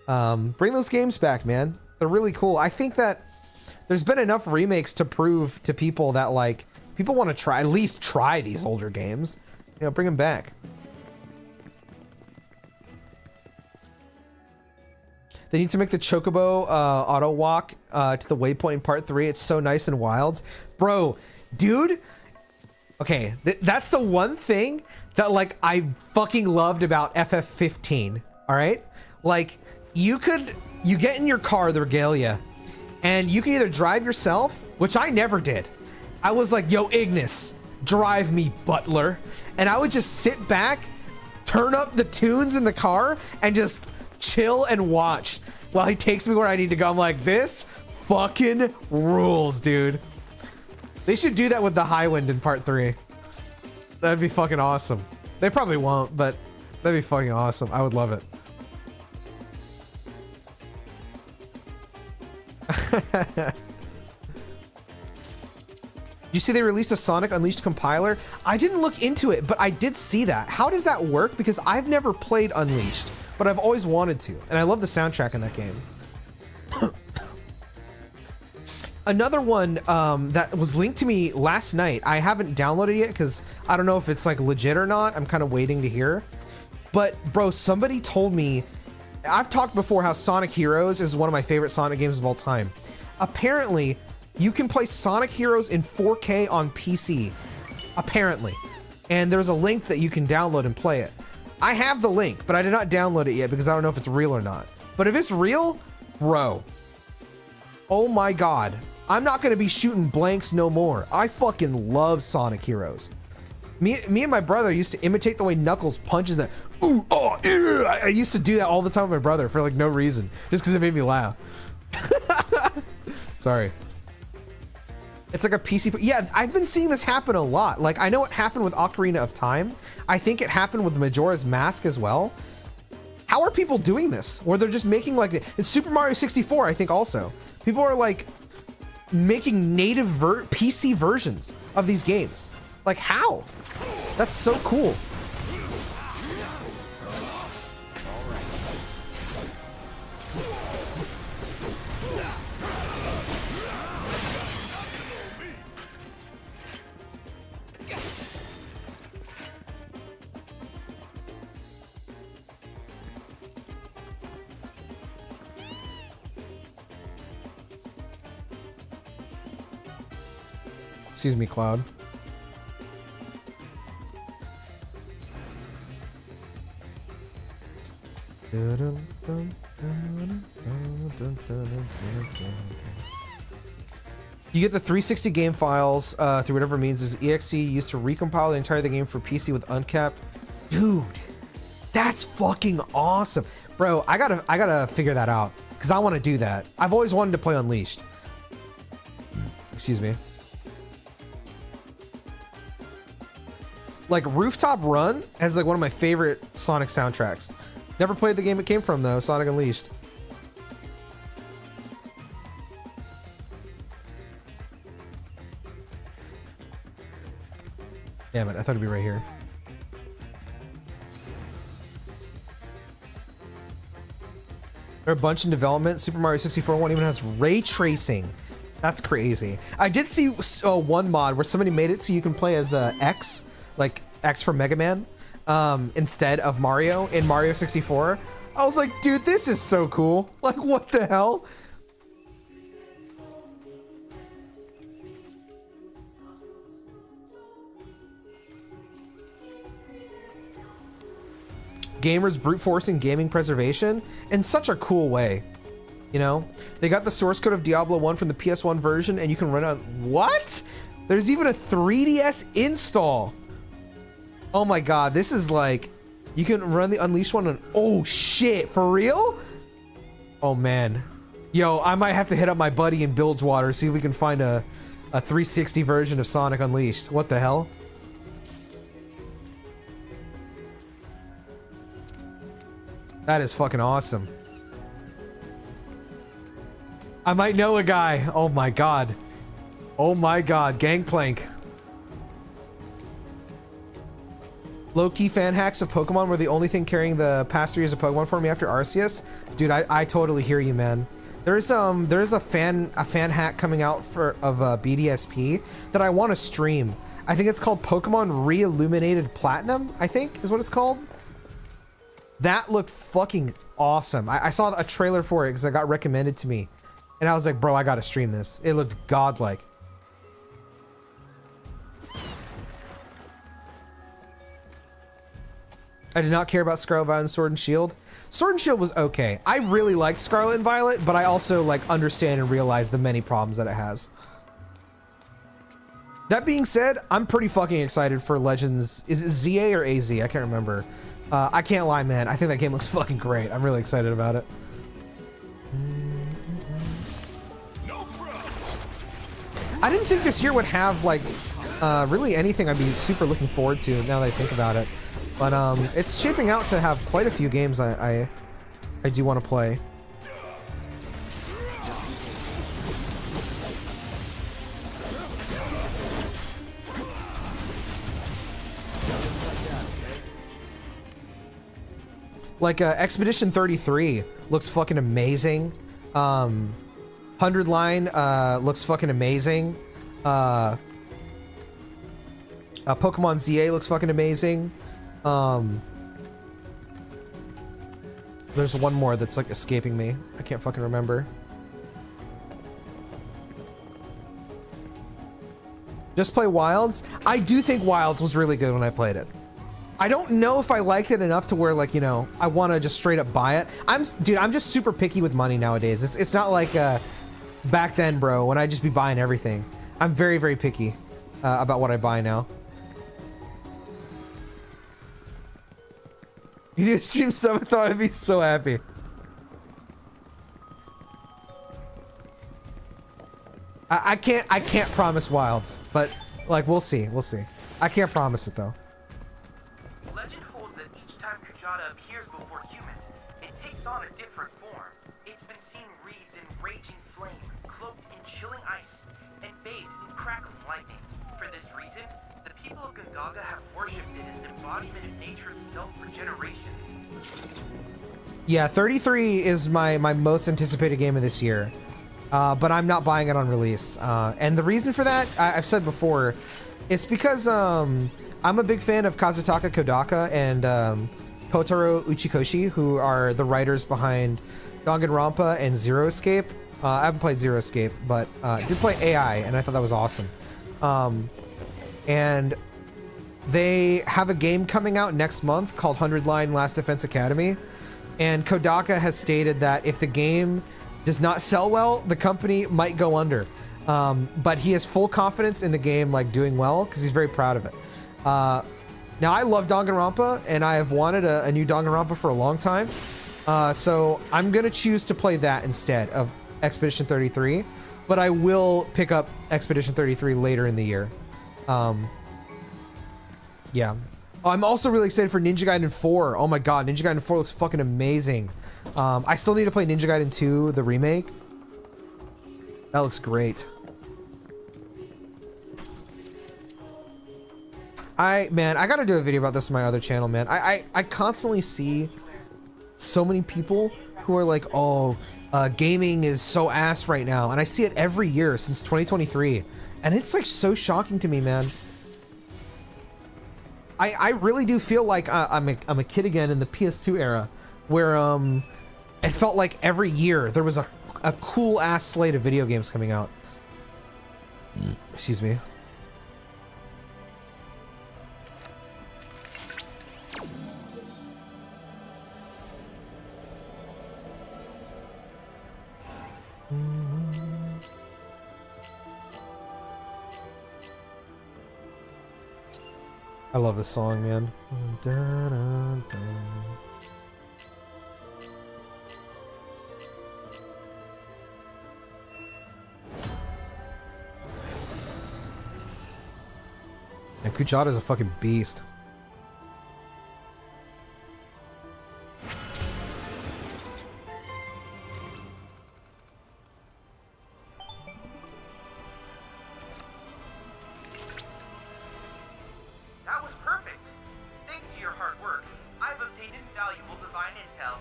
Speaker 2: Bring those games back, man. They're really cool. I think that there's been enough remakes to prove to people that, like, people want to try, at least try these older games. You know, bring them back. They need to make the Chocobo auto walk to the waypoint in part 3. It's so nice and wild. Bro, dude. Okay, that's the one thing that, like, I fucking loved about FF15. All right? Like, you get in your car, the Regalia, and you can either drive yourself, which I never did. I was like, yo, Ignis, drive me, butler. And I would just sit back, turn up the tunes in the car, and just chill and watch while he takes me where I need to go. I'm like, this fucking rules, dude. They should do that with the Highwind in part 3. That'd be fucking awesome. They probably won't, but that'd be fucking awesome. I would love it. You see they released a Sonic Unleashed compiler? I didn't look into it, but I did see that. How does that work? Because I've never played Unleashed, but I've always wanted to. And I love the soundtrack in that game. Another one that was linked to me last night. I haven't downloaded it yet because I don't know if it's like legit or not. I'm kind of waiting to hear. But bro, somebody told me, I've talked before how Sonic Heroes is one of my favorite Sonic games of all time. Apparently, you can play Sonic Heroes in 4K on PC. Apparently. And there's a link that you can download and play it. I have the link, but I did not download it yet because I don't know if it's real or not. But if it's real, bro. Oh my god. I'm not going to be shooting blanks no more. I fucking love Sonic Heroes. Me and my brother used to imitate the way Knuckles punches that. Ooh, oh, ew. I used to do that all the time with my brother for like no reason. Just because it made me laugh. Sorry. It's like a PC. Yeah, I've been seeing this happen a lot. Like, I know it happened with Ocarina of Time. I think it happened with Majora's Mask as well. How are people doing this? Or they're just making like... It's Super Mario 64, I think also. People are like making native PC versions of these games. Like, how? That's so cool. Excuse me, Cloud. You get the 360 game files through whatever means is exe used to recompile the entire game for PC with uncapped. Dude, that's fucking awesome, bro. I gotta figure that out because I want to do that. I've always wanted to play Unleashed. Excuse me. Like Rooftop Run has like one of my favorite Sonic soundtracks. Never played the game it came from though, Sonic Unleashed. Damn it, I thought it'd be right here. There are a bunch in development. Super Mario 64 one even has ray tracing. That's crazy. I did see one mod where somebody made it so you can play as X, like X from Mega Man. instead of Mario in Mario 64. I was like, dude, this is so cool. Like, what the hell? Gamers brute forcing gaming preservation in such a cool way. You know, they got the source code of Diablo 1 from the PS1 version, and you can run on what? There's even a 3DS install. Oh my god, this is like, you can run the Unleashed one on, oh shit, for real? Oh man. Yo, I might have to hit up my buddy in Bilgewater, see if we can find a 360 version of Sonic Unleashed. What the hell? That is fucking awesome. I might know a guy. Oh my god. Oh my god. Gangplank. Low-key fan hacks of Pokemon were the only thing carrying the past 3 years of Pokemon for me after Arceus. Dude, I totally hear you, man. There's a fan hack coming out of BDSP that I want to stream. I think it's called Pokemon Re-Illuminated Platinum, I think is what it's called. That looked fucking awesome. I saw a trailer for it because it got recommended to me. And I was like, bro, I gotta stream this. It looked godlike. I did not care about Scarlet Violet and Sword and Shield. Sword and Shield was okay. I really liked Scarlet and Violet, but I also like understand and realize the many problems that it has. That being said, I'm pretty fucking excited for Legends. Is it ZA or AZ? I can't remember. I can't lie, man. I think that game looks fucking great. I'm really excited about it. I didn't think this year would have like really anything I'd be super looking forward to now that I think about it. But it's shaping out to have quite a few games I do want to play. Like Expedition 33 looks fucking amazing. 100 Line looks fucking amazing. Pokemon ZA looks fucking amazing. There's one more that's like escaping me. I can't fucking remember. Just play Wilds. I do think Wilds was really good when I played it. I don't know if I liked it enough to where, like, you know, I want to just straight up buy it. Dude, I'm just super picky with money nowadays. It's not like back then, bro, when I'd just be buying everything. I'm very, very picky about what I buy now. You do stream some, I thought I'd be so happy. I can't promise Wilds, but like we'll see. I can't promise it though.
Speaker 5: Legend holds that each time Kujata appears before humans, it takes on a different form. It's been seen wreathed in raging flame, cloaked in chilling ice, and bathed in crackling lightning. For this reason, the people of Gongaga have worshipped it as an embodiment of nature itself for generations.
Speaker 2: Yeah, 33 is my most anticipated game of this year. But I'm not buying it on release. And the reason for that, I've said before, it's because I'm a big fan of Kazutaka Kodaka and Kotaro Uchikoshi, who are the writers behind Danganronpa and Zero Escape. I haven't played Zero Escape, but did play AI, and I thought that was awesome. And they have a game coming out next month called 100 Line Last Defense Academy. And Kodaka has stated that if the game does not sell well, the company might go under. But he has full confidence in the game like doing well because he's very proud of it. Now I love Danganronpa and I have wanted a new Danganronpa for a long time. So I'm gonna choose to play that instead of Expedition 33, but I will pick up Expedition 33 later in the year. Yeah. I'm also really excited for Ninja Gaiden 4. Oh my god, Ninja Gaiden 4 looks fucking amazing. I still need to play Ninja Gaiden 2, the remake. That looks great. Man, I gotta do a video about this on my other channel, man. I constantly see so many people who are like, oh, gaming is so ass right now. And I see it every year since 2023. And it's like so shocking to me, man. I really do feel like I'm a kid again in the PS2 era, where it felt like every year there was a cool ass slate of video games coming out. Excuse me. I love this song, man. Da, da, da. And Kuchada's a fucking beast.
Speaker 5: That was perfect. Thanks to your hard work, I've obtained invaluable divine intel.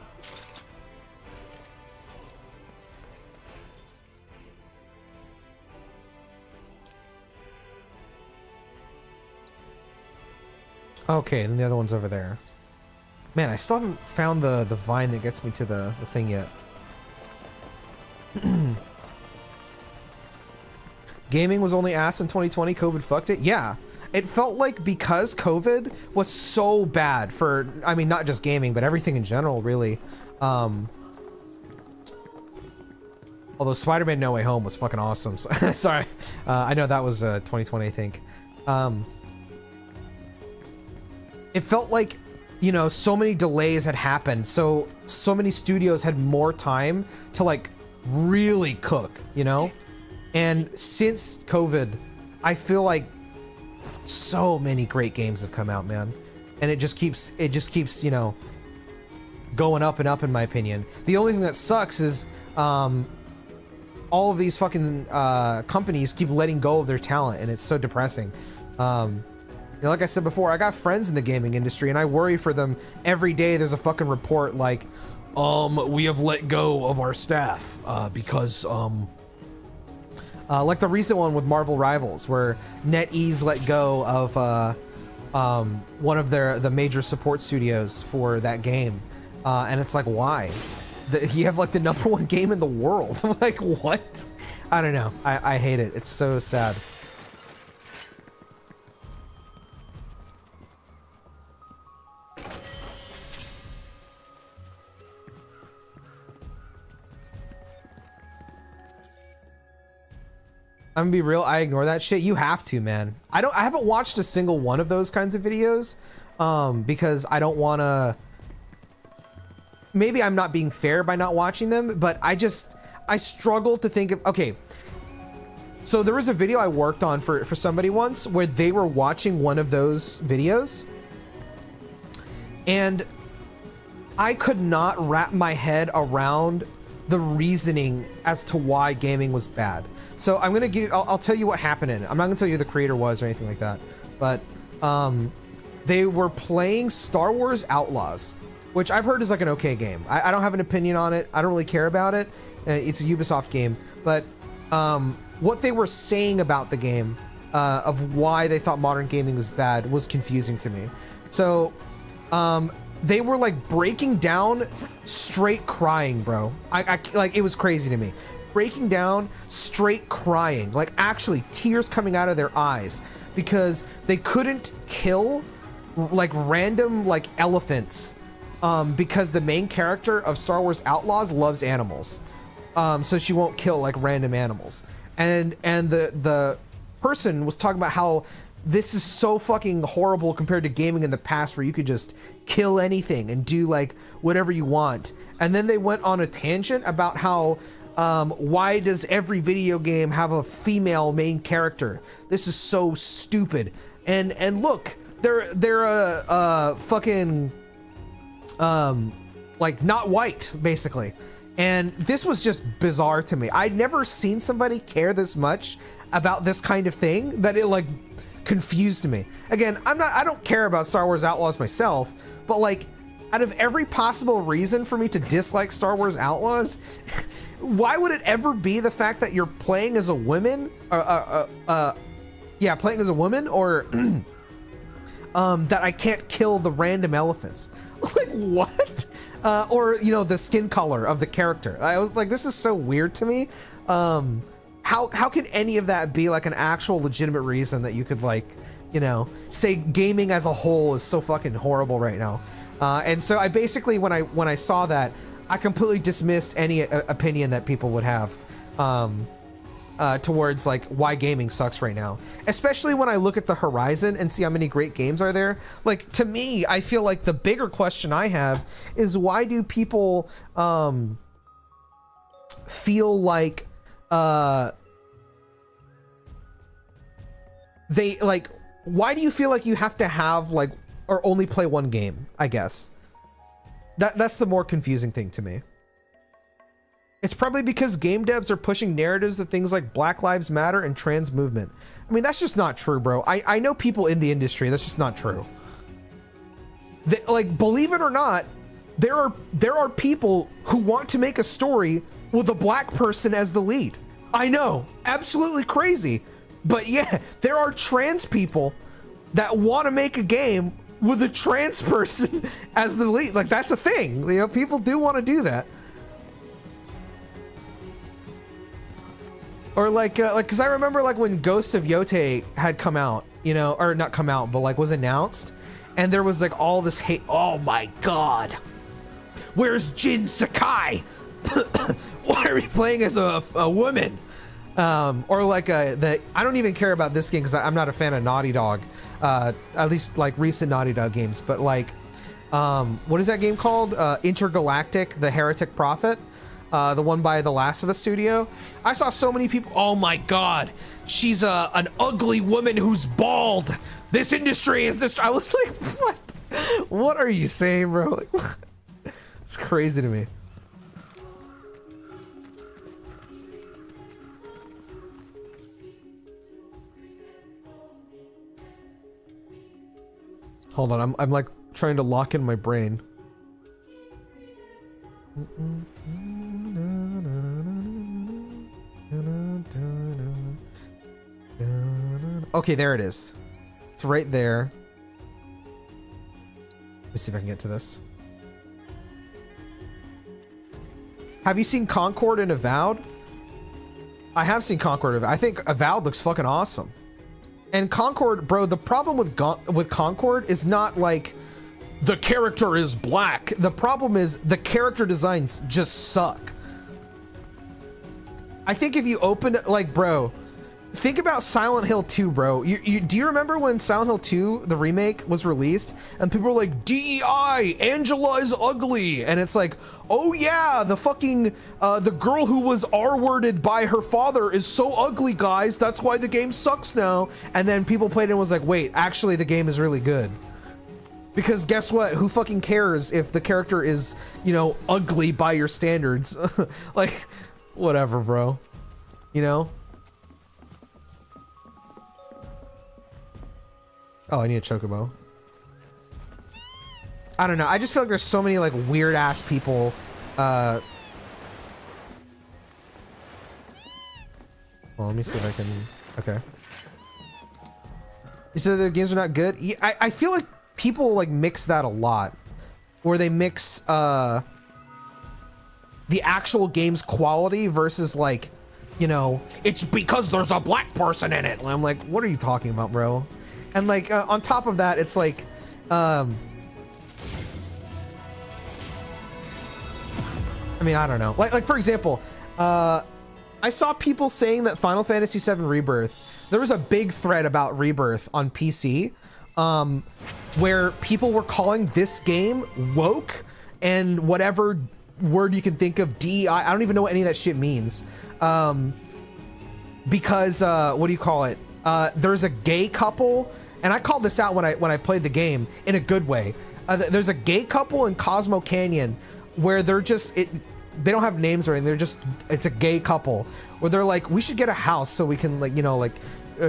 Speaker 2: Okay, and the other one's over there. Man, I still haven't found the vine that gets me to the thing yet. Gaming was only ass in 2020, COVID fucked it? Yeah. It felt like because COVID was so bad for, I mean, not just gaming, but everything in general, really. Although Spider-Man No Way Home was fucking awesome. So, sorry. I know that was 2020, I think. It felt like, you know, so many delays had happened. So many studios had more time to like really cook, you know? And since COVID, I feel like so many great games have come out, man. And it just keeps, you know, going up and up, in my opinion. The only thing that sucks is all of these fucking companies keep letting go of their talent, and it's so depressing. You know, like I said before, I got friends in the gaming industry, and I worry for them every day. There's a fucking report like, we have let go of our staff because like the recent one with Marvel Rivals, where NetEase let go of one of the major support studios for that game, and it's like, why? You have like the #1 game in the world. Like, what? I don't know. I hate it. It's so sad. I'm gonna be real, I ignore that shit. You have to, man. I haven't watched a single one of those kinds of videos because I don't want to. Maybe I'm not being fair by not watching them, but I struggle to think of. Okay, so there was a video I worked on for somebody once where they were watching one of those videos, and I could not wrap my head around the reasoning as to why gaming was bad. So I'm gonna I'll tell you what happened in it. I'm not gonna tell you who the creator was or anything like that, but they were playing Star Wars Outlaws, which I've heard is like an okay game. I don't have an opinion on it. I don't really care about it. It's a Ubisoft game, but what they were saying about the game, of why they thought modern gaming was bad, was confusing to me. So they were like breaking down, straight crying, bro. I like, it was crazy to me. Breaking down, straight crying, like actually tears coming out of their eyes because they couldn't kill like random like elephants because the main character of Star Wars Outlaws loves animals. So she won't kill like random animals. And the person was talking about how this is so fucking horrible compared to gaming in the past where you could just kill anything and do like whatever you want. And then they went on a tangent about how why does every video game have a female main character? This is so stupid. And look, they're a fucking like not white basically. And this was just bizarre to me. I'd never seen somebody care this much about this kind of thing that it like confused me. Again, I don't care about Star Wars Outlaws myself, but like out of every possible reason for me to dislike Star Wars Outlaws, why would it ever be the fact that you're playing as a woman? Yeah, playing as a woman, or that I can't kill the random elephants. Like, what? Or, you know, the skin color of the character. I was like, this is so weird to me. How can any of that be like an actual legitimate reason that you could, like, you know, say gaming as a whole is so fucking horrible right now? And so I basically, when I saw that, I completely dismissed any opinion that people would have towards like why gaming sucks right now. Especially when I look at the horizon and see how many great games are there. Like, to me, I feel like the bigger question I have is, why do people feel like they like, why do you feel like you have to have like, or only play one game, I guess? That's the more confusing thing to me. It's probably because game devs are pushing narratives of things like Black Lives Matter and trans movement. I mean, that's just not true, bro. I know people in the industry, that's just not true. Like, believe it or not, there are people who want to make a story with a black person as the lead. I know, absolutely crazy. But yeah, there are trans people that want to make a game with a trans person as the lead. Like, that's a thing. You know, people do want to do that. Or like, cause I remember like when Ghost of Yote had come out, you know, or not come out, but like was announced, and there was like all this hate. Oh my God, where's Jin Sakai? Why are we playing as a woman? Or like I don't even care about this game because I'm not a fan of Naughty Dog, at least like recent Naughty Dog games. But like, what is that game called? Intergalactic: The Heretic Prophet. The one by the Last of Us studio. I saw so many people. Oh my God, she's an ugly woman who's bald. This industry is this. I was like, what? What are you saying, bro? Like, it's crazy to me. Hold on, I'm like trying to lock in my brain. Okay, there it is. It's right there. Let me see if I can get to this. Have you seen Concord and Avowed? I have seen Concord and Avowed. I think Avowed looks fucking awesome. And Concord, bro, the problem with Concord is not like the character is black. The problem is the character designs just suck. I think if you open, like, bro, think about Silent Hill 2, bro. Do you remember when Silent Hill 2, the remake, was released? And people were like, DEI, Angela is ugly. And it's like, oh yeah, the fucking, the girl who was R-worded by her father is so ugly, guys. That's why the game sucks now. And then people played it and was like, wait, actually the game is really good. Because guess what? Who fucking cares if the character is, you know, ugly by your standards? Like, whatever, bro. You know? Oh, I need a chocobo. I don't know. I just feel like there's so many like weird ass people. Well, let me see if I can. Okay. You said the games are not good. Yeah, I feel like people like mix that a lot, where they mix the actual game's quality versus like, you know, it's because there's a black person in it. And I'm like, what are you talking about, bro? And like on top of that, it's like, I mean, I don't know. Like for example, I saw people saying that Final Fantasy VII Rebirth. There was a big thread about Rebirth on PC, where people were calling this game woke and whatever word you can think of, DEI. I don't even know what any of that shit means. Because what do you call it? There's a gay couple, and I called this out when I played the game in a good way. There's a gay couple in Cosmo Canyon where they're just they don't have names or anything. It's a gay couple where they're like, we should get a house so we can, like, you know, like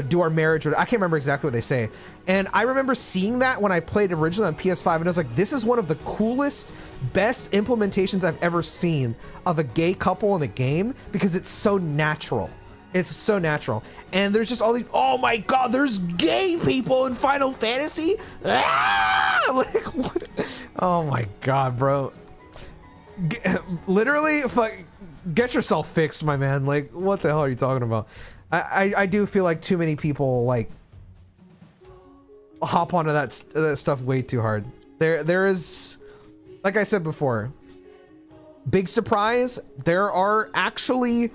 Speaker 2: do our marriage. I can't remember exactly what they say. And I remember seeing that when I played originally on PS5, and I was like, this is one of the coolest, best implementations I've ever seen of a gay couple in a game, because it's so natural. It's so natural. And there's just all these, oh my god, there's gay people in Final Fantasy? Ah! Like, what? Oh my god, bro. Literally, get yourself fixed, my man. Like, what the hell are you talking about? I do feel like too many people, like, hop onto that stuff way too hard. There is, like I said before, big surprise, there are actually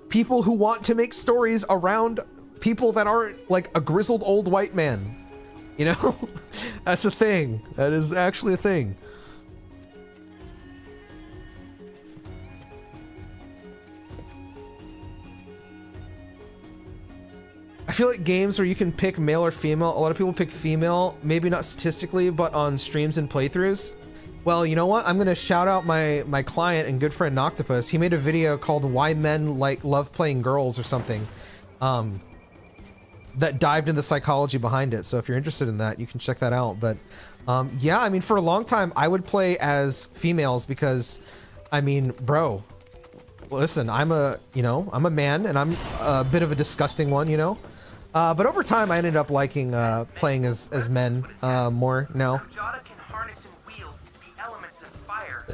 Speaker 2: people who want to make stories around people that aren't like a grizzled old white man. You know? That's a thing. That is actually a thing. I feel like games where you can pick male or female, a lot of people pick female, maybe not statistically, but on streams and playthroughs. Well, you know what? I'm gonna shout out my client and good friend Noctopus. He made a video called "Why Men Love Playing Girls" or something, that dived into the psychology behind it. So if you're interested in that, you can check that out. But yeah, I mean, for a long time, I would play as females because, I mean, bro, listen, I'm a man and I'm a bit of a disgusting one, you know. But over time, I ended up liking playing as men more now.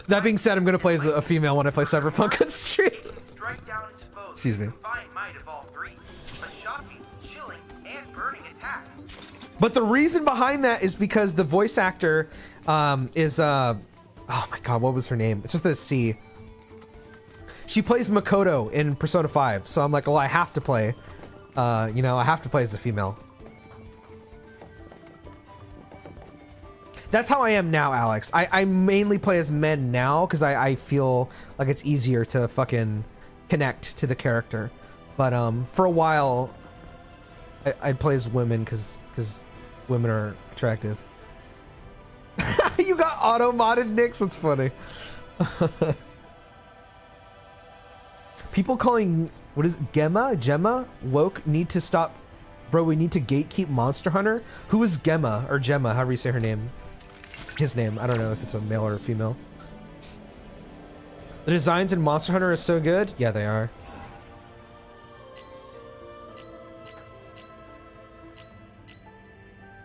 Speaker 2: That being said, I'm gonna play as a female when I play Cyberpunk on stream. Excuse me. But the reason behind that is because the voice actor is oh my god, what was her name? It's just a C. She plays Makoto in Persona 5, so I'm like, well, I have to play. You know, I have to play as a female. That's how I am now, Alex. I mainly play as men now because I feel like it's easier to fucking connect to the character. But for a while, I'd play as women because women are attractive. You got auto-modded, Nix? That's funny. People calling, what is it, Gemma? Woke need to stop. Bro, we need to gatekeep Monster Hunter. Who is Gemma or Gemma, however you say her name? His name. I don't know if it's a male or a female. The designs in Monster Hunter are so good. Yeah, they are.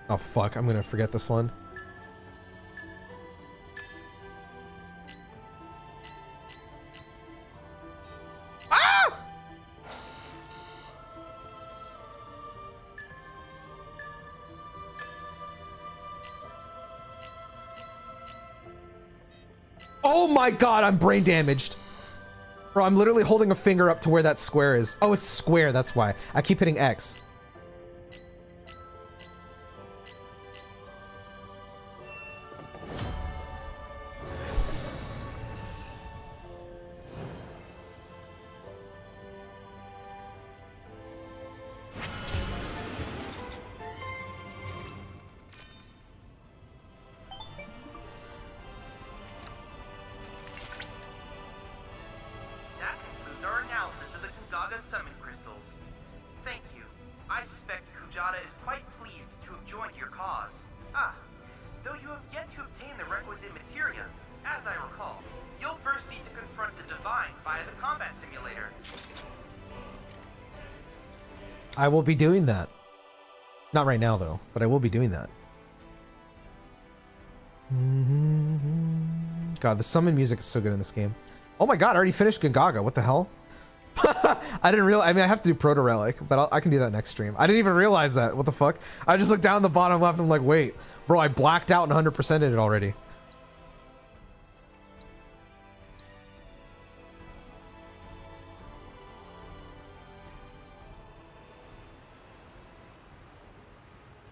Speaker 2: Oh fuck, I'm gonna forget this one. Ah! Oh my god, I'm brain damaged. Bro, I'm literally holding a finger up to where that square is. Oh, it's square, that's why. I keep hitting X. I will be doing that. Not right now, though, but I will be doing that. God, the summon music is so good in this game. Oh my god, I already finished Gingaga. What the hell? I didn't realize. I mean, I have to do Proto Relic, but I can do that next stream. I didn't even realize that. What the fuck? I just looked down the bottom left and I'm like, wait, bro, I blacked out and 100%ed it already.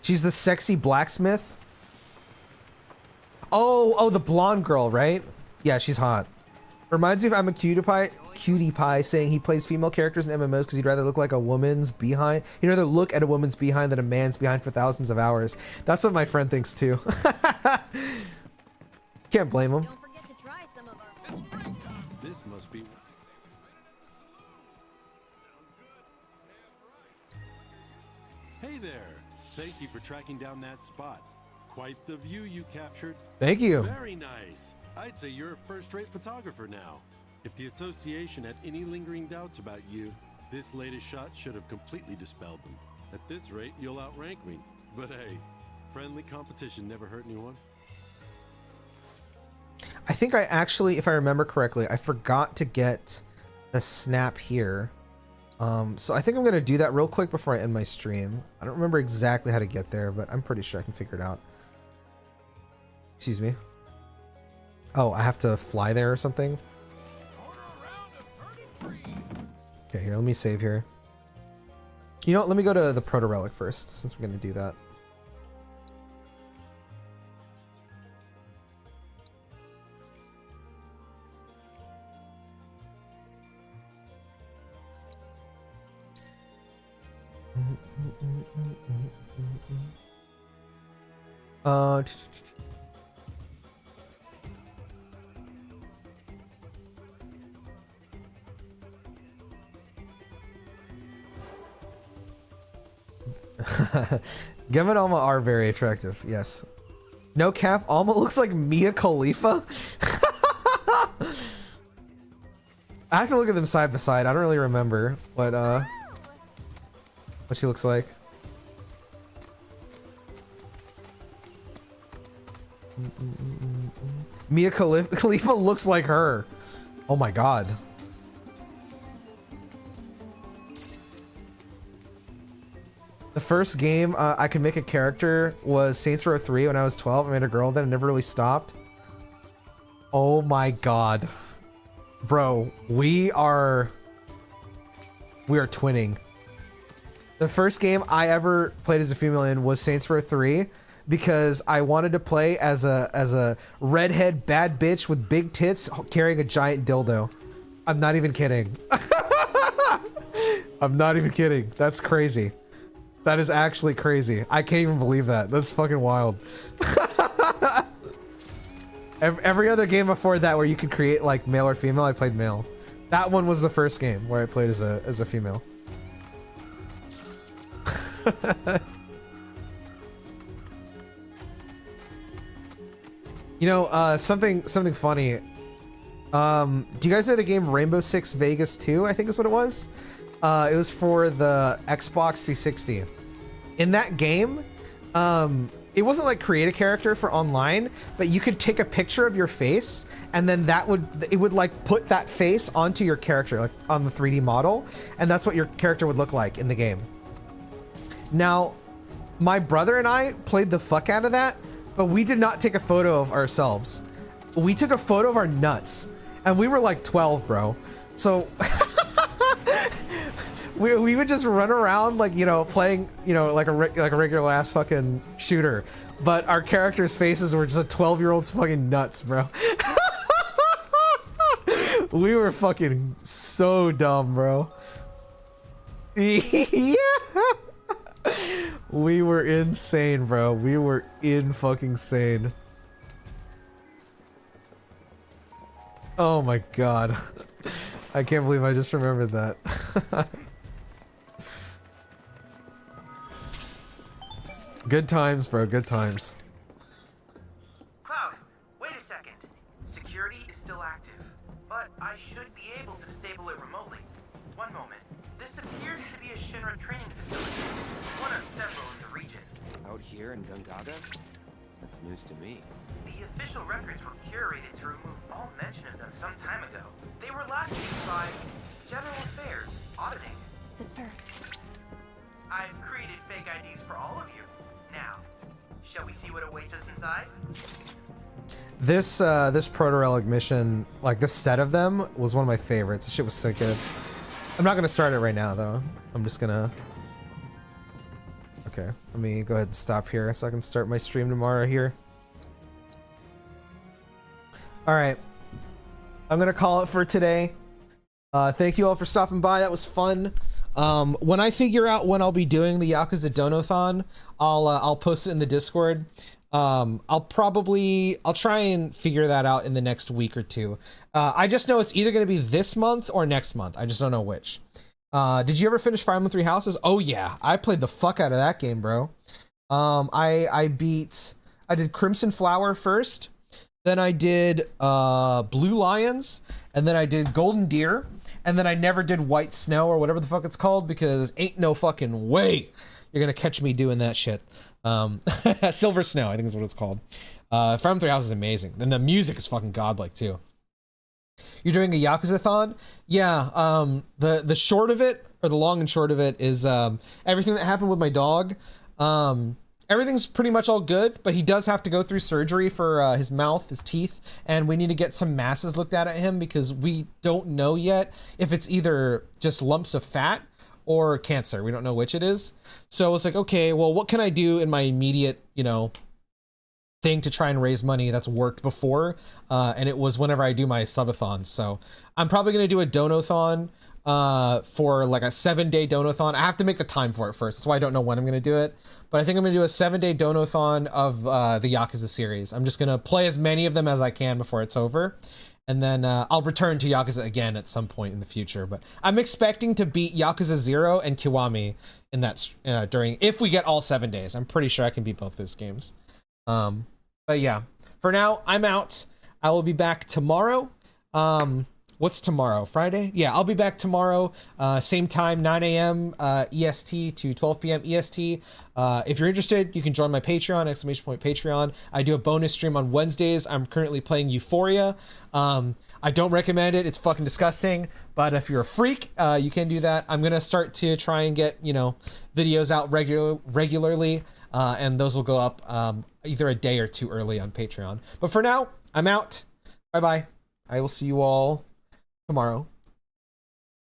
Speaker 2: She's the sexy blacksmith. Oh, the blonde girl, right? Yeah, she's hot. Reminds me of I'm a cutie pie saying he plays female characters in MMOs because he'd rather look like a woman's behind. He'd rather look at a woman's behind than a man's behind for thousands of hours. That's what my friend thinks too. Can't blame him.
Speaker 7: Don't forget to try some of our.
Speaker 8: This must be. Hey there. Thank you for tracking down that spot. Quite the view you captured.
Speaker 2: Thank you.
Speaker 8: Very nice. I'd say you're a first-rate photographer now. If the association had any lingering doubts about you, This latest shot should have completely dispelled them. At this rate, you'll outrank me. But hey, friendly competition never hurt anyone.
Speaker 2: I think I actually, if I remember correctly, I forgot to get the snap here. So I think I'm gonna do that real quick before I end my stream. I don't remember exactly how to get there, but I'm pretty sure I can figure it out. Excuse me. Oh, I have to fly there or something? Okay, here, let me save here. You know what, let me go to the Proto Relic first, since we're gonna do that. Gem and Alma are very attractive, yes. No cap, Alma looks like Mia Khalifa. I have to look at them side by side. I don't really remember what she looks like. Mia Khalifa looks like her. Oh my god. The first game I could make a character was Saints Row 3 when I was 12. I made a girl then and never really stopped. Oh my god. Bro, we are twinning. The first game I ever played as a female in was Saints Row 3 because I wanted to play as a redhead bad bitch with big tits carrying a giant dildo. I'm not even kidding. I'm not even kidding. That's crazy. That is actually crazy. I can't even believe that. That's fucking wild. Every other game before that where you could create like male or female, I played male. That one was the first game where I played as a female. You know, something funny. Do you guys know the game Rainbow Six Vegas 2? I think is what it was. It was for the Xbox 360. In that game, it wasn't like create a character for online, but you could take a picture of your face and then it would like put that face onto your character, like on the 3D model, and that's what your character would look like in the game. Now, my brother and I played the fuck out of that, but we did not take a photo of ourselves. We took a photo of our nuts, and we were like 12, bro. So we would just run around like, you know, playing, you know, like a regular ass fucking shooter, but our characters' faces were just a 12-year-old's fucking nuts, bro. We were fucking so dumb, bro. Yeah. We were insane, bro. We were in fucking sane. Oh my god. I can't believe I just remembered that. Good times, bro. Good times.
Speaker 5: Cloud, wait a second. Security is still active, but I should be able to disable it remotely. One moment. This appears to be a Shinra training facility, one of several in the region.
Speaker 3: Out here in Gungaga? That's news to me.
Speaker 5: The official records were curated to remove all mention of them some time ago. They were last used by General Affairs Auditing.
Speaker 6: The turf.
Speaker 5: I've created fake IDs for all of you. Now, shall we see what awaits us inside?
Speaker 2: This Proto Relic mission, like this set of them, was one of my favorites. This shit was so good. I'm not gonna start it right now though. I'm just gonna. Okay, let me go ahead and stop here so I can start my stream tomorrow here. All right, I'm gonna call it for today. Thank you all for stopping by. That was fun. When I figure out when I'll be doing the Yakuza Donothon, I'll post it in the Discord. I'll try and figure that out in the next week or two. I just know it's either going to be this month or next month. I just don't know which. Did you ever finish Fire Emblem Three Houses? Oh yeah, I played the fuck out of that game, bro. I did Crimson Flower first, then I did Blue Lions, and then I did Golden Deer, and then I never did White Snow or whatever the fuck it's called because ain't no fucking way you're gonna catch me doing that shit. Silver Snow, I think is what it's called. Fire Emblem Three Houses is amazing, and the music is fucking godlike too. You're doing a Yakuza-thon? Yeah. The short of it, or the long and short of it, is everything that happened with my dog. Everything's pretty much all good, but he does have to go through surgery for his mouth, his teeth, and we need to get some masses looked at him because we don't know yet if it's either just lumps of fat or cancer. We don't know which it is. So it's like, okay, well, what can I do in my immediate, thing to try and raise money that's worked before? And it was whenever I do my subathons. So I'm probably going to do a donathon for like a 7-day donathon. I have to make the time for it first. That's why I don't know when I'm going to do it. But I think I'm going to do a 7-day donathon of the Yakuza series. I'm just going to play as many of them as I can before it's over. And then I'll return to Yakuza again at some point in the future. But I'm expecting to beat Yakuza 0 and Kiwami in that if we get all 7 days. I'm pretty sure I can beat both those games. But yeah, for now, I'm out. I will be back tomorrow. What's tomorrow? Friday? Yeah, I'll be back tomorrow. Same time, 9 a.m. EST to 12 p.m. EST. If you're interested, you can join my Patreon, !Patreon. I do a bonus stream on Wednesdays. I'm currently playing Euphoria. I don't recommend it. It's fucking disgusting. But if you're a freak, you can do that. I'm going to start to try and get, videos out regularly. And those will go up either a day or two early on Patreon. But for now, I'm out. Bye-bye. I will see you all tomorrow.